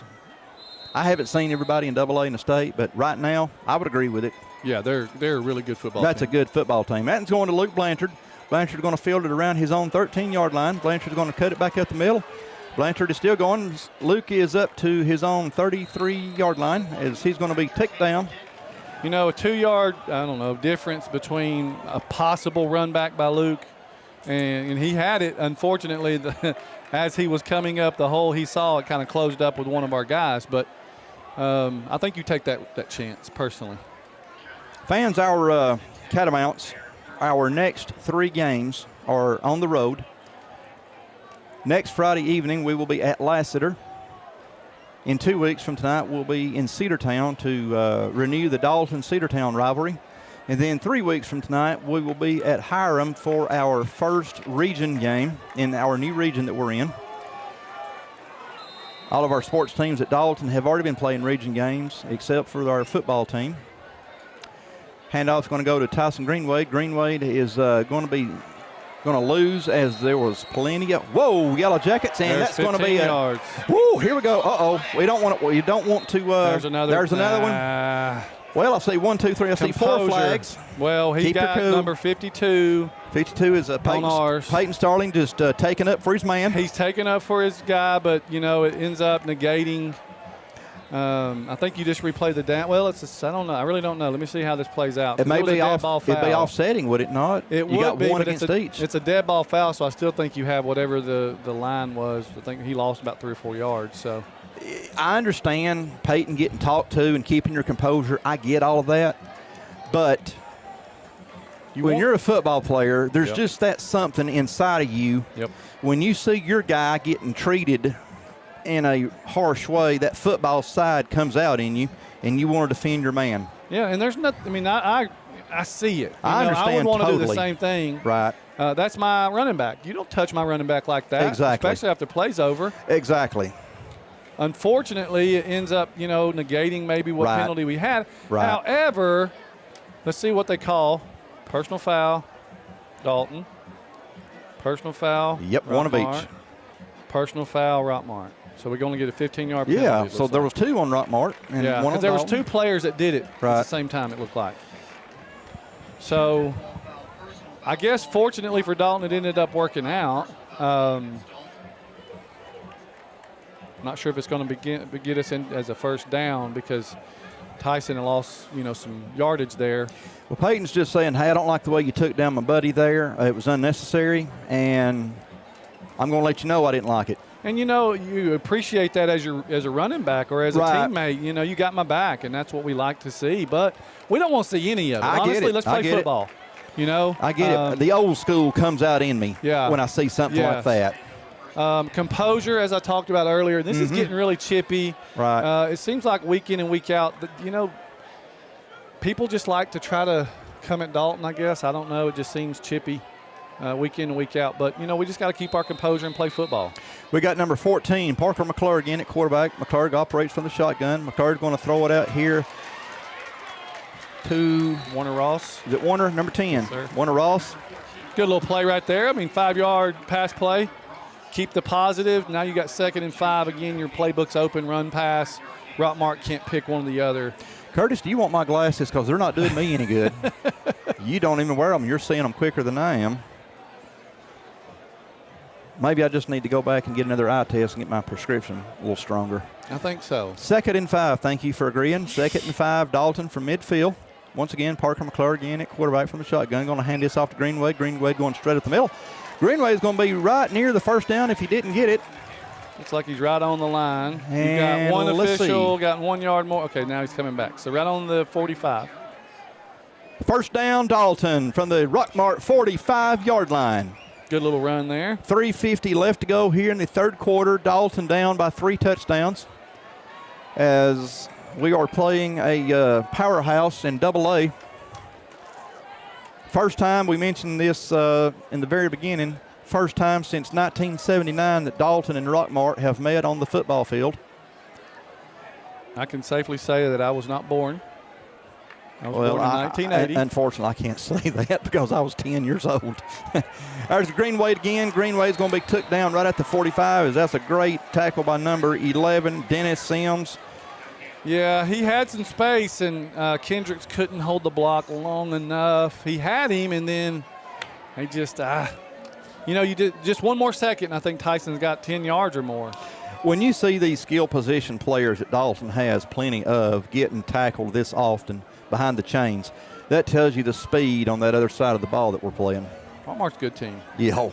I haven't seen everybody in AA in the state, but right now I would agree with it. Yeah, they're a really good football That's team. a good football team. That's going to Luke Blanchard. Blanchard's going to field it around his own 13-yard line. Blanchard's going to cut it back up the middle. Blanchard is still going. Luke is up to his own 33-yard line as he's going to be ticked down. You know, a 2-yard, difference between a possible run back by Luke, and he had it. Unfortunately, as he was coming up the hole, he saw it kind of closed up with one of our guys. But I think you take that chance, personally. Fans, our Catamounts, our next 3 games are on the road. Next Friday evening, we will be at Lassiter. In 2 weeks from tonight, we'll be in Cedartown to renew the Dalton-Cedartown rivalry. And then 3 weeks from tonight, we will be at Hiram for our first region game in our new region that we're in. All of our sports teams at Dalton have already been playing region games, except for our football team. Handoff's going to go to Tyson Greenwade. Greenwade is going to lose, as there was plenty of Yellow Jackets, and there's that's going to be yards. Here we go. We don't want to. You don't want to. There's another one. Well, I see 1, 2, 3. I see 4 flags. Well, he got number 52. 52 is Peyton Starling just taking up for his man. He's taking up for his guy, but it ends up negating. I think you just replay the down. Well, I don't know. I really don't know. Let me see how this plays out. It may be it'd be offsetting, would it not? It you would got be, one but against each. It's a dead ball foul, so I still think you have whatever the line was. I think he lost about 3 or 4 yards. So I understand Peyton getting talked to and keeping your composure. I get all of that, but when you're a football player, there's just that something inside of you. Yep. When you see your guy getting treated in a harsh way, that football side comes out in you, and you want to defend your man. Yeah, and there's nothing. I mean, I see it. I understand. I would want to do the totally. same thing. Right. That's my running back. You don't touch my running back like that. Exactly. Especially after play's over. Exactly. Unfortunately, it ends up, negating maybe what penalty we had. Right. However, let's see what they call personal foul, Dalton. Personal foul. Yep, one of each. Personal foul, Rockmart. So we're going to get a 15-yard penalty. Yeah, so there was 2 on Rockmart. And one on there was Dalton. 2 players that did it at the same time, it looked like. So I guess fortunately for Dalton, it ended up working out. Not sure if it's going to get us in as a first down because Tyson had lost, some yardage there. Well, Peyton's just saying, hey, I don't like the way you took down my buddy there. It was unnecessary, and I'm going to let you know I didn't like it. And, you appreciate that as a running back or as a teammate. You got my back, and that's what we like to see. But we don't want to see any of it. Honestly, let's play football. I get it. The old school comes out in me when I see something like that. Composure, as I talked about earlier, this is getting really chippy. Right. It seems like week in and week out, people just like to try to come at Dalton, I guess. I don't know. It just seems chippy week in and week out. But, we just got to keep our composure and play football. We got number 14, Parker McClure again at quarterback. McClure operates from the shotgun. McClure's going to throw it out here to Warner Ross. Is it Warner? Number 10. Yes, sir. Warner Ross. Good little play right there. 5-yard pass play. Keep the positive. Now you got 2nd and 5. Again, your playbook's open, run, pass. Rockmart can't pick one or the other. Curtis, do you want my glasses? Because they're not doing me any good. You don't even wear them. You're seeing them quicker than I am. Maybe I just need to go back and get another eye test and get my prescription a little stronger. I think so. 2nd and 5. Thank you for agreeing. 2nd and 5, Dalton from midfield. Once again, Parker McClure again at quarterback from the shotgun. Going to hand this off to Greenwade. Greenwade going straight up the middle. Greenway is going to be right near the first down if he didn't get it. Looks like he's right on the line. And you got one official, got 1 yard more. Okay, now he's coming back. So right on the 45. First down, Dalton from the Rockmart 45-yard line. Good little run there. 3:50 left to go here in the third quarter. Dalton down by 3 touchdowns as we are playing a powerhouse in AA. First time, we mentioned this in the very beginning, first time since 1979 that Dalton and Rockmart have met on the football field. I can safely say that I was not born. I was born in 1980. Unfortunately, I can't say that because I was 10 years old. There's Greenwade again. Greenwade's going to be took down right at the 45. That's a great tackle by number 11, Dennis Sims. Yeah, he had some space, and Kendricks couldn't hold the block long enough. He had him, and then he just you did just one more second, and I think Tyson's got 10 yards or more. When you see these skill position players that Dalton has plenty of getting tackled this often behind the chains, that tells you the speed on that other side of the ball that we're playing. Rockmart's a good team. Yeah,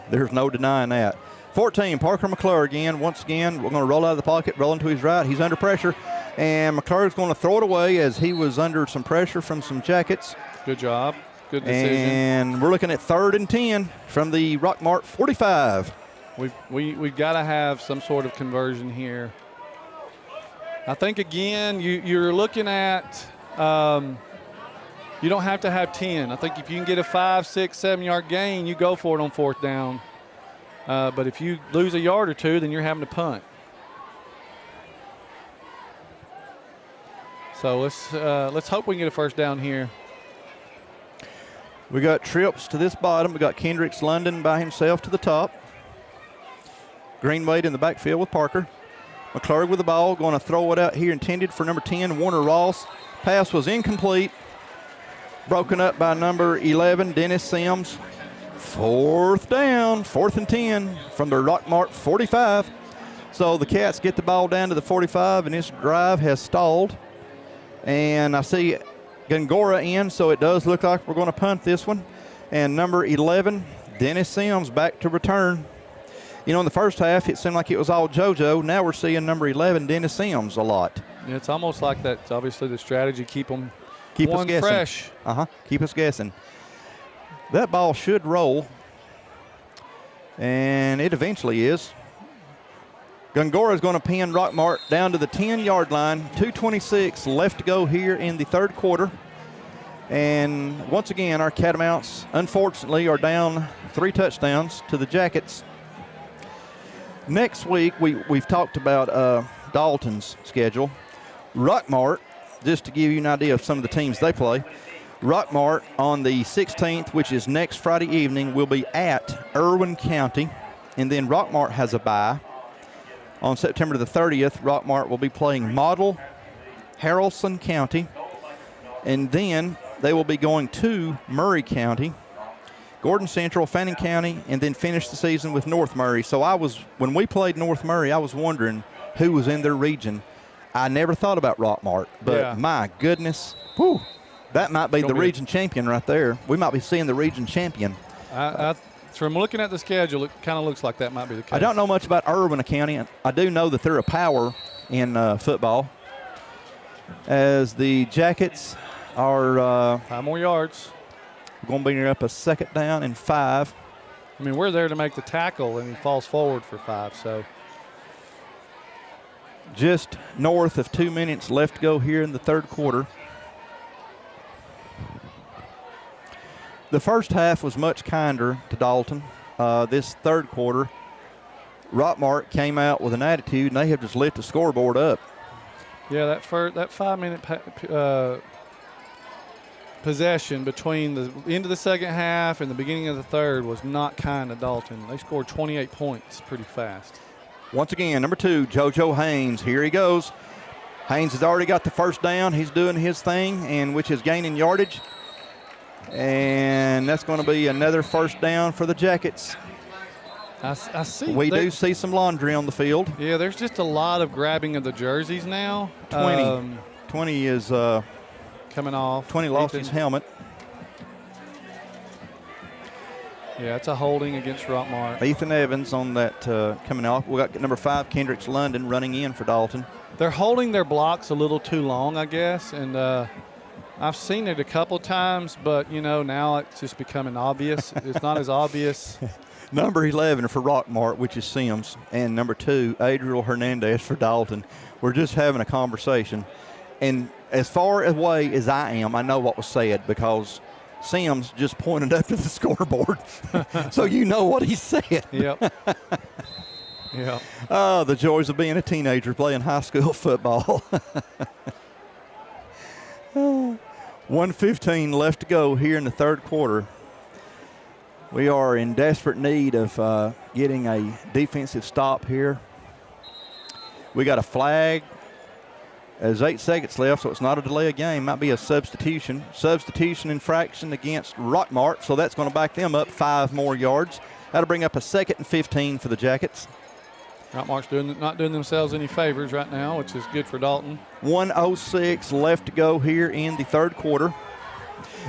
there's no denying that. 14, Parker McClure again. Once again, we're going to roll out of the pocket, roll into his right. He's under pressure, and McClure's going to throw it away as he was under some pressure from some Jackets. Good job. Good decision. And we're looking at 3rd and 10 from the Rockmart 45. We've got to have some sort of conversion here. I think, again, you're looking at you don't have to have 10. I think if you can get a 5, 6, 7-yard gain, you go for it on 4th down. But if you lose a yard or two, then you're having to punt. So let's hope we can get a 1st down here. We got trips to this bottom. We got Kendricks London by himself to the top. Greenwade in the backfield with Parker. McClure with the ball, going to throw it out here, intended for number 10, Warner Ross. Pass was incomplete. Broken up by number 11, Dennis Sims. 4th down, 4th and 10 from the Rockmart 45. So the Cats get the ball down to the 45, and this drive has stalled. And I see Gongora in, so it does look like we're going to punt this one. And number 11, Dennis Sims, back to return. In the first half, it seemed like it was all JoJo. Now we're seeing number 11, Dennis Sims, a lot. Yeah, it's almost like that's obviously the strategy, keep us guessing. fresh. Keep us guessing. That ball should roll, and it eventually is. Gongora is going to pin Rockmart down to the 10-yard line. 2:26 left to go here in the 3rd quarter. And once again, our Catamounts, unfortunately, are down 3 touchdowns to the Jackets. Next week, we've talked about Dalton's schedule. Rockmart, just to give you an idea of some of the teams they play, Rockmart on the 16th, which is next Friday evening, will be at Irwin County. And then Rockmart has a bye. On September the 30th, Rockmart will be playing Model Haralson County. And then they will be going to Murray County, Gordon Central, Fannin County, and then finish the season with North Murray. So when we played North Murray, I was wondering who was in their region. I never thought about Rockmart, but my goodness, whew, that might be the region champion right there. We might be seeing the region champion. From looking at the schedule, it kind of looks like that might be the case. I don't know much about Irwin County. I do know that they're a power in football, as the Jackets are 5 more yards. Going to bring her up a 2nd down and 5. I mean, we're there to make the tackle, and he falls forward for 5. So just north of 2 minutes left to go here in the 3rd quarter. The first half was much kinder to Dalton. This 3rd quarter, Rockmart came out with an attitude, and they have just lit the scoreboard up. Yeah, that 5-minute possession between the end of the 2nd half and the beginning of the 3rd was not kind to Dalton. They scored 28 points pretty fast. Once again, number 2, JoJo Haynes. Here he goes. Haynes has already got the 1st down. He's doing his thing, and which is gaining yardage. And that's going to be another 1st down for the Jackets. I see. We do see some laundry on the field. Yeah, there's just a lot of grabbing of the jerseys now. 20 is coming off. 20 lost his helmet. Yeah, it's a holding against Rockmart. Ethan Evans on that coming off. We got number 5, Kendricks London, running in for Dalton. They're holding their blocks a little too long, I guess, and I've seen it a couple times, but, now it's just becoming obvious. It's not as obvious. Number 11 for Rockmart, which is Sims, and number 2, Adriel Hernandez for Dalton. We're just having a conversation. And as far away as I am, I know what was said because Sims just pointed up to the scoreboard. So you know what he said. Yep. Yep. Oh, the joys of being a teenager playing high school football. 1:15 left to go here in the 3rd quarter. We are in desperate need of getting a defensive stop here. We got a flag. There's 8 seconds left, so it's not a delay of game. Might be a substitution. Substitution infraction against Rockmart, so that's going to back them up 5 more yards. That'll bring up a 2nd and 15 for the Jackets. Rockmart's not doing themselves any favors right now, which is good for Dalton. 1:06 left to go here in the third quarter.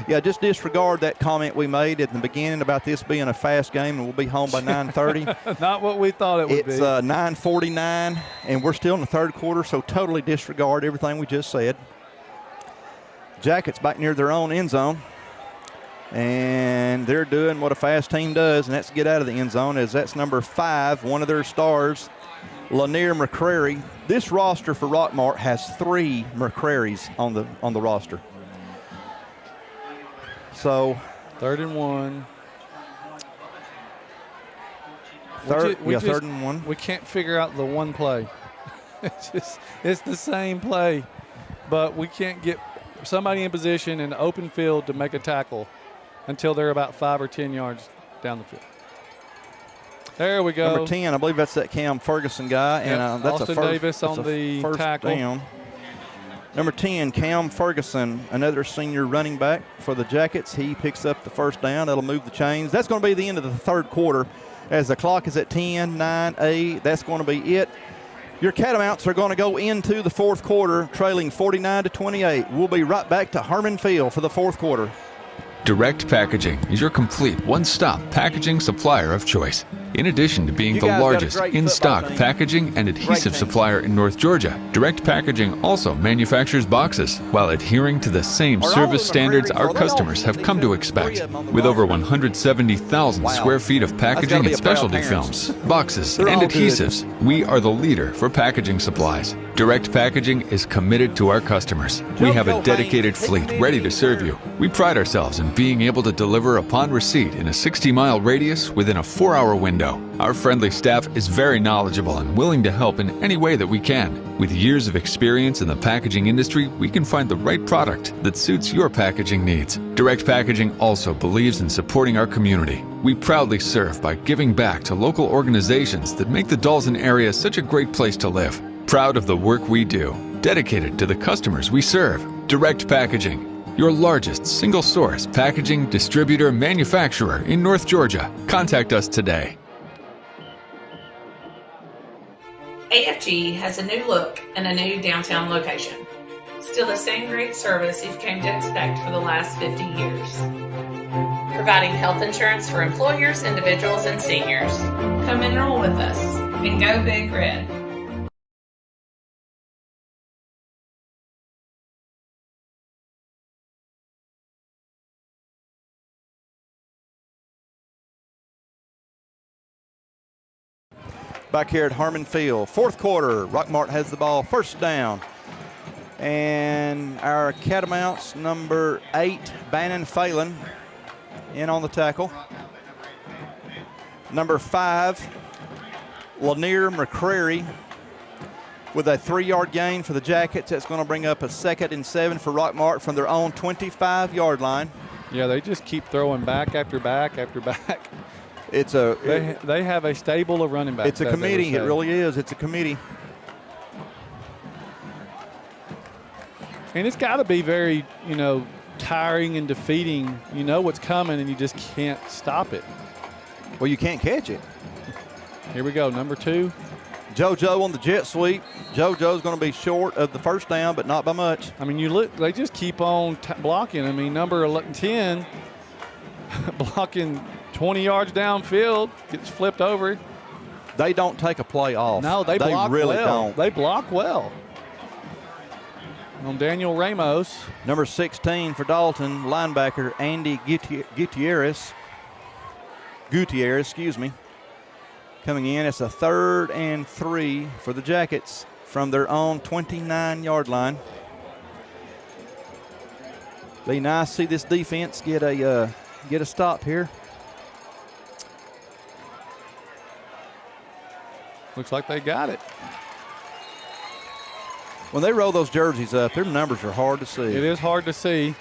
Yeah, just disregard that comment we made at the beginning about this being a fast game and we'll be home by 9:30. Not what we thought it would be. It's 9:49, and we're still in the third quarter, so totally disregard everything we just said. Jackets back near their own end zone, and they're doing what a fast team does, and that's get out of the end zone, as that's number 5, one of their stars, Lanier McCrary. This roster for Rockmart has 3 McCrarys on the roster. So 3rd and 1. Third and 1. We can't figure out the one play. It's the same play, but we can't get somebody in position in the open field to make a tackle until they're about 5 or 10 yards down the field. There we go. Number 10, I believe that's that Cam Ferguson guy. Yep. And that's Austin a first, Davis on the first tackle. Down. Number 10, Cam Ferguson, another senior running back for the Jackets. He picks up the first down. That'll move the chains. That's going to be the end of the third quarter as the clock is at 10, 9, 8. That's going to be it. Your Catamounts are going to go into the fourth quarter trailing 49-28. We'll be right back to Harmon Field for the fourth quarter. Direct Packaging is your complete one-stop packaging supplier of choice. In addition to being the largest in-stock packaging and adhesive supplier in North Georgia, Direct Packaging also manufactures boxes while adhering to the same service standards our customers have come to expect. With over 170,000 square feet of packaging and specialty films, boxes, and adhesives, we are the leader for packaging supplies. Direct Packaging is committed to our customers. We have a dedicated fleet ready to serve you. We pride ourselves in being able to deliver upon receipt in a 60-mile radius within a 4-hour window. Our friendly staff is very knowledgeable and willing to help in any way that we can. With years of experience in the packaging industry, we can find the right product that suits your packaging needs. Direct Packaging also believes in supporting our community. We proudly serve by giving back to local organizations that make the Dalton area such a great place to live. Proud of the work we do, dedicated to the customers we serve. Direct Packaging, your largest single-source packaging distributor manufacturer in North Georgia. Contact us today. AFG has a new look and a new downtown location. Still the same great service you've come to expect for the last 50 years. Providing health insurance for employers, individuals, and seniors. Come enroll with us and go Big Red. Back here at Harmon Field, fourth quarter, Rockmart has the ball, first down. And our Catamounts, number 8, Bannon Phelan, in on the tackle. Number 5, Lanier McCrary, with a 3-yard gain for the Jackets. That's going to bring up a 2nd and 7 for Rockmart from their own 25-yard line. Yeah, they just keep throwing back after back after back. It's they have a stable of running backs. It's a committee. It really is. It's a committee. And it's got to be very, tiring and defeating. You know what's coming, and you just can't stop it. Well, you can't catch it. Here we go, number 2. JoJo on the jet sweep. JoJo's going to be short of the first down, but not by much. I mean, you look. They just keep on blocking. I mean, number 10 blocking 20 yards downfield, gets flipped over. They don't take a play off. No, they block really well. don't. They block well. On Daniel Ramos. Number 16 for Dalton, linebacker Andy Gutierrez, coming in. It's a 3rd and 3 for the Jackets from their own 29-yard line. Be nice to see this defense get a stop here. Looks like they got it. When they roll those jerseys up, their numbers are hard to see. It is hard to see.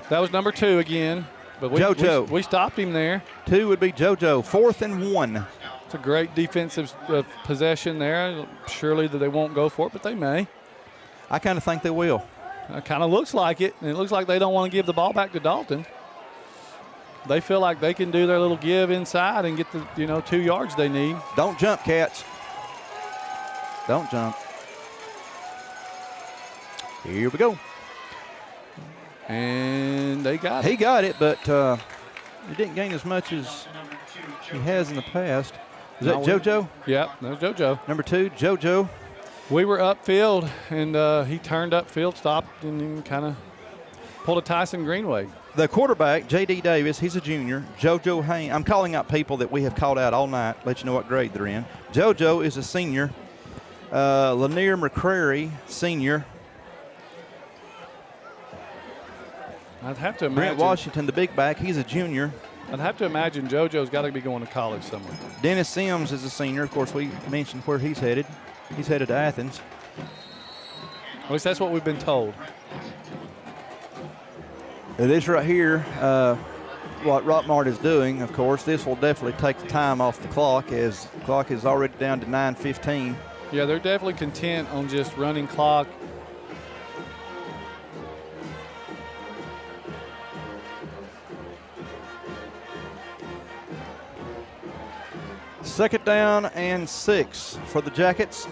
That was number 2 again. But we stopped him there. 2 would be JoJo. 4th and 1. It's a great defensive possession there. Surely that they won't go for it, but they may. I kind of think they will. It kind of looks like it. And it looks like they don't want to give the ball back to Dalton. they feel like they can do their little give inside and get the 2 yards they need. Don't jump, Cats. Don't jump. Here we go. And they got it. He got it, but he didn't gain as much as he has in the past. Is that JoJo? Yep, there's JoJo. Number 2, JoJo. We were upfield, and he turned upfield, stopped, and then kind of pulled a Tyson Greenway. The quarterback, J.D. Davis, he's a junior. JoJo Haynes. I'm calling out people that we have called out all night, let you know what grade they're in. JoJo is a senior. Lanier McCrary, senior. I'd have to imagine. Brent Washington, the big back, he's a junior. I'd have to imagine JoJo's got to be going to college somewhere. Dennis Sims is a senior. Of course, we mentioned where he's headed. He's headed to Athens. At least that's what we've been told. It is right here what Rockmart is doing. Of course, this will definitely take the time off the clock, as the clock is already down to 9:15. Yeah, they're definitely content on just running clock. Second down and 6 for the Jackets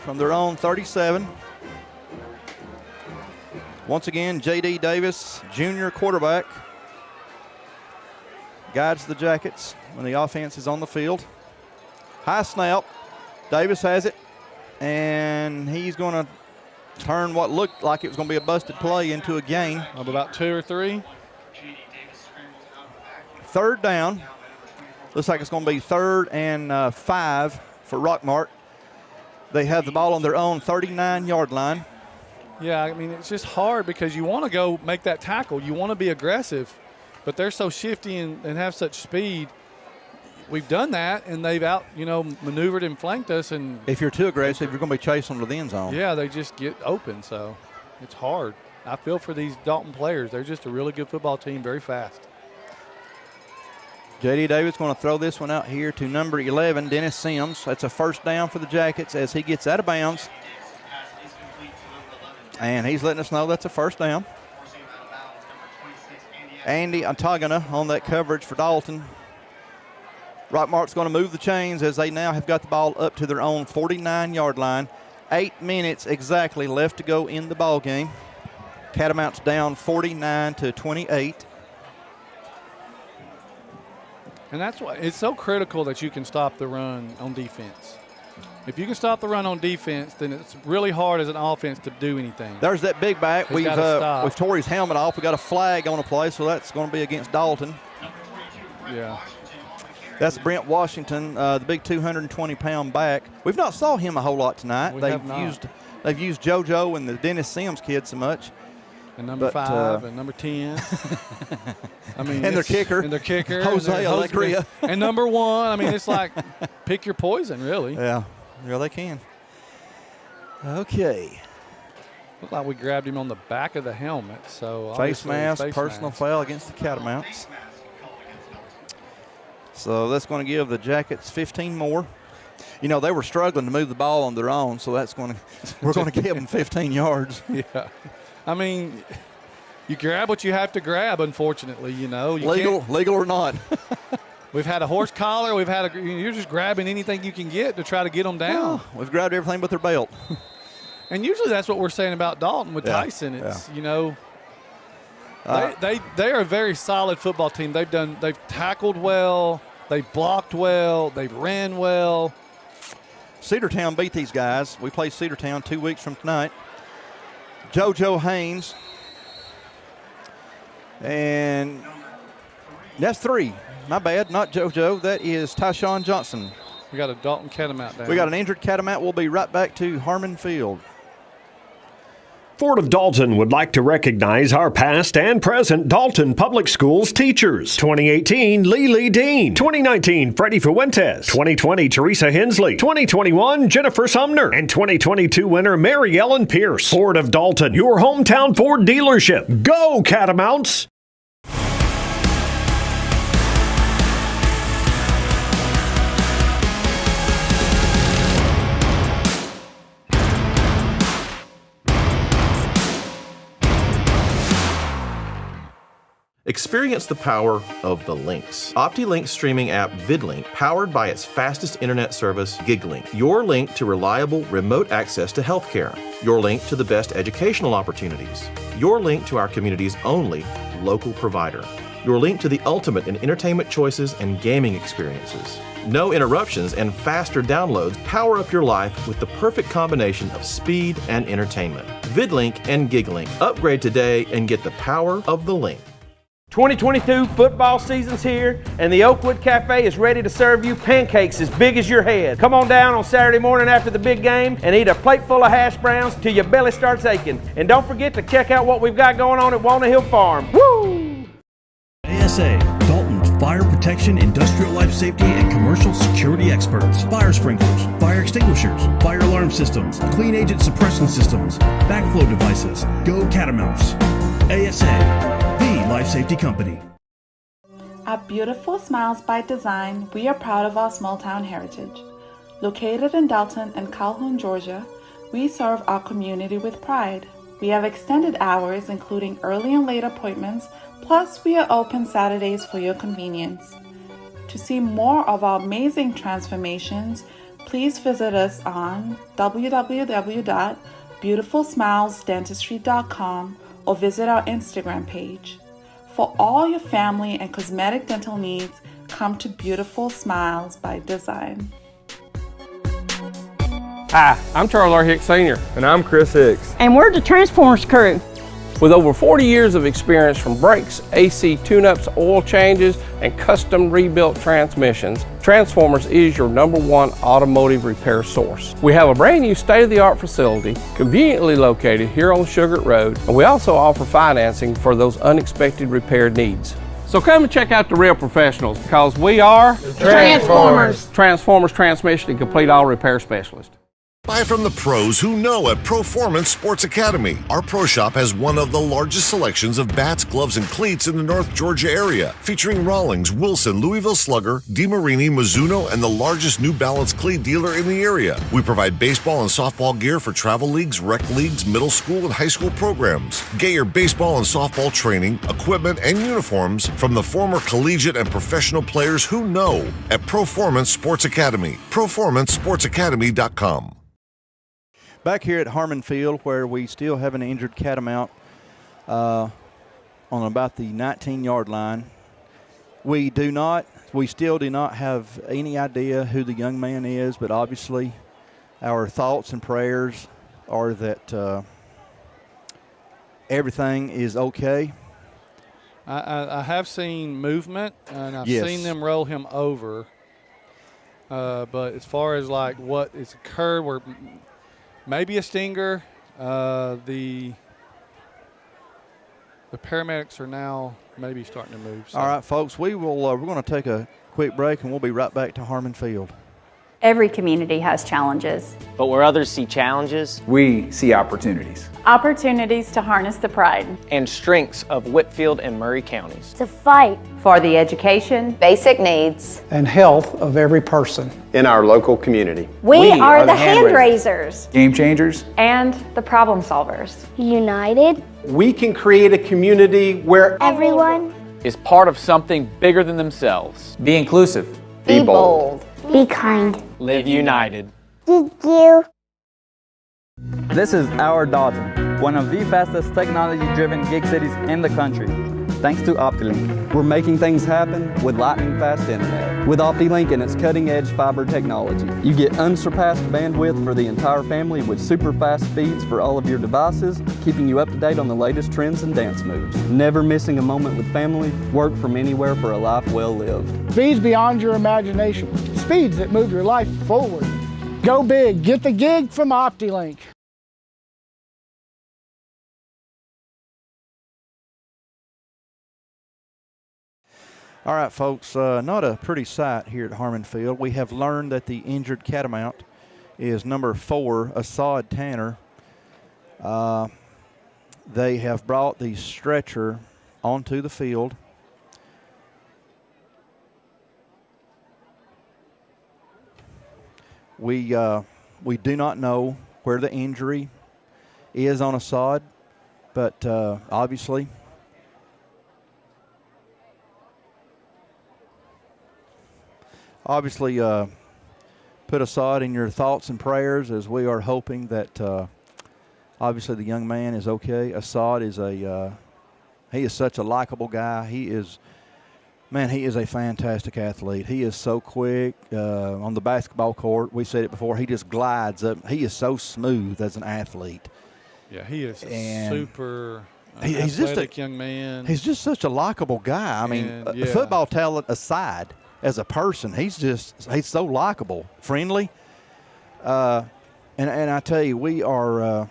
from their own 37. Once again, J.D. Davis, junior quarterback, guides the Jackets when the offense is on the field. High snap. Davis has it, and he's going to turn what looked like it was going to be a busted play into a gain of about 2 or 3. Third down. Looks like it's going to be 3rd and 5 for Rockmart. They have the ball on their own 39-yard line. Yeah, I mean, it's just hard because you want to go make that tackle. You want to be aggressive, but they're so shifty and have such speed. We've done that, and they've maneuvered and flanked us. And if you're too aggressive, you're going to be chasing them to the end zone. Yeah, they just get open, so it's hard. I feel for these Dalton players. They're just a really good football team, very fast. J.D. Davis going to throw this one out here to number 11, Dennis Sims. That's a first down for the Jackets as he gets out of bounds. And he's letting us know that's a first down. Andy Antagana on that coverage for Dalton. Rockmart's going to move the chains as they now have got the ball up to their own 49-yard line. 8 minutes exactly left to go in the ball game. Catamounts down 49-28. And that's why it's so critical that you can stop the run on defense. If you can stop the run on defense, then it's really hard as an offense to do anything. There's that big back. We've tore his helmet off. We got a flag on the play, so that's going to be against Dalton. Yeah. That's Brent Washington, the big 220-pound back. We've not saw him a whole lot tonight. They've used JoJo and the Dennis Sims kid so much. And number 5 and number 10. I mean, and their kicker. Jose Alegria. And number 1. I mean, it's like pick your poison, really. Yeah, they can. Okay. Looked like we grabbed him on the back of the helmet. So face mask, personal foul against the Catamounts. So that's going to give the Jackets 15 more. They were struggling to move the ball on their own, so we're going to give them 15 yards. Yeah. I mean, you grab what you have to grab, unfortunately, Legal or not. We've had a horse collar. You're just grabbing anything you can get to try to get them down. Oh, we've grabbed everything but their belt. And usually that's what we're saying about Dalton with Tyson. It's, they are a very solid football team. They've tackled well. They've blocked well. They've ran well. Cedartown beat these guys. We play Cedartown 2 weeks from tonight. JoJo Haynes. And that's 3. My bad, not JoJo. That is Tyshawn Johnson. We got a Dalton Catamount down. We got an injured Catamount. We'll be right back to Harmon Field. Ford of Dalton would like to recognize our past and present Dalton Public Schools teachers. 2018, Lily Dean. 2019, Freddie Fuentes. 2020, Teresa Hensley. 2021, Jennifer Sumner. And 2022 winner, Mary Ellen Pierce. Ford of Dalton, your hometown Ford dealership. Go Catamounts! Experience the power of the links. OptiLink streaming app VidLink, powered by its fastest internet service, GigLink. Your link to reliable remote access to healthcare. Your link to the best educational opportunities. Your link to our community's only local provider. Your link to the ultimate in entertainment choices and gaming experiences. No interruptions and faster downloads power up your life with the perfect combination of speed and entertainment. VidLink and GigLink. Upgrade today and get the power of the link. 2022 football season's here, and the Oakwood Cafe is ready to serve you pancakes as big as your head. Come on down on Saturday morning after the big game and eat a plate full of hash browns till your belly starts aching. And don't forget to check out what we've got going on at Walnut Hill Farm. Woo! ASA, Dalton's fire protection, industrial life safety, and commercial security experts. Fire sprinklers, fire extinguishers, fire alarm systems, clean agent suppression systems, backflow devices. Go Catamounts. ASA, the life safety company. At Beautiful Smiles by Design, we are proud of our small town heritage. Located in Dalton and Calhoun, Georgia, we serve our community with pride. We have extended hours, including early and late appointments, plus we are open Saturdays for your convenience. To see more of our amazing transformations, please visit us on www.beautifulsmilesdentistry.com or visit our Instagram page. For all your family and cosmetic dental needs, come to Beautiful Smiles by Design. Hi, I'm Charles R. Hicks Sr. And I'm Chris Hicks. And we're the Transformers crew. With over 40 years of experience from brakes, AC tune-ups, oil changes, and custom rebuilt transmissions, Transformers is your #1 automotive repair source. We have a brand new state-of-the-art facility conveniently located here on Sugar Road, and we also offer financing for those unexpected repair needs. So come and check out the real professionals, because we are Transformers. Transformers Transmission and Complete Auto Repair Specialist. Buy from the pros who know at Performance Sports Academy. Our pro shop has one of the largest selections of bats, gloves, and cleats in the North Georgia area, featuring Rawlings, Wilson, Louisville Slugger, DeMarini, Mizuno, and the largest New Balance cleat dealer in the area. We provide baseball and softball gear for travel leagues, rec leagues, middle school, and high school programs. Get your baseball and softball training, equipment, and uniforms from the former collegiate and professional players who know at Performance Sports Academy. PerformanceSportsAcademy.com. Back here at Harmon Field, where we still have an injured Catamount on about the 19-yard line. We still do not have any idea who the young man is, but obviously our thoughts and prayers are that everything is okay. I have seen movement, and I've seen them roll him over. But as far as like what has occurred, where maybe a stinger. The paramedics are now maybe starting to move. So. All right, folks, we're going to take a quick break, and we'll be right back to Harmon Field. Every community has challenges. But where others see challenges, we see opportunities. Opportunities to harness the pride and strengths of Whitfield and Murray counties. To fight for the education, basic needs, and health of every person in our local community. We are the hand raisers, game changers, and the problem solvers. United, we can create a community where everyone is part of something bigger than themselves. Be inclusive. Be bold. Be kind. Live united. Thank you. This is our Dalton, one of the fastest technology-driven gig cities in the country. Thanks to OptiLink, we're making things happen with lightning-fast internet. With OptiLink and its cutting-edge fiber technology, you get unsurpassed bandwidth for the entire family with super-fast speeds for all of your devices, keeping you up to date on the latest trends and dance moves. Never missing a moment with family, work from anywhere for a life well lived. Speeds beyond your imagination. Speeds that move your life forward. Go big. Get the gig from OptiLink. All right, folks, not a pretty sight here at Harmon Field. We have learned that the injured Catamount is number 4, Assad Tanner. They have brought the stretcher onto the field. We do not know where the injury is on Assad, but obviously obviously put Assad in your thoughts and prayers, as we are hoping that obviously the young man is okay. Assad is he is such a likable guy. He is a fantastic athlete. He is so quick on the basketball court. We said it before. He just glides up. He is so smooth as an athlete. Yeah, he is And super he's athletic just a young man. He's just such a likable guy. I mean, And, yeah. football talent aside, as a person, he's so likable, friendly. And I tell you, we are,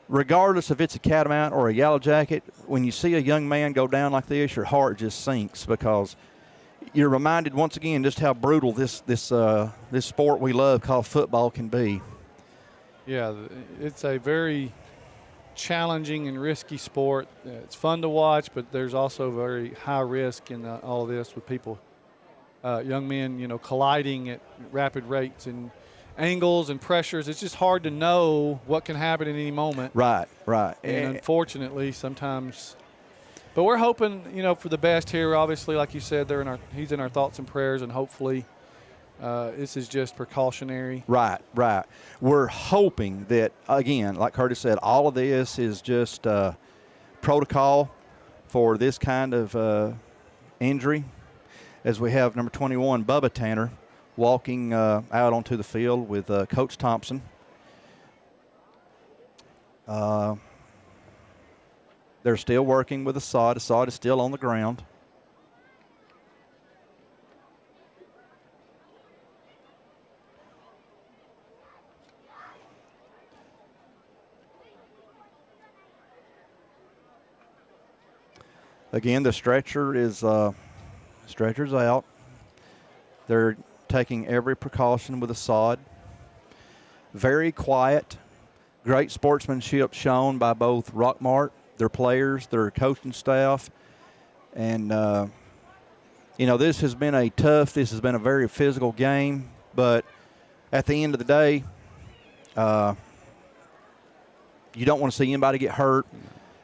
regardless if it's a Catamount or a Yellow Jacket, when you see a young man go down like this, your heart just sinks, because you're reminded once again just how brutal this sport we love called football can be. Yeah, it's a very challenging and risky sport. It's fun to watch, but there's also very high risk in all of this, with people, young men, colliding at rapid rates and angles and pressures. It's just hard to know what can happen at any moment. Right. And unfortunately, sometimes. But we're hoping, for the best here. Obviously, like you said, he's in our thoughts and prayers, and hopefully this is just precautionary. Right. We're hoping that, again, like Curtis said, all of this is just protocol for this kind of injury, as we have number 21, Bubba Tanner, walking out onto the field with Coach Thompson. They're still working with Assad. Assad is still on the ground. Again, the stretcher's out. They're taking every precaution with Assad. Very quiet. Great sportsmanship shown by both Rockmart, their players, their coaching staff. And, this has been a very physical game. But at the end of the day, you don't want to see anybody get hurt,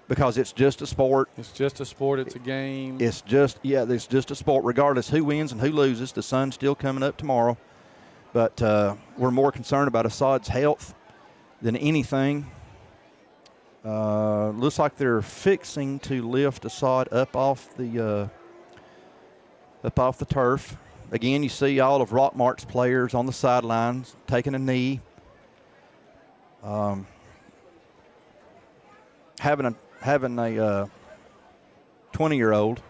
because it's just a sport. It's just a sport. It's a game. It's just a sport. Regardless who wins and who loses, the sun's still coming up tomorrow. But we're more concerned about Assad's health than anything. Looks like they're fixing to lift Assad up off the turf. Again, you see all of Rockmart's players on the sidelines taking a knee. Having a 20-year-old,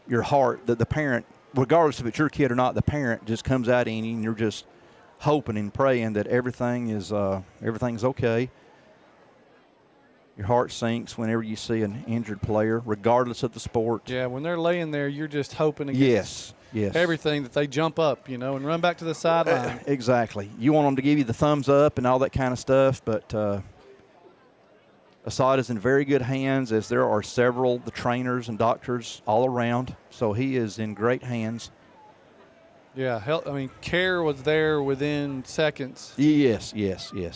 your heart, the parent, regardless if it's your kid or not, the parent just comes out in you, and you're just hoping and praying that everything's okay. Your heart sinks whenever you see an injured player, regardless of the sport. Yeah, when they're laying there, you're just hoping against everything that they jump up, and run back to the sideline. Exactly. You want them to give you the thumbs up and all that kind of stuff, but Assad is in very good hands, as there are several the trainers and doctors all around, so he is in great hands. Yeah, care was there within seconds. Yes.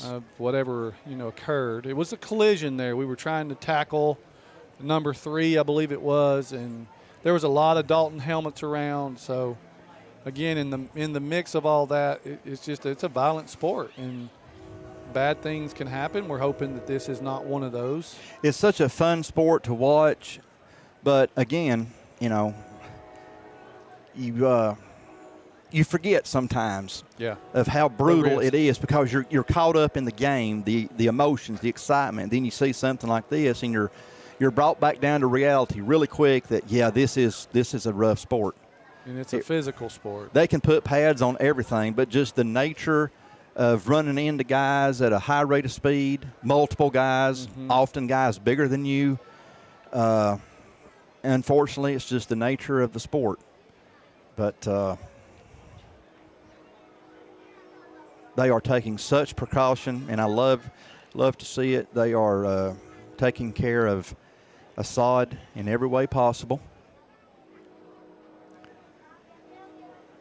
Of whatever, occurred. It was a collision there. We were trying to tackle number 3, I believe it was, and there was a lot of Dalton helmets around. So, again, in the mix of all that, it's a violent sport, and bad things can happen. We're hoping that this is not one of those. It's such a fun sport to watch, but again, you forget sometimes of how brutal it is, because you're caught up in the game, the emotions, the excitement. Then you see something like this, and you're brought back down to reality really quick that this is a rough sport. And it's a physical sport. They can put pads on everything, but just the nature of running into guys at a high rate of speed, multiple guys, often guys bigger than you. Unfortunately, it's just the nature of the sport. But they are taking such precaution, and I love to see it. They are taking care of Assad in every way possible.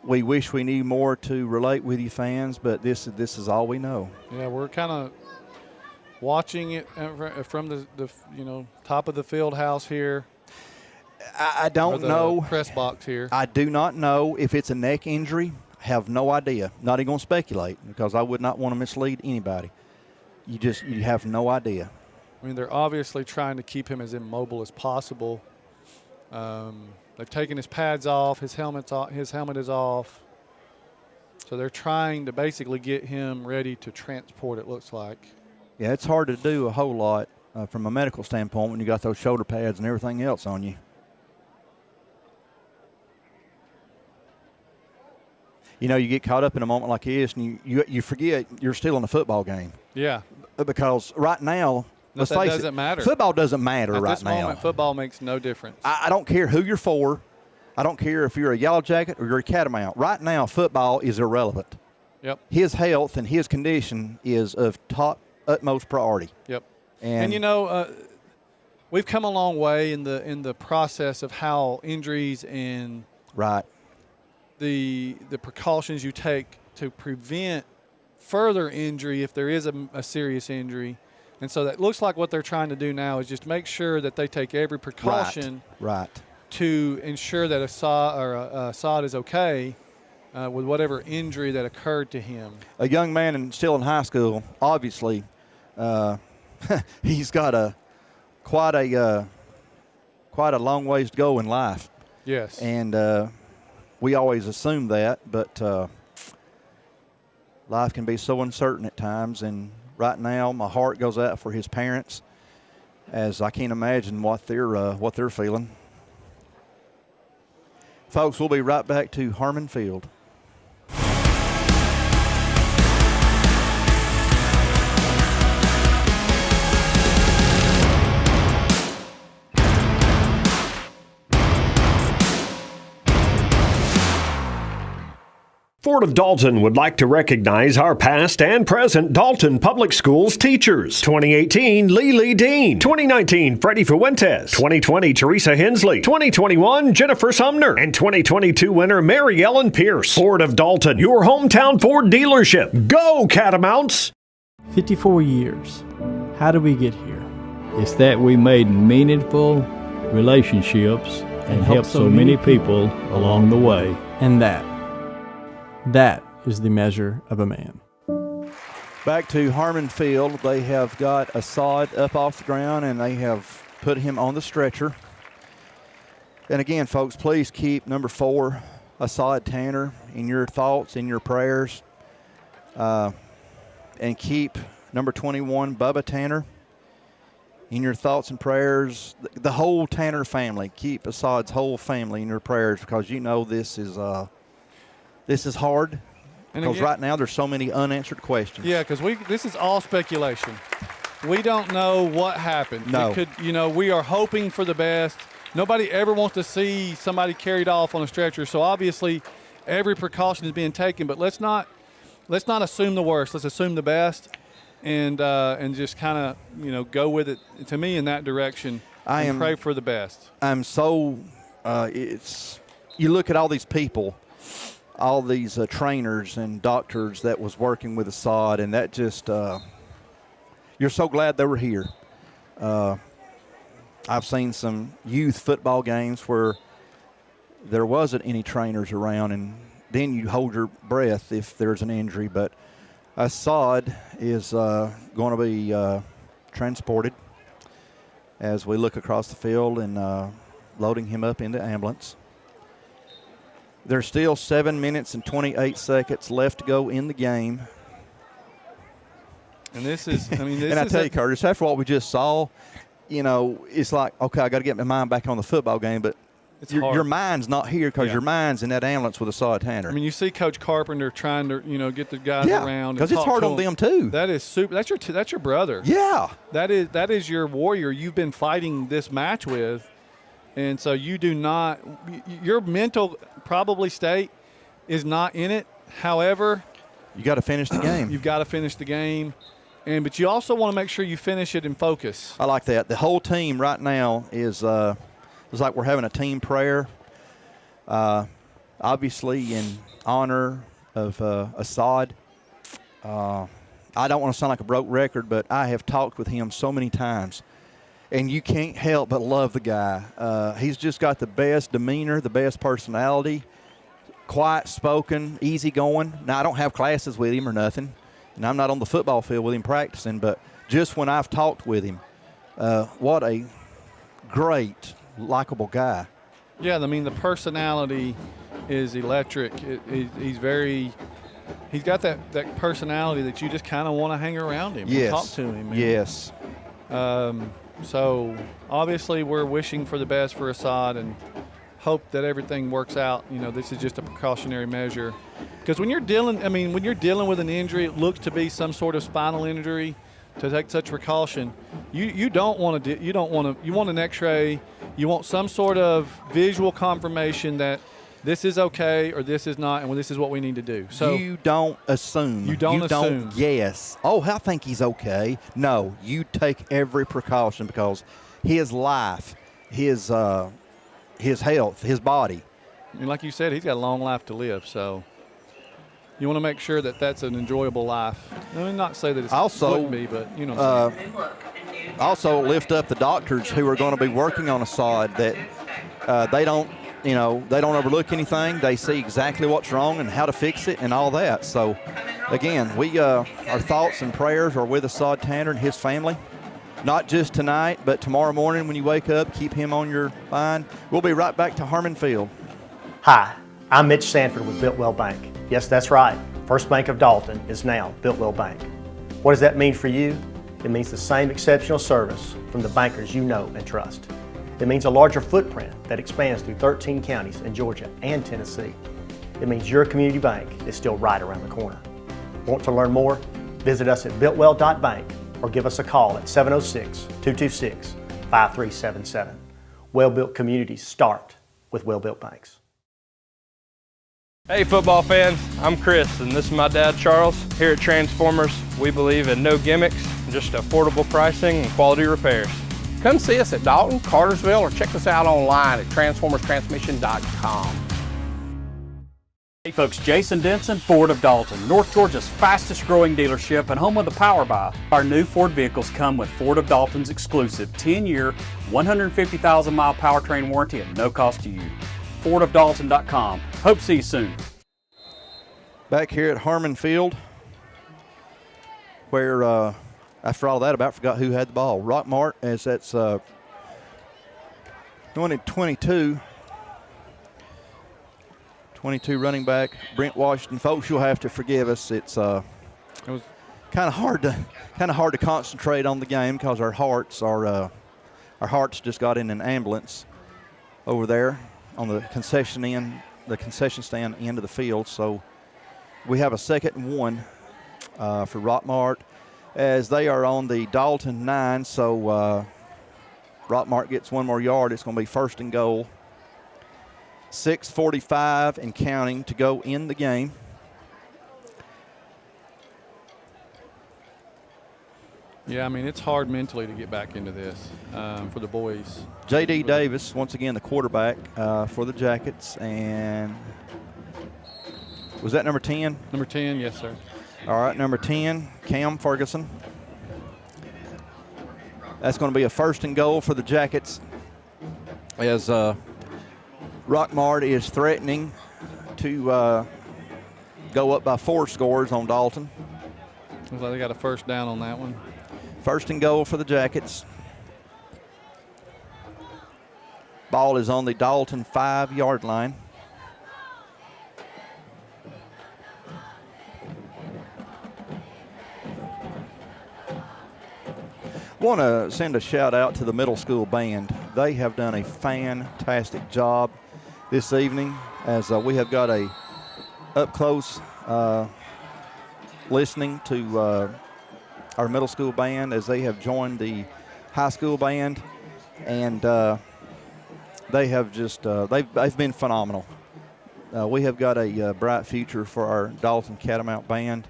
We wish we knew more to relate with you fans, but this is all we know. Yeah, we're kind of watching it from the top of the field house here. I don't know. Press box here. I do not know if it's a neck injury. Have no idea. Not even going to speculate because I would not want to mislead anybody. You have no idea. I mean, they're obviously trying to keep him as immobile as possible. They've taken his pads off. His helmet is off. So they're trying to basically get him ready to transport, it looks like. Yeah, it's hard to do a whole lot from a medical standpoint when you got those shoulder pads and everything else on you. You know, you get caught up in a moment like this, and you forget you're still in a football game. Yeah. Because right now, let's face it, doesn't matter. Football doesn't matter right now. At this moment, football makes no difference. I don't care who you're for. I don't care if you're a Yellow Jacket or you're a Catamount. Right now, football is irrelevant. Yep. His health and his condition is of utmost priority. Yep. And you know, we've come a long way in the process of how injuries and the precautions you take to prevent further injury if there is a serious injury. And so that looks like what they're trying to do now is just make sure that they take every precaution to ensure that Assad is okay with whatever injury that occurred to him. A young man still in high school, obviously, he's got quite a long ways to go in life. Yes. And we always assume that, but life can be so uncertain at times. And right now, my heart goes out for his parents, as I can't imagine what they're feeling. Folks, we'll be right back to Harmon Field. Fort of Dalton would like to recognize our past and present Dalton Public Schools teachers. 2018, Lily Dean. 2019, Freddie Fuentes. 2020, Teresa Hensley. 2021, Jennifer Sumner. And 2022 winner, Mary Ellen Pierce. Fort of Dalton, your hometown Ford dealership. Go Catamounts! 54 years. How did we get here? It's that we made meaningful relationships and helped so many people along the way. And that is the measure of a man. Back to Harmon Field. They have got Assad up off the ground, and they have put him on the stretcher. And again, folks, please keep number 4, Assad Tanner, in your thoughts, in your prayers. And keep number 21, Bubba Tanner, in your thoughts and prayers. The whole Tanner family. Keep Assad's whole family in your prayers, because you know this is hard, because right now there's so many unanswered questions. Yeah, because this is all speculation. We don't know what happened. No. We are hoping for the best. Nobody ever wants to see somebody carried off on a stretcher, so obviously every precaution is being taken. But let's not assume the worst. Let's assume the best, and just kind of go with it. To me, in that direction, and pray for the best. I'm so. You look at all these people. All these trainers and doctors that was working with Assad, and that just, you're so glad they were here. I've seen some youth football games where there wasn't any trainers around, and then you hold your breath if there's an injury. But Assad is going to be transported as we look across the field and loading him up into ambulance. There's still 7 minutes and 28 seconds left to go in the game. And this is, and I tell you, Curtis, after what we just saw, it's like, okay, I got to get my mind back on the football game, but your mind's not here because your mind's in that ambulance with Assad Tanner. I mean, you see Coach Carpenter trying to, get the guys around. Because it's hard on them too. That is super. That's your brother. Yeah. That is your warrior you've been fighting this match with. And so you do not – your mental probably state is not in it. However – you got to finish the game. You've got to finish the game. But you also want to make sure you finish it in focus. I like that. The whole team right now is it's like we're having a team prayer. Obviously in honor of Assad. I don't want to sound like a broke record, but I have talked with him so many times. and you can't help but love the guy. He's just got the best demeanor, the best personality, quiet spoken, easy going. Now, I don't have classes with him or nothing, and I'm not on the football field with him practicing, but just when I've talked with him, what a great, likable guy. Yeah, I mean, the personality is electric. He's got that personality that you just kind of want to hang around him and talk to him. Yes. So obviously we're wishing for the best for Assad and hope that everything works out. You know, this is just a precautionary measure. Because when you're dealing with an injury, it looks to be some sort of spinal injury. To take such precaution, you want an X-ray. You want some sort of visual confirmation that this is okay or this is not, and this is what we need to do. So you don't assume. You don't assume. Yes. Oh, I think he's okay. No, you take every precaution because his life, his health, his body. And like you said, he's got a long life to live. So you want to make sure that that's an enjoyable life. I mean, not say that it wouldn't be, but you know. Also lift up the doctors who are going to be working on Assad that they don't overlook anything. They see exactly what's wrong and how to fix it and all that. So, again, our thoughts and prayers are with Assad Tanner and his family. Not just tonight, but tomorrow morning when you wake up, keep him on your mind. We'll be right back to Harmon Field. Hi, I'm Mitch Sanford with Builtwell Bank. Yes, that's right. First Bank of Dalton is now Builtwell Bank. What does that mean for you? It means the same exceptional service from the bankers you know and trust. It means a larger footprint that expands through 13 counties in Georgia and Tennessee. It means your community bank is still right around the corner. Want to learn more? Visit us at builtwell.bank or give us a call at 706-226-5377. Well-built communities start with well-built banks. Hey football fans, I'm Chris and this is my dad Charles. Here at Transformers, we believe in no gimmicks, just affordable pricing and quality repairs. Come see us at Dalton, Cartersville, or check us out online at transformerstransmission.com. Hey folks, Jason Denson, Ford of Dalton, North Georgia's fastest growing dealership and home of the Power Buy. Our new Ford vehicles come with Ford of Dalton's exclusive 10-year, 150,000-mile powertrain warranty at no cost to you. FordofDalton.com. Hope to see you soon. Back here at Harmon Field, where after all that, I about forgot who had the ball. Rockmart, as that's going at 22 running back, Brent Washington. Folks, you'll have to forgive us. It was kind of hard to concentrate on the game because our hearts just got in an ambulance over there on the concession stand end of the field. So we have a 2nd and 1 for Rockmart as they are on the Dalton 9. So Rockmart gets one more yard. It's going to be 1st and goal. 6:45 and counting to go in the game. Yeah, I mean, it's hard mentally to get back into this for the boys. J.D. Davis, once again, the quarterback for the Jackets. And was that number 10? Number 10, yes, sir. All right, number 10, Cam Ferguson. That's going to be a 1st and goal for the Jackets as Rockmart is threatening to go up by 4 scores on Dalton. Looks like they got a 1st down on that one. 1st and goal for the Jackets. Ball is on the Dalton 5-yard line. I want to send a shout out to the middle school band. They have done a fantastic job this evening as we have got a up close listening to our middle school band as they have joined the high school band, and they have just they've been phenomenal. We have got a bright future for our Dalton Catamount band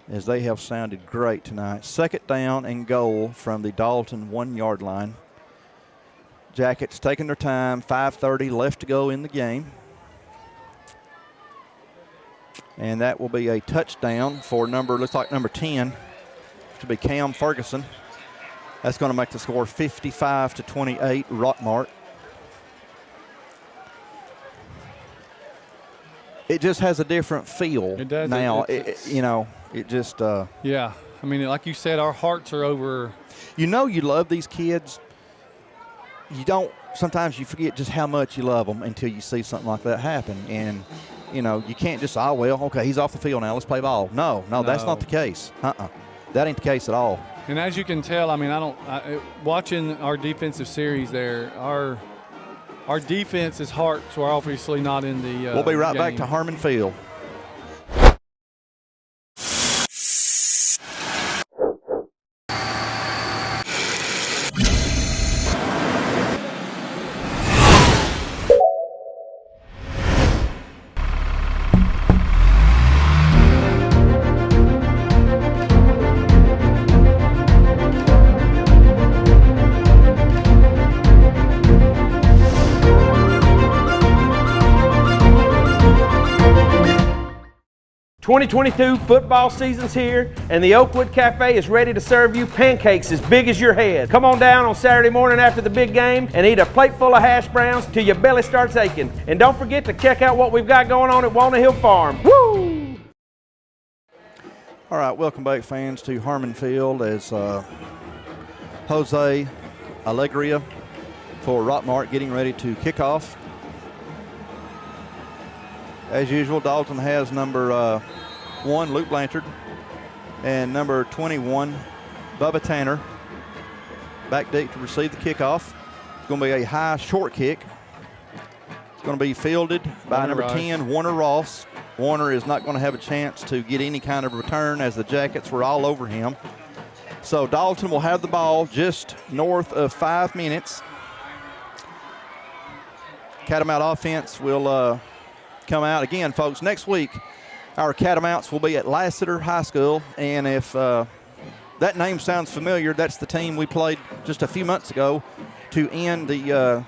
as they have sounded great tonight. 2nd down and goal from the Dalton 1-yard line. Jackets taking their time, 5:30 left to go in the game. And that will be a touchdown for looks like number 10, to be Cam Ferguson. That's going to make the score 55-28, Rockmart. It just has a different feel. It does. Now. It just. Yeah. I mean, like you said, our hearts are over. You love these kids. Sometimes you forget just how much you love them until you see something like that happen. And, you can't just, okay, he's off the field now, let's play ball. No, that's not the case. That ain't the case at all. And as you can tell, I mean, watching our defensive series there, our defense's hearts were obviously not in the We'll be right game. back to Harmon Field. '22 football season's here, and the Oakwood Cafe is ready to serve you pancakes as big as your head. Come on down on Saturday morning after the big game and eat a plate full of hash browns till your belly starts aching. And don't forget to check out what we've got going on at Walnut Hill Farm. Woo! All right, welcome back, fans, to Harmon Field as Jose Alegria for Rockmart getting ready to kick off. As usual, Dalton has number 1, Luke Blanchard, and number 21, Bubba Tanner, back deep to receive the kickoff. It's going to be a high short kick. It's going to be fielded by number 10, Warner Ross. Warner is not going to have a chance to get any kind of return as the Jackets were all over him. So Dalton will have the ball just north of 5 minutes. Catamount offense will come out again, folks. Next week, our Catamounts will be at Lassiter High School, and if that name sounds familiar, that's the team we played just a few months ago to end the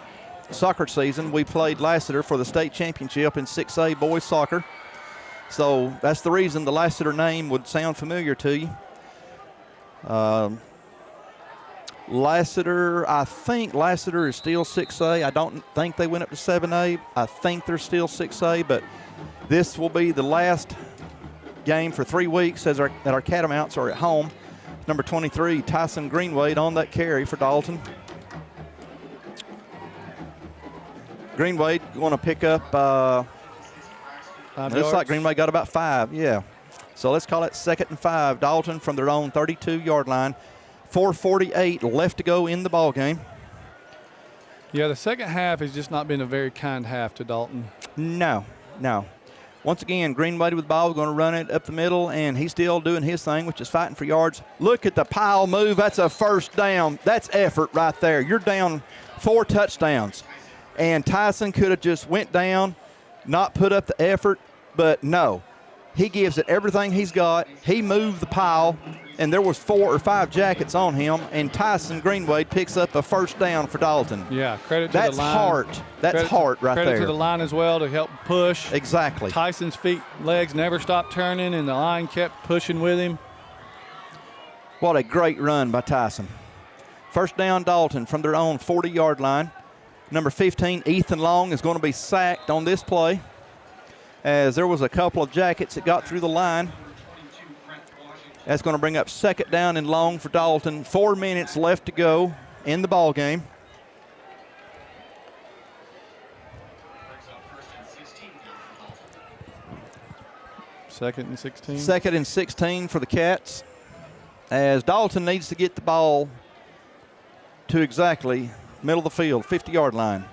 soccer season. We played Lassiter for the state championship in 6A boys soccer, so that's the reason the Lassiter name would sound familiar to you. Lassiter, I think Lassiter is still 6A. I don't think they went up to 7A. I think they're still 6A, but this will be the last game for 3 weeks as our Catamounts are at home. Number 23, Tyson Greenwade on that carry for Dalton. Greenwade going to pick up, looks like Greenwade got about 5, yeah. So let's call it 2nd and 5. Dalton from their own 32-yard line. 4:48 left to go in the ball game. Yeah, the second half has just not been a very kind half to Dalton. No. Once again, Greenwade with the ball, going to run it up the middle, and he's still doing his thing, which is fighting for yards. Look at the pile move. That's a first down. That's effort right there. You're down 4 touchdowns. And Tyson could have just went down, not put up the effort, but no. He gives it everything he's got. He moved the pile, and there was 4 or 5 Jackets on him, and Tyson Greenwade picks up a first down for Dalton. Yeah, credit to the line. That's heart. That's heart right there. Credit to the line as well to help push. Exactly. Tyson's legs never stopped turning, and the line kept pushing with him. What a great run by Tyson. First down, Dalton from their own 40-yard line. Number 15, Ethan Long, is going to be sacked on this play, as there was a couple of Jackets that got through the line. That's going to bring up 2nd down and long for Dalton. 4 minutes left to go in the ball game. Second and 16. 2nd and 16 for the Cats, as Dalton needs to get the ball to exactly middle of the field, 50-yard line.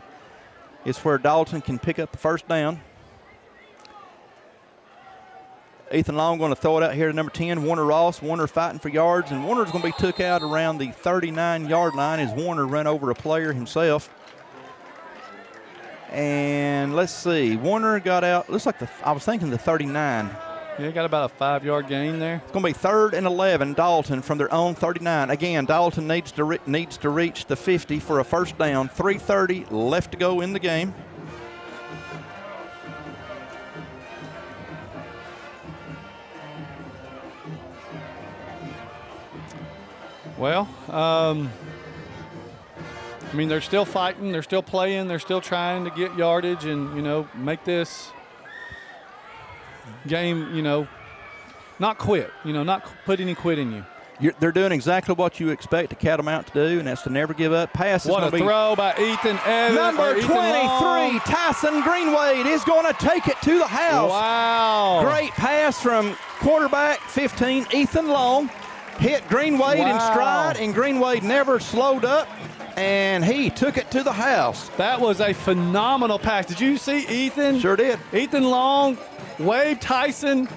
It's where Dalton can pick up the first down. Ethan Long going to throw it out here to number 10, Warner Ross. Warner fighting for yards, and Warner's going to be took out around the 39-yard line as Warner ran over a player himself. And let's see, Warner got out, looks like I was thinking the 39. Yeah, got about a 5-yard gain there. It's going to be 3rd and 11, Dalton from their own 39. Again, Dalton needs to reach the 50 for a first down. 3:30 left to go in the game. Well, I mean, they're still fighting, they're still playing, they're still trying to get yardage and, make this game, not quit, not put any quit in you. They're doing exactly what you expect a Catamount to do, and that's to never give up. Pass is what a throw by Ethan Evans. Number 23, Tyson Greenwade is going to take it to the house. Wow. Great pass from quarterback 15, Ethan Long. Hit Greenwade in stride, and Greenwade never slowed up, and he took it to the house. That was a phenomenal pass. Did you see Ethan? Sure did. Ethan Long waved Tyson,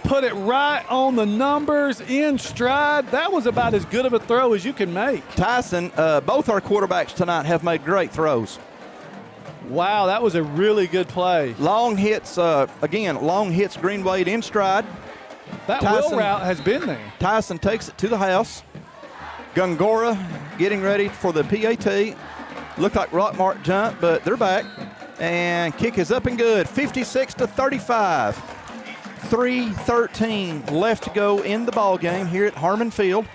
put it right on the numbers in stride. That was about as good of a throw as you can make. Tyson, both our quarterbacks tonight have made great throws. Wow, that was a really good play. Long hits Greenwade in stride. That wheel route has been there. Tyson takes it to the house. Gungora getting ready for the PAT. Looked like Rockmart jumped, but they're back. And kick is up and good, 56-35. 3:13 left to go in the ball game here at Harmon Field.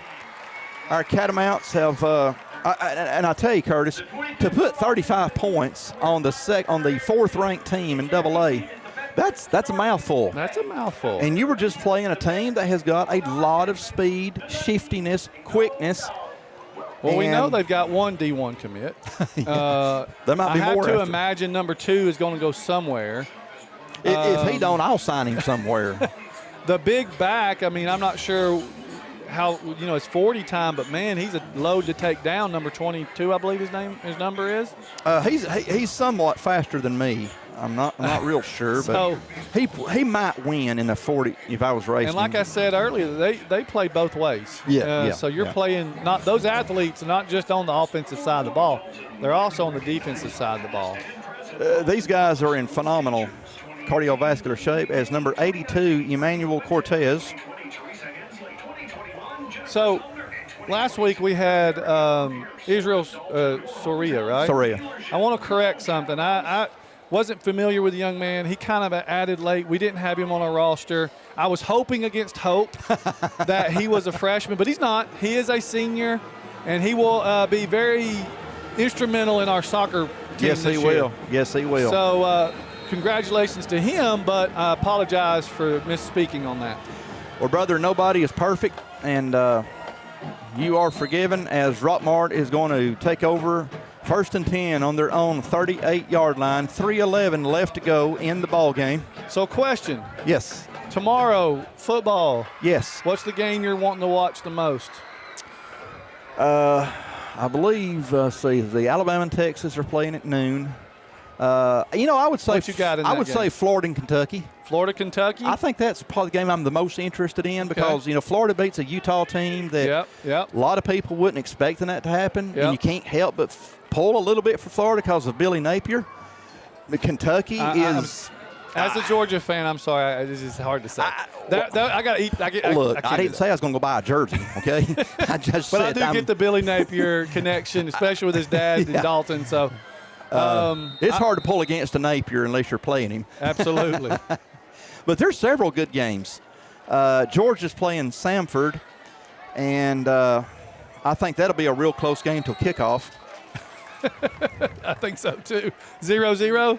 Our Catamounts have, and I tell you, Curtis, to put 35 points on the fourth-ranked team in AA, that's a mouthful. That's a mouthful. And you were just playing a team that has got a lot of speed, shiftiness, quickness. Well, we know they've got one D1 commit. There might be more. I have to imagine number 2 is going to go somewhere. If he don't, I'll sign him somewhere. The big back, I mean, I'm not sure how, it's 40 time, but man, he's a load to take down. Number 22, I believe his number is. He's somewhat faster than me. I'm not real sure, so, but he might win in the 40 if I was racing. And like I said earlier, they play both ways. So you're playing those athletes are not just on the offensive side of the ball; they're also on the defensive side of the ball. These guys are in phenomenal cardiovascular shape, as number 82, Emmanuel Cortez. So last week we had Israel Soria, right? Soria. I want to correct something. I wasn't familiar with the young man. He kind of added late. We didn't have him on our roster. I was hoping against hope that he was a freshman, but he's not. He is a senior, and he will be very instrumental in our soccer team Yes, he will. Yes, he will. So congratulations to him, but I apologize for misspeaking on that. Well, brother, nobody is perfect, and you are forgiven, as Rockmart is going to take over 1st and 10 on their own 38-yard line. 3:11 left to go in the ball game. So question. Yes. Tomorrow, football. Yes. What's the game you're wanting to watch the most? I believe, the Alabama and Texas are playing at noon. I would say what you got in that game? say Florida and Kentucky. Florida, Kentucky? I think that's probably the game I'm the most interested in because, Florida beats a Utah team that a lot of people wouldn't expecting that to happen. And you can't help but pull a little bit for Florida because of Billy Napier. But Kentucky is... As a Georgia fan, I'm sorry. This is hard to say. I got to eat. I didn't say I was going to go buy a jersey, okay? I just but I do get the Billy Napier connection, especially with his dad and Dalton. So it's hard to pull against a Napier unless you're playing him. Absolutely. But there's several good games. Georgia's playing Samford, and I think that'll be a real close game till kickoff. I think so too. 0-0.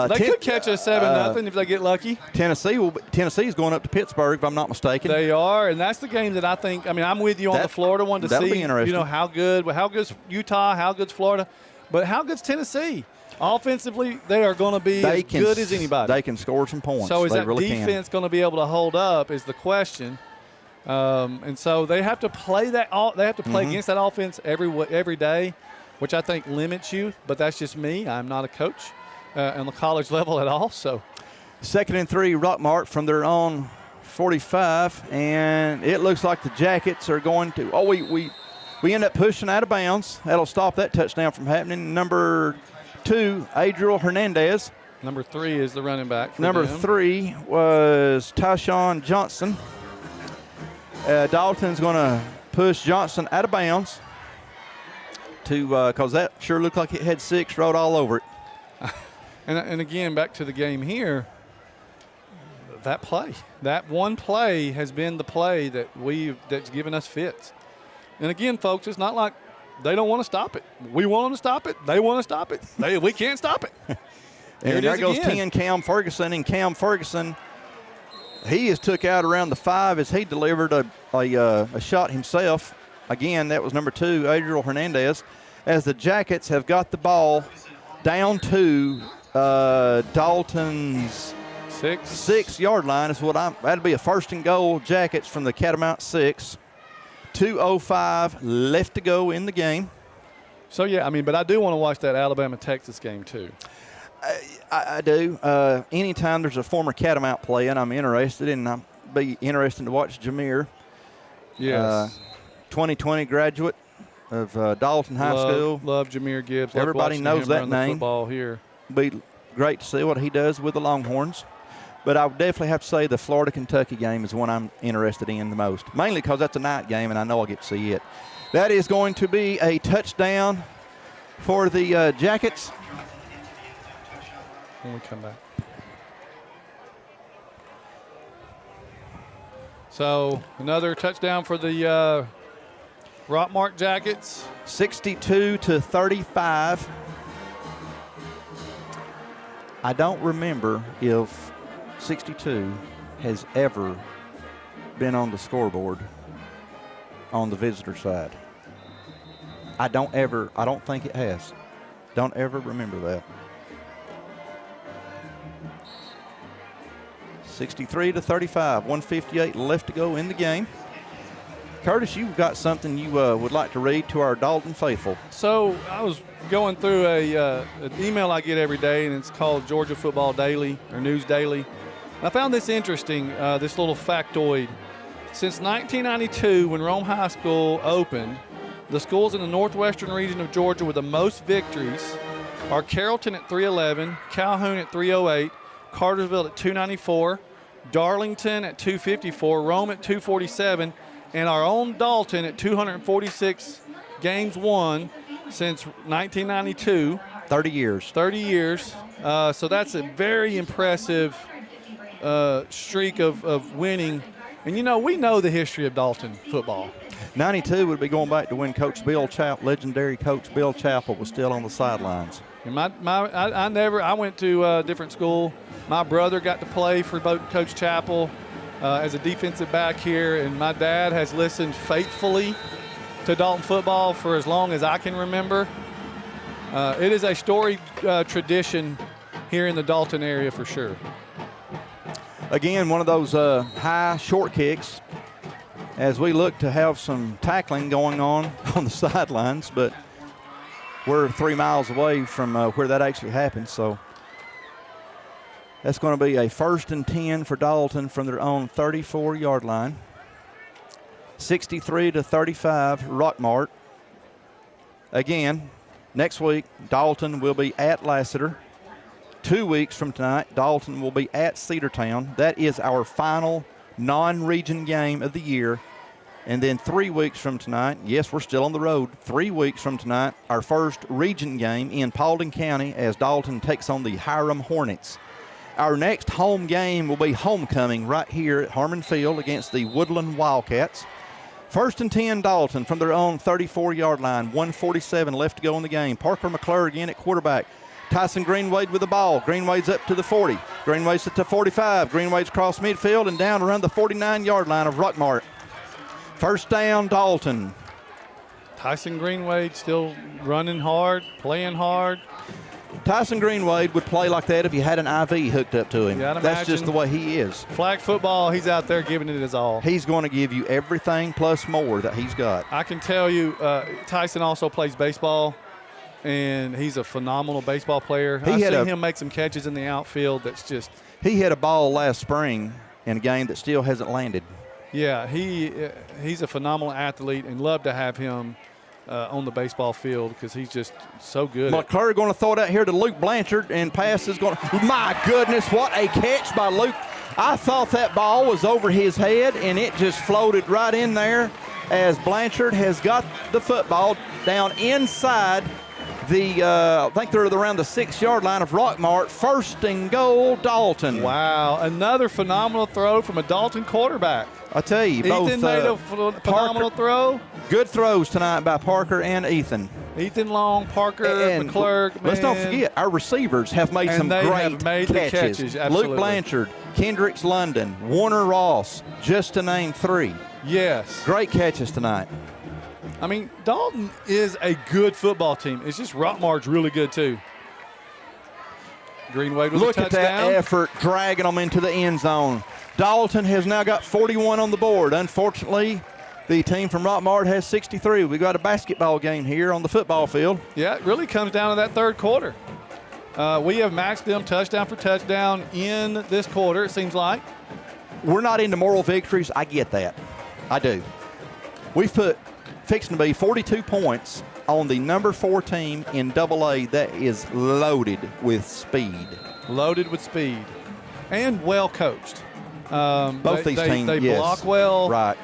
They could catch us 7-0 if they get lucky. Tennessee's going up to Pittsburgh, if I'm not mistaken. They are, and that's the game that I think. I mean, I'm with you on the Florida one to see. Be interesting. How good's Utah, how good's Florida, but how good's Tennessee? Offensively, they are going to be as good as anybody. They can score some points. So is they that really defense going to be able to hold up? Is the question. And so they have to play that. They have to play against that offense every day, which I think limits you. But that's just me. I'm not a coach on the college level at all. So 2nd and 3, Rockmart from their own 45, and it looks like the Jackets are going to. Oh, we end up pushing out of bounds. That'll stop that touchdown from happening. Number 2, Adriel Hernandez. Number 3 is the running back. Number 3 was Tyshawn Johnson. Dalton's going to push Johnson out of bounds because that sure looked like it had 6 wrote all over it. And again, back to the game here, that one play has been the play that's given us fits. And again, folks, it's not like they don't want to stop it. We want them to stop it. They want to stop it. We can't stop it. And there goes 10, Cam Ferguson. And Cam Ferguson, he has took out around the 5 as he delivered a shot himself. Again, that was number 2, Adriel Hernandez, as the Jackets have got the ball down to Dalton's 6-yard line. Is what that'd be a 1st and goal, Jackets from the Catamount 6. 2:05 left to go in the game. So, yeah, I mean, but I do want to watch that Alabama-Texas game too. I do. Anytime there's a former Catamount playing, I'm interested, and I'll be interested to watch Jameer. Yes. 2020 graduate of Dalton High School. Love Jameer Gibbs. Everybody knows that name. Football here. Be great to see what he does with the Longhorns. But I would definitely have to say the Florida-Kentucky game is one I'm interested in the most, mainly because that's a night game, and I know I'll get to see it. That is going to be a touchdown for the Jackets. When we come back. So another touchdown for the Rockmart Jackets. 62-35. I don't remember if 62 has ever been on the scoreboard on the visitor side. I don't think it has. Don't ever remember that. 63-35, 1:58 left to go in the game. Curtis, you've got something you would like to read to our Dalton faithful. So I was going through an email I get every day, and it's called Georgia Football Daily or News Daily. And I found this interesting, this little factoid. Since 1992, when Rome High School opened, the schools in the northwestern region of Georgia with the most victories are Carrollton at 311, Calhoun at 308, Cartersville at 294, Darlington at 254, Rome at 247, and our own Dalton at 246 games won since 1992. 30 years. 30 years. So that's a very impressive streak of winning. And, you know, we know the history of Dalton football. 92 would be going back to when Coach Bill Chappell, legendary Coach Bill Chappell, was still on the sidelines. And I went to a different school. My brother got to play for both Coach Chappell as a defensive back here, and my dad has listened faithfully to Dalton football for as long as I can remember. It is a storied tradition here in the Dalton area for sure. Again, one of those high short kicks as we look to have some tackling going on the sidelines, but we're 3 miles away from where that actually happened, so that's going to be a 1st and 10 for Dalton from their own 34-yard line. 63-35, Rockmart. Again, next week, Dalton will be at Lassiter. 2 weeks from tonight, Dalton will be at Cedartown. That is our final non-region game of the year. And then 3 weeks from tonight, yes, we're still on the road. 3 weeks from tonight, our first region game in Paulding County as Dalton takes on the Hiram Hornets. Our next home game will be homecoming right here at Harmon Field against the Woodland Wildcats. 1st and 10, Dalton from their own 34-yard line. 1:47 left to go in the game. Parker McClure again at quarterback. Tyson Greenwade with the ball. Greenwade's up to the 40. Greenwade's at the 45. Greenwade's across midfield and down around the 49-yard line of Rockmart. 1st down, Dalton. Tyson Greenwade still running hard, playing hard. Tyson Greenwade would play like that if you had an IV hooked up to him. That's just the way he is. Flag football, he's out there giving it his all. He's going to give you everything plus more that he's got. I can tell you, Tyson also plays baseball, and he's a phenomenal baseball player. I've seen him make some catches in the outfield that's just... He hit a ball last spring in a game that still hasn't landed. Yeah, he's a phenomenal athlete, and love to have him on the baseball field because he's just so good. McClure going to throw it out here to Luke Blanchard, and pass is going to... My goodness, what a catch by Luke. I thought that ball was over his head, and it just floated right in there as Blanchard has got the football down inside the, I think they're around the 6-yard line of Rockmart. 1st and goal, Dalton. Wow, another phenomenal throw from a Dalton quarterback. I tell you, Ethan both made a phenomenal throw. Good throws tonight by Parker and Ethan. Ethan Long, Parker, And McClurg. let's not forget, our receivers have made And some they great have made the catches, absolutely. Luke Blanchard, Kendricks London, Warner Ross, just to name 3. Yes. Great catches tonight. I mean, Dalton is a good football team. It's just Rockmart's really good too. Greenway with Look a at touchdown. that effort, dragging them into the end zone. Dalton has now got 41 on the board. Unfortunately, the team from Rockmart has 63. We've got a basketball game here on the football field. Yeah, it really comes down to that third quarter. We have maxed them touchdown for touchdown in this quarter, it seems like. We're not into moral victories. I get that. I do. We've put fixing to be 42 points on the number 4 team in AA that is loaded with speed. Loaded with speed and well coached. Both these teams, they yes. block well. Right.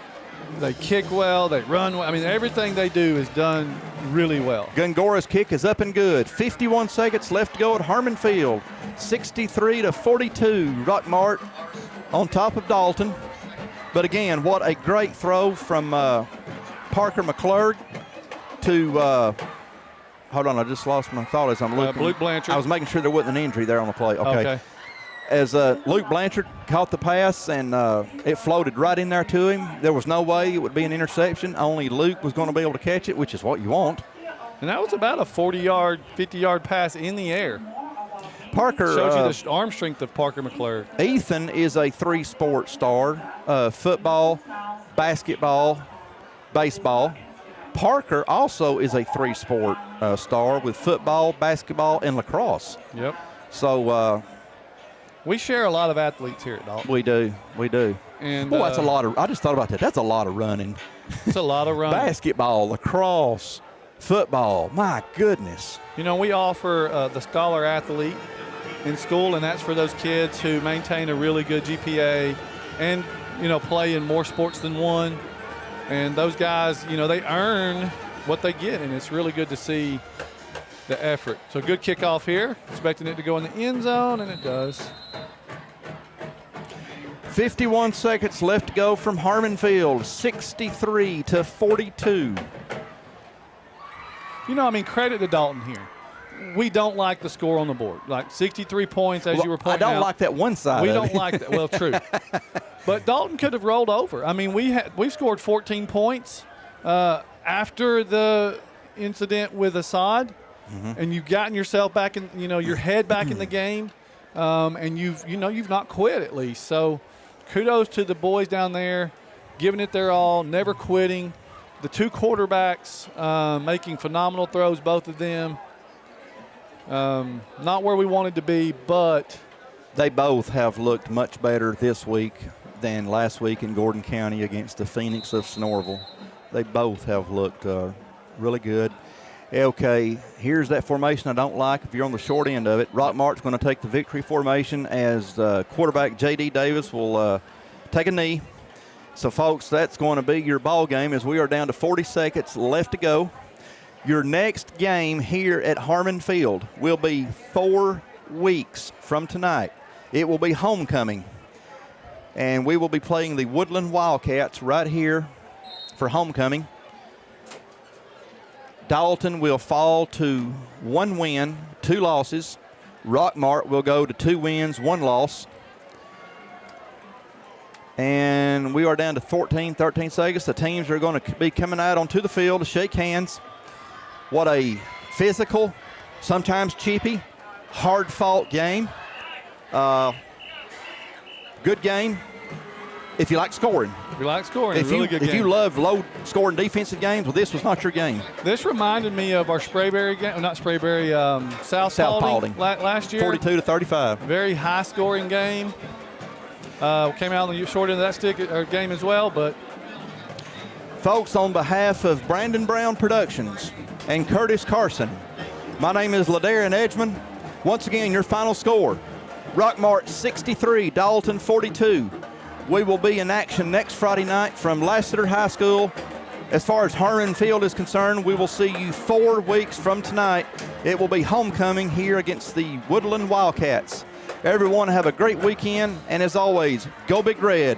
They kick well. They run well. I mean, everything they do is done really well. Gungora's kick is up and good. 51 seconds left to go at Harmon Field. 63-42. Rockmart on top of Dalton. But again, what a great throw from Parker McClurg to hold on, I just lost my thought as I'm looking. Luke Blanchard. I was making sure there wasn't an injury there on the play. Okay. As Luke Blanchard caught the pass and it floated right in there to him. There was no way it would be an interception. Only Luke was going to be able to catch it, which is what you want. And that was about a 40-yard, 50-yard pass in the air. Parker shows you the arm strength of Parker McClurg. Ethan is a 3-sport star: football, basketball, baseball. Parker also is a 3-sport star with football, basketball, and lacrosse. Yep. So we share a lot of athletes here at Dalton. we do. And boy, that's a lot of. I just thought about that. That's a lot of running. It's a lot of running. Basketball, lacrosse, football. My goodness. You know, we offer the scholar athlete in school, and that's for those kids who maintain a really good GPA and, you know, play in more sports than one. And those guys, you know, they earn what they get, and it's really good to see the effort. So good kickoff here, expecting it to go in the end zone, and it does. 51 seconds left to go from Harmon Field, 63-42. You know, I mean, credit to Dalton here. We don't like the score on the board. Like 63 points, as you were pointing out. I don't like that one side. We of don't it. like that. Well, true. But Dalton could have rolled over. I mean, we've scored 14 points after the incident with Assad, and you've gotten yourself back in, you know, your head back in the game, and you've not quit at least. So kudos to the boys down there, giving it their all, never quitting. The 2 quarterbacks making phenomenal throws, both of them. Not where we wanted to be, but they both have looked much better this week than last week in Gordon County against the Phoenix of Sonoraville. They both have looked really good. Okay, here's that formation I don't like. If you're on the short end of it, Rockmart's going to take the victory formation as quarterback J.D. Davis will take a knee. So, folks, that's going to be your ball game as we are down to 40 seconds left to go. Your next game here at Harmon Field will be 4 weeks from tonight. It will be homecoming, and we will be playing the Woodland Wildcats right here for homecoming. Dalton will fall to 1 win, 2 losses. Rockmart will go to 2 wins, 1 loss. And we are down to 13 seconds. The teams are going to be coming out onto the field to shake hands. What a physical, sometimes cheapy, hard-fought game. Good game if you like scoring. If you like scoring, if really good game. If you love low-scoring defensive games, well, this was not your game. This reminded me of our Sprayberry game, not Sprayberry, South Paulding last year. 42-35. Very high-scoring game. Came out on the short end of that game as well, but. Folks, on behalf of Brandon Brown Productions and Curtis Carson, my name is Ladarian Edgman. Once again, your final score, Rockmart 63, Dalton 42. We will be in action next Friday night from Lassiter High School. As far as Harmon Field is concerned, we will see you 4 weeks from tonight. It will be homecoming here against the Woodland Wildcats. Everyone have a great weekend, and as always, go Big Red.